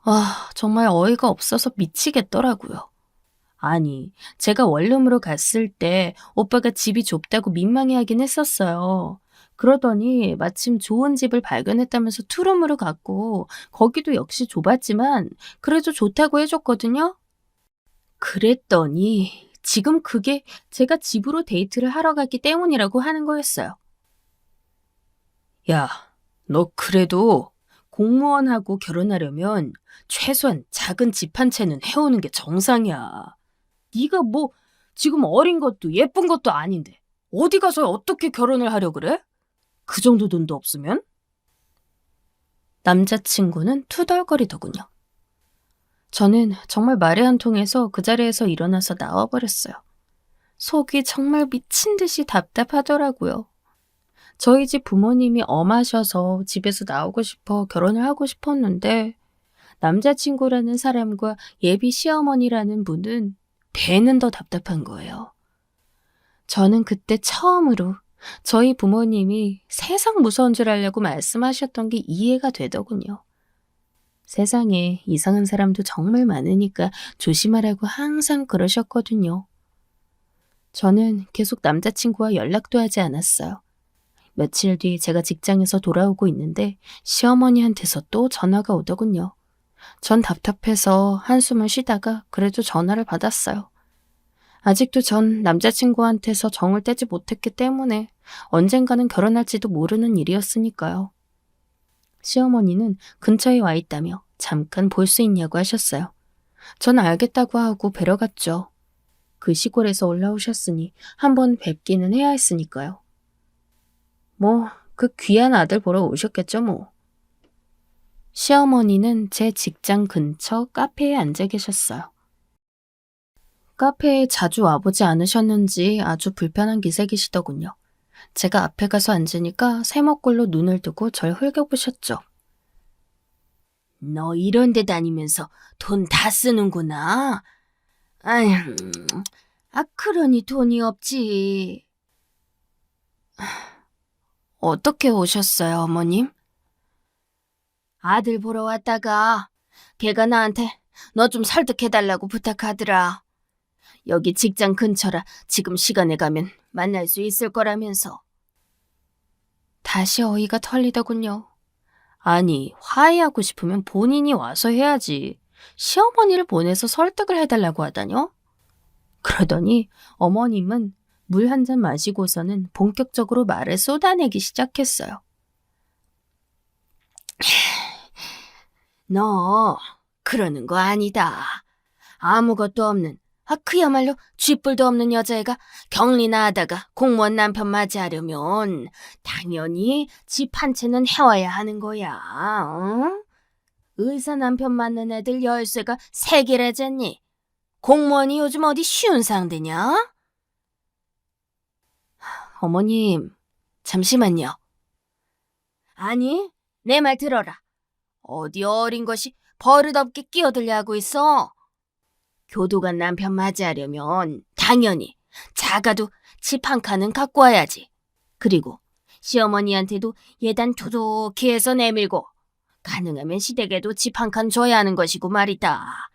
아, 정말 어이가 없어서 미치겠더라고요. 아니, 제가 원룸으로 갔을 때 오빠가 집이 좁다고 민망해하긴 했었어요. 그러더니 마침 좋은 집을 발견했다면서 투룸으로 갔고 거기도 역시 좁았지만 그래도 좋다고 해줬거든요. 그랬더니 지금 그게 제가 집으로 데이트를 하러 갔기 때문이라고 하는 거였어요. 야, 너 그래도 공무원하고 결혼하려면 최소한 작은 집 한 채는 해오는 게 정상이야. 네가 뭐 지금 어린 것도 예쁜 것도 아닌데 어디 가서 어떻게 결혼을 하려 그래? 그 정도 돈도 없으면? 남자친구는 투덜거리더군요. 저는 정말 말이 안 통해서 그 자리에서 일어나서 나와버렸어요. 속이 정말 미친 듯이 답답하더라고요. 저희 집 부모님이 엄하셔서 집에서 나오고 싶어 결혼을 하고 싶었는데 남자친구라는 사람과 예비 시어머니라는 분은 배는 더 답답한 거예요. 저는 그때 처음으로 저희 부모님이 세상 무서운 줄 알려고 말씀하셨던 게 이해가 되더군요. 세상에 이상한 사람도 정말 많으니까 조심하라고 항상 그러셨거든요. 저는 계속 남자친구와 연락도 하지 않았어요. 며칠 뒤 제가 직장에서 돌아오고 있는데 시어머니한테서 또 전화가 오더군요. 전 답답해서 한숨을 쉬다가 그래도 전화를 받았어요. 아직도 전 남자친구한테서 정을 떼지 못했기 때문에 언젠가는 결혼할지도 모르는 일이었으니까요. 시어머니는 근처에 와 있다며 잠깐 볼 수 있냐고 하셨어요. 전 알겠다고 하고 뵈러 갔죠. 그 시골에서 올라오셨으니 한번 뵙기는 해야 했으니까요. 뭐, 그 귀한 아들 보러 오셨겠죠, 뭐. 시어머니는 제 직장 근처 카페에 앉아 계셨어요. 카페에 자주 와보지 않으셨는지 아주 불편한 기색이시더군요. 제가 앞에 가서 앉으니까 세모꼴로 눈을 뜨고 절 흘겨보셨죠. 너 이런 데 다니면서 돈 다 쓰는구나. 아휴, 그러니 돈이 없지. 어떻게 오셨어요, 어머님? 아들 보러 왔다가 걔가 나한테 너 좀 설득해달라고 부탁하더라. 여기 직장 근처라 지금 시간에 가면 만날 수 있을 거라면서. 다시 어이가 털리더군요. 아니, 화해하고 싶으면 본인이 와서 해야지. 시어머니를 보내서 설득을 해달라고 하다뇨? 그러더니 어머님은 물 한 잔 마시고서는 본격적으로 말을 쏟아내기 시작했어요. 너 그러는 거 아니다. 아무것도 없는 그야말로 쥐뿔도 없는 여자애가 격리나 하다가 공무원 남편 맞이하려면 당연히 집 한 채는 해와야 하는 거야. 어? 의사 남편 맞는 애들 열쇠가 3개라잖니. 공무원이 요즘 어디 쉬운 상대냐? 어머님, 잠시만요. 아니, 내 말 들어라. 어디 어린 것이 버릇없게 끼어들려고 있어. 교도관 남편 맞이하려면 당연히 작아도 집 한 칸은 갖고 와야지. 그리고 시어머니한테도 예단 토독히 해서 내밀고 가능하면 시댁에도 집 한 칸 줘야 하는 것이고 말이다.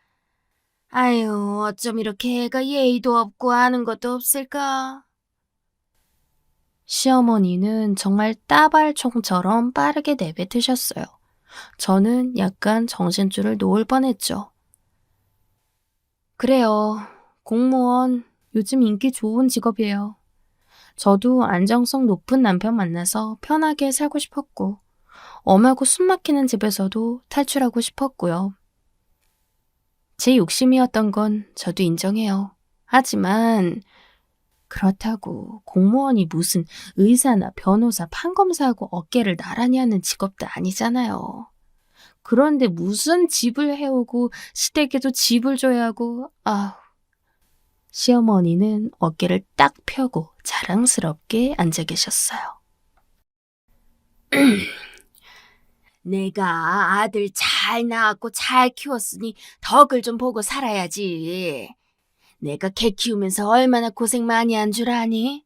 아유, 어쩜 이렇게 애가 예의도 없고 아는 것도 없을까? 시어머니는 정말 따발총처럼 빠르게 내뱉으셨어요. 저는 약간 정신줄을 놓을 뻔했죠. 그래요. 공무원 요즘 인기 좋은 직업이에요. 저도 안정성 높은 남편 만나서 편하게 살고 싶었고 엄하고 숨막히는 집에서도 탈출하고 싶었고요. 제 욕심이었던 건 저도 인정해요. 하지만 그렇다고 공무원이 무슨 의사나 변호사, 판검사하고 어깨를 나란히 하는 직업도 아니잖아요. 그런데 무슨 집을 해오고 시댁에도 집을 줘야 하고 시어머니는 어깨를 딱 펴고 자랑스럽게 앉아 계셨어요. 내가 아들 잘 낳았고 잘 키웠으니 덕을 좀 보고 살아야지. 내가 개 키우면서 얼마나 고생 많이 한 줄 아니?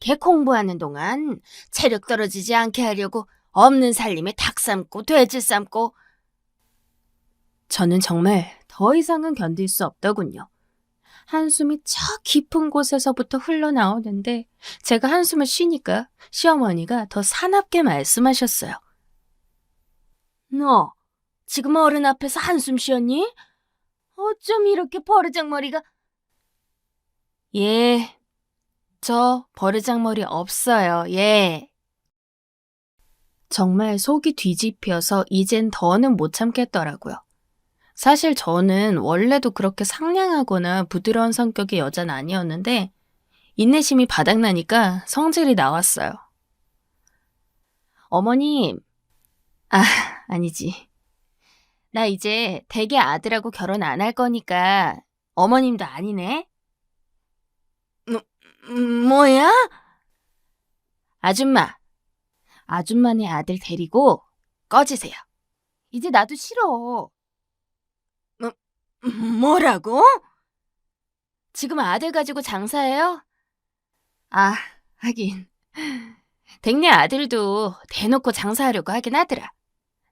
개 공부하는 동안 체력 떨어지지 않게 하려고 없는 살림에 닭 삶고 돼지 삶고. 저는 정말 더 이상은 견딜 수 없더군요. 한숨이 저 깊은 곳에서부터 흘러나오는데 제가 한숨을 쉬니까 시어머니가 더 사납게 말씀하셨어요. 너 지금 어른 앞에서 한숨 쉬었니? 어쩜 이렇게 버르장머리가... 예, 저 버르장머리 없어요. 예. 정말 속이 뒤집혀서 이젠 더는 못 참겠더라고요. 사실 저는 원래도 그렇게 상냥하거나 부드러운 성격의 여자는 아니었는데 인내심이 바닥나니까 성질이 나왔어요. 어머님, 아니지. 나 이제 댁의 아들하고 결혼 안 할 거니까 어머님도 아니네. 뭐야? 아줌마네 아들 데리고 꺼지세요. 이제 나도 싫어. 뭐라고? 지금 아들 가지고 장사해요? 하긴. 댁내 아들도 대놓고 장사하려고 하긴 하더라.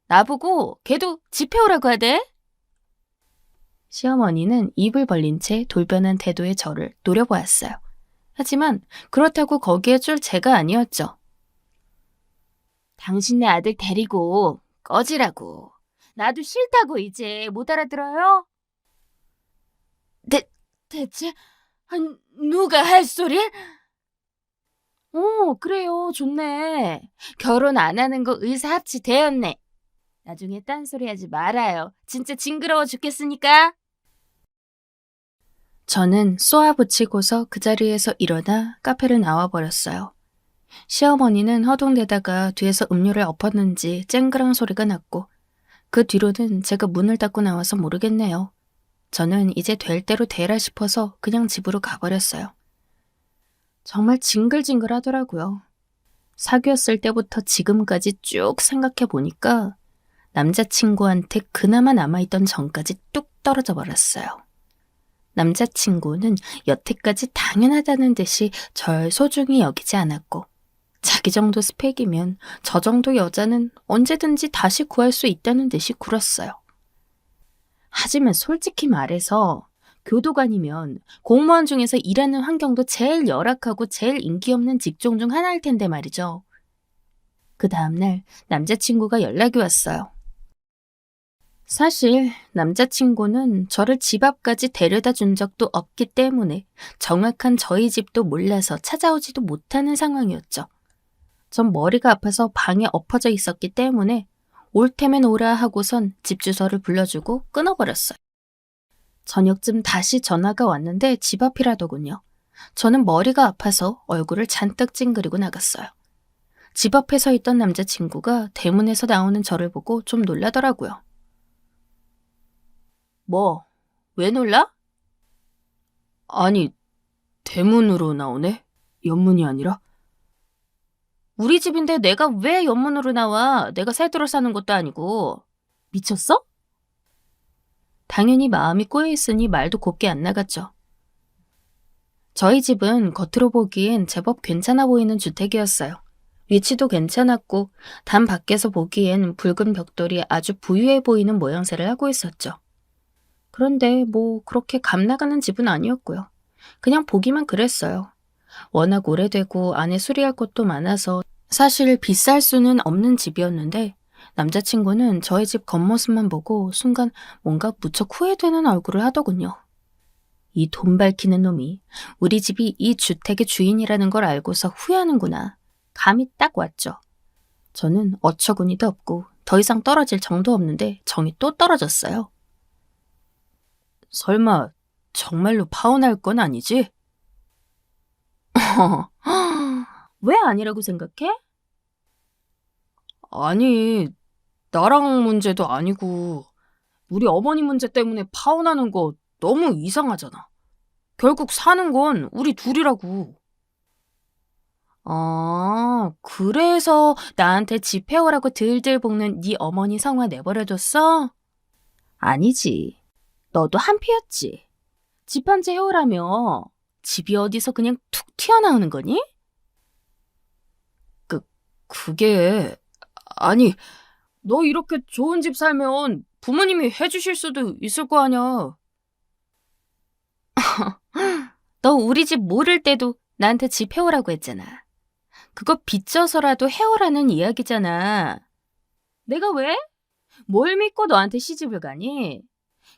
나보고 걔도 집 해오라고 하대. 시어머니는 입을 벌린 채 돌변한 태도의 저를 노려보았어요. 하지만 그렇다고 거기에 줄 제가 아니었죠. 당신네 아들 데리고 꺼지라고. 나도 싫다고 이제 못 알아들어요? 대체 누가 할 소리를? 그래요. 좋네. 결혼 안 하는 거 의사합치 되었네. 나중에 딴소리 하지 말아요. 진짜 징그러워 죽겠으니까. 저는 쏘아붙이고서 그 자리에서 일어나 카페를 나와버렸어요. 시어머니는 허둥대다가 뒤에서 음료를 엎었는지 쨍그랑 소리가 났고 그 뒤로는 제가 문을 닫고 나와서 모르겠네요. 저는 이제 될 대로 되라 싶어서 그냥 집으로 가버렸어요. 정말 징글징글하더라고요. 사귀었을 때부터 지금까지 쭉 생각해보니까 남자친구한테 그나마 남아있던 정까지 뚝 떨어져 버렸어요. 남자친구는 여태까지 당연하다는 듯이 절 소중히 여기지 않았고 자기 정도 스펙이면 저 정도 여자는 언제든지 다시 구할 수 있다는 듯이 굴었어요. 하지만 솔직히 말해서 교도관이면 공무원 중에서 일하는 환경도 제일 열악하고 제일 인기 없는 직종 중 하나일 텐데 말이죠. 그 다음날 남자친구가 연락이 왔어요. 사실 남자친구는 저를 집 앞까지 데려다 준 적도 없기 때문에 정확한 저희 집도 몰라서 찾아오지도 못하는 상황이었죠. 전 머리가 아파서 방에 엎어져 있었기 때문에 올 테면 오라 하고선 집 주소를 불러주고 끊어버렸어요. 저녁쯤 다시 전화가 왔는데 집 앞이라더군요. 저는 머리가 아파서 얼굴을 잔뜩 찡그리고 나갔어요. 집 앞에 서 있던 남자친구가 대문에서 나오는 저를 보고 좀 놀라더라고요. 뭐, 왜 놀라? 아니, 대문으로 나오네? 옆문이 아니라? 우리 집인데 내가 왜 옆문으로 나와? 내가 새들어 사는 것도 아니고. 미쳤어? 당연히 마음이 꼬여있으니 말도 곱게 안 나갔죠. 저희 집은 겉으로 보기엔 제법 괜찮아 보이는 주택이었어요. 위치도 괜찮았고 단 밖에서 보기엔 붉은 벽돌이 아주 부유해 보이는 모양새를 하고 있었죠. 그런데 뭐 그렇게 감 나가는 집은 아니었고요. 그냥 보기만 그랬어요. 워낙 오래되고 안에 수리할 것도 많아서 사실 비쌀 수는 없는 집이었는데 남자친구는 저희 집 겉모습만 보고 순간 뭔가 무척 후회되는 얼굴을 하더군요. 이 돈 밝히는 놈이 우리 집이 이 주택의 주인이라는 걸 알고서 후회하는구나. 감이 딱 왔죠. 저는 어처구니도 없고 더 이상 떨어질 정도 없는데 정이 또 떨어졌어요. 설마 정말로 파혼할 건 아니지? 왜 아니라고 생각해? 아니, 나랑 문제도 아니고 우리 어머니 문제 때문에 파혼하는 거 너무 이상하잖아. 결국 사는 건 우리 둘이라고. 그래서 나한테 집 해오라고 들들 볶는 네 어머니 성화 내버려뒀어? 아니지. 너도 한피였지. 집 한 채 해오라며 집이 어디서 그냥 툭 튀어나오는 거니? 그게... 아니, 너 이렇게 좋은 집 살면 부모님이 해주실 수도 있을 거 아냐. 너 우리 집 모를 때도 나한테 집 해오라고 했잖아. 그거 빚져서라도 해오라는 이야기잖아. 내가 왜? 뭘 믿고 너한테 시집을 가니?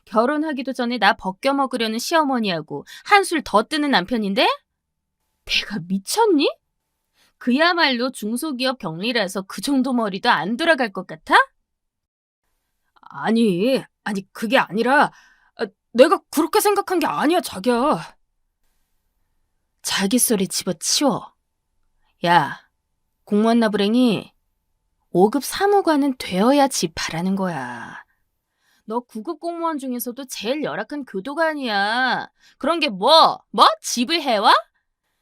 결혼하기도 전에 나 벗겨먹으려는 시어머니하고 한술 더 뜨는 남편인데? 내가 미쳤니? 그야말로 중소기업 경리라서 그 정도 머리도 안 돌아갈 것 같아? 아니 그게 아니라 내가 그렇게 생각한 게 아니야, 자기야. 자기 소리 집어치워. 야, 공무원 나부랭이 5급 사무관은 되어야 집 바라는 거야. 너 9급 공무원 중에서도 제일 열악한 교도관이야. 그런 게 뭐? 집을 해와?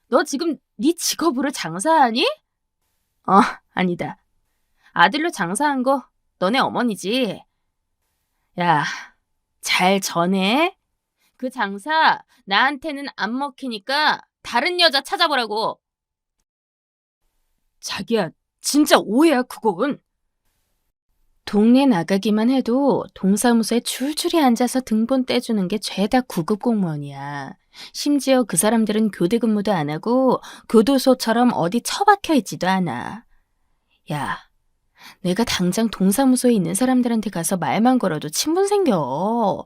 너 지금 네 직업으로 장사하니? 아니다. 아들로 장사한 거 너네 어머니지. 야, 잘 전해. 그 장사 나한테는 안 먹히니까 다른 여자 찾아보라고. 자기야, 진짜 오해야, 그건. 동네 나가기만 해도 동사무소에 줄줄이 앉아서 등본 떼주는 게 죄다 9급 공무원이야. 심지어 그 사람들은 교대 근무도 안 하고 교도소처럼 어디 처박혀 있지도 않아. 야, 내가 당장 동사무소에 있는 사람들한테 가서 말만 걸어도 친분 생겨.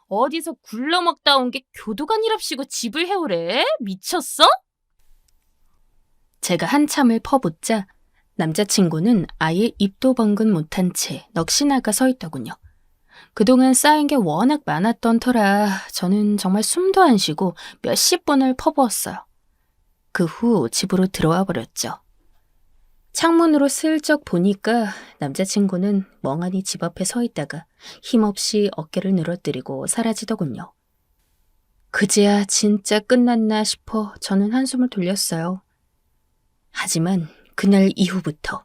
어디서 굴러먹다 온 게 교도관이랍시고 집을 해오래? 미쳤어? 제가 한참을 퍼붓자 남자친구는 아예 입도 번근 못한 채 넋이 나가 서 있더군요. 그동안 쌓인 게 워낙 많았던 터라 저는 정말 숨도 안 쉬고 몇십 분을 퍼부었어요. 그 후 집으로 들어와 버렸죠. 창문으로 슬쩍 보니까 남자친구는 멍하니 집 앞에 서 있다가 힘없이 어깨를 늘어뜨리고 사라지더군요. 그제야 진짜 끝났나 싶어 저는 한숨을 돌렸어요. 하지만 그날 이후부터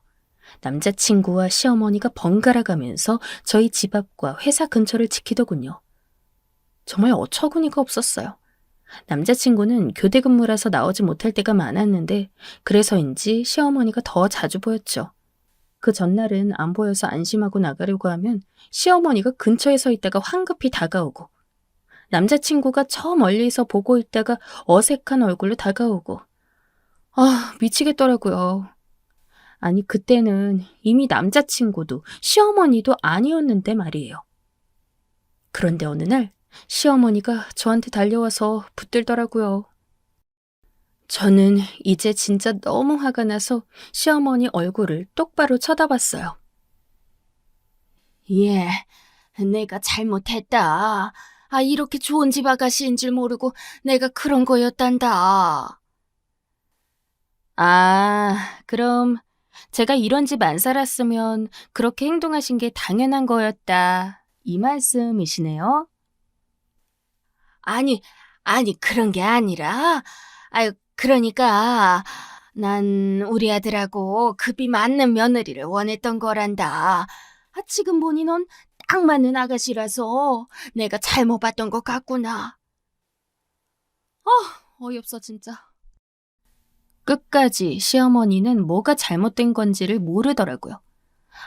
남자친구와 시어머니가 번갈아 가면서 저희 집 앞과 회사 근처를 지키더군요. 정말 어처구니가 없었어요. 남자친구는 교대 근무라서 나오지 못할 때가 많았는데 그래서인지 시어머니가 더 자주 보였죠. 그 전날은 안 보여서 안심하고 나가려고 하면 시어머니가 근처에 서 있다가 황급히 다가오고 남자친구가 저 멀리서 보고 있다가 어색한 얼굴로 다가오고 미치겠더라고요. 아니 그때는 이미 남자친구도 시어머니도 아니었는데 말이에요. 그런데 어느 날 시어머니가 저한테 달려와서 붙들더라고요. 저는 이제 진짜 너무 화가 나서 시어머니 얼굴을 똑바로 쳐다봤어요. 예, 내가 잘못했다. 이렇게 좋은 집 아가씨인 줄 모르고 내가 그런 거였단다. 그럼 제가 이런 집 안 살았으면 그렇게 행동하신 게 당연한 거였다. 이 말씀이시네요? 아니, 그런 게 아니라, 그러니까, 난 우리 아들하고 급이 맞는 며느리를 원했던 거란다. 지금 보니 넌 딱 맞는 아가씨라서 내가 잘못 봤던 것 같구나. 어이없어, 진짜. 끝까지 시어머니는 뭐가 잘못된 건지를 모르더라고요.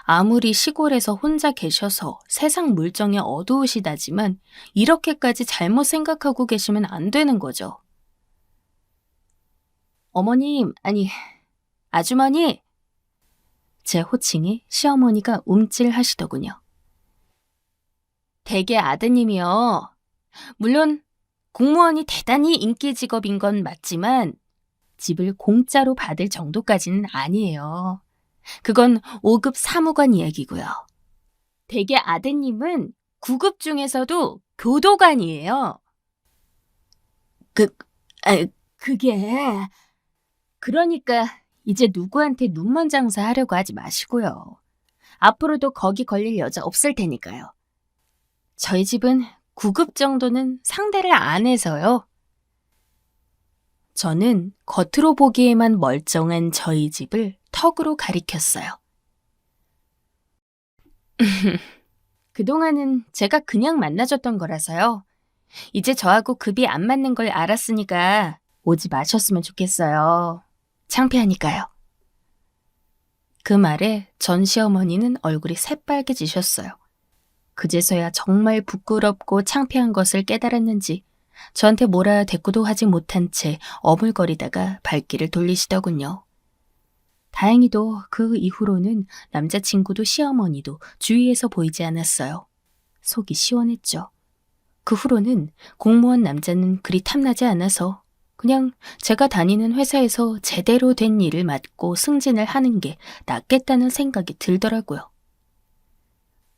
아무리 시골에서 혼자 계셔서 세상 물정에 어두우시다지만 이렇게까지 잘못 생각하고 계시면 안 되는 거죠. 어머님, 아주머니. 제 호칭에 시어머니가 움찔하시더군요. 댁의 아드님이요. 물론 공무원이 대단히 인기 직업인 건 맞지만 집을 공짜로 받을 정도까지는 아니에요. 그건 5급 사무관 이야기고요. 댁의 아드님은 9급 중에서도 교도관이에요. 그게... 그러니까 이제 누구한테 눈먼 장사 하려고 하지 마시고요. 앞으로도 거기 걸릴 여자 없을 테니까요. 저희 집은 9급 정도는 상대를 안 해서요. 저는 겉으로 보기에만 멀쩡한 저희 집을 턱으로 가리켰어요. 그동안은 제가 그냥 만나줬던 거라서요. 이제 저하고 급이 안 맞는 걸 알았으니까 오지 마셨으면 좋겠어요. 창피하니까요. 그 말에 전 시어머니는 얼굴이 새빨개지셨어요. 그제서야 정말 부끄럽고 창피한 것을 깨달았는지 저한테 뭐라 대꾸도 하지 못한 채 어물거리다가 발길을 돌리시더군요. 다행히도 그 이후로는 남자친구도 시어머니도 주위에서 보이지 않았어요. 속이 시원했죠. 그 후로는 공무원 남자는 그리 탐나지 않아서 그냥 제가 다니는 회사에서 제대로 된 일을 맡고 승진을 하는 게 낫겠다는 생각이 들더라고요.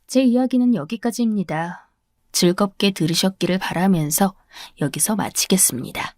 제 이야기는 여기까지입니다. 즐겁게 들으셨기를 바라면서 여기서 마치겠습니다.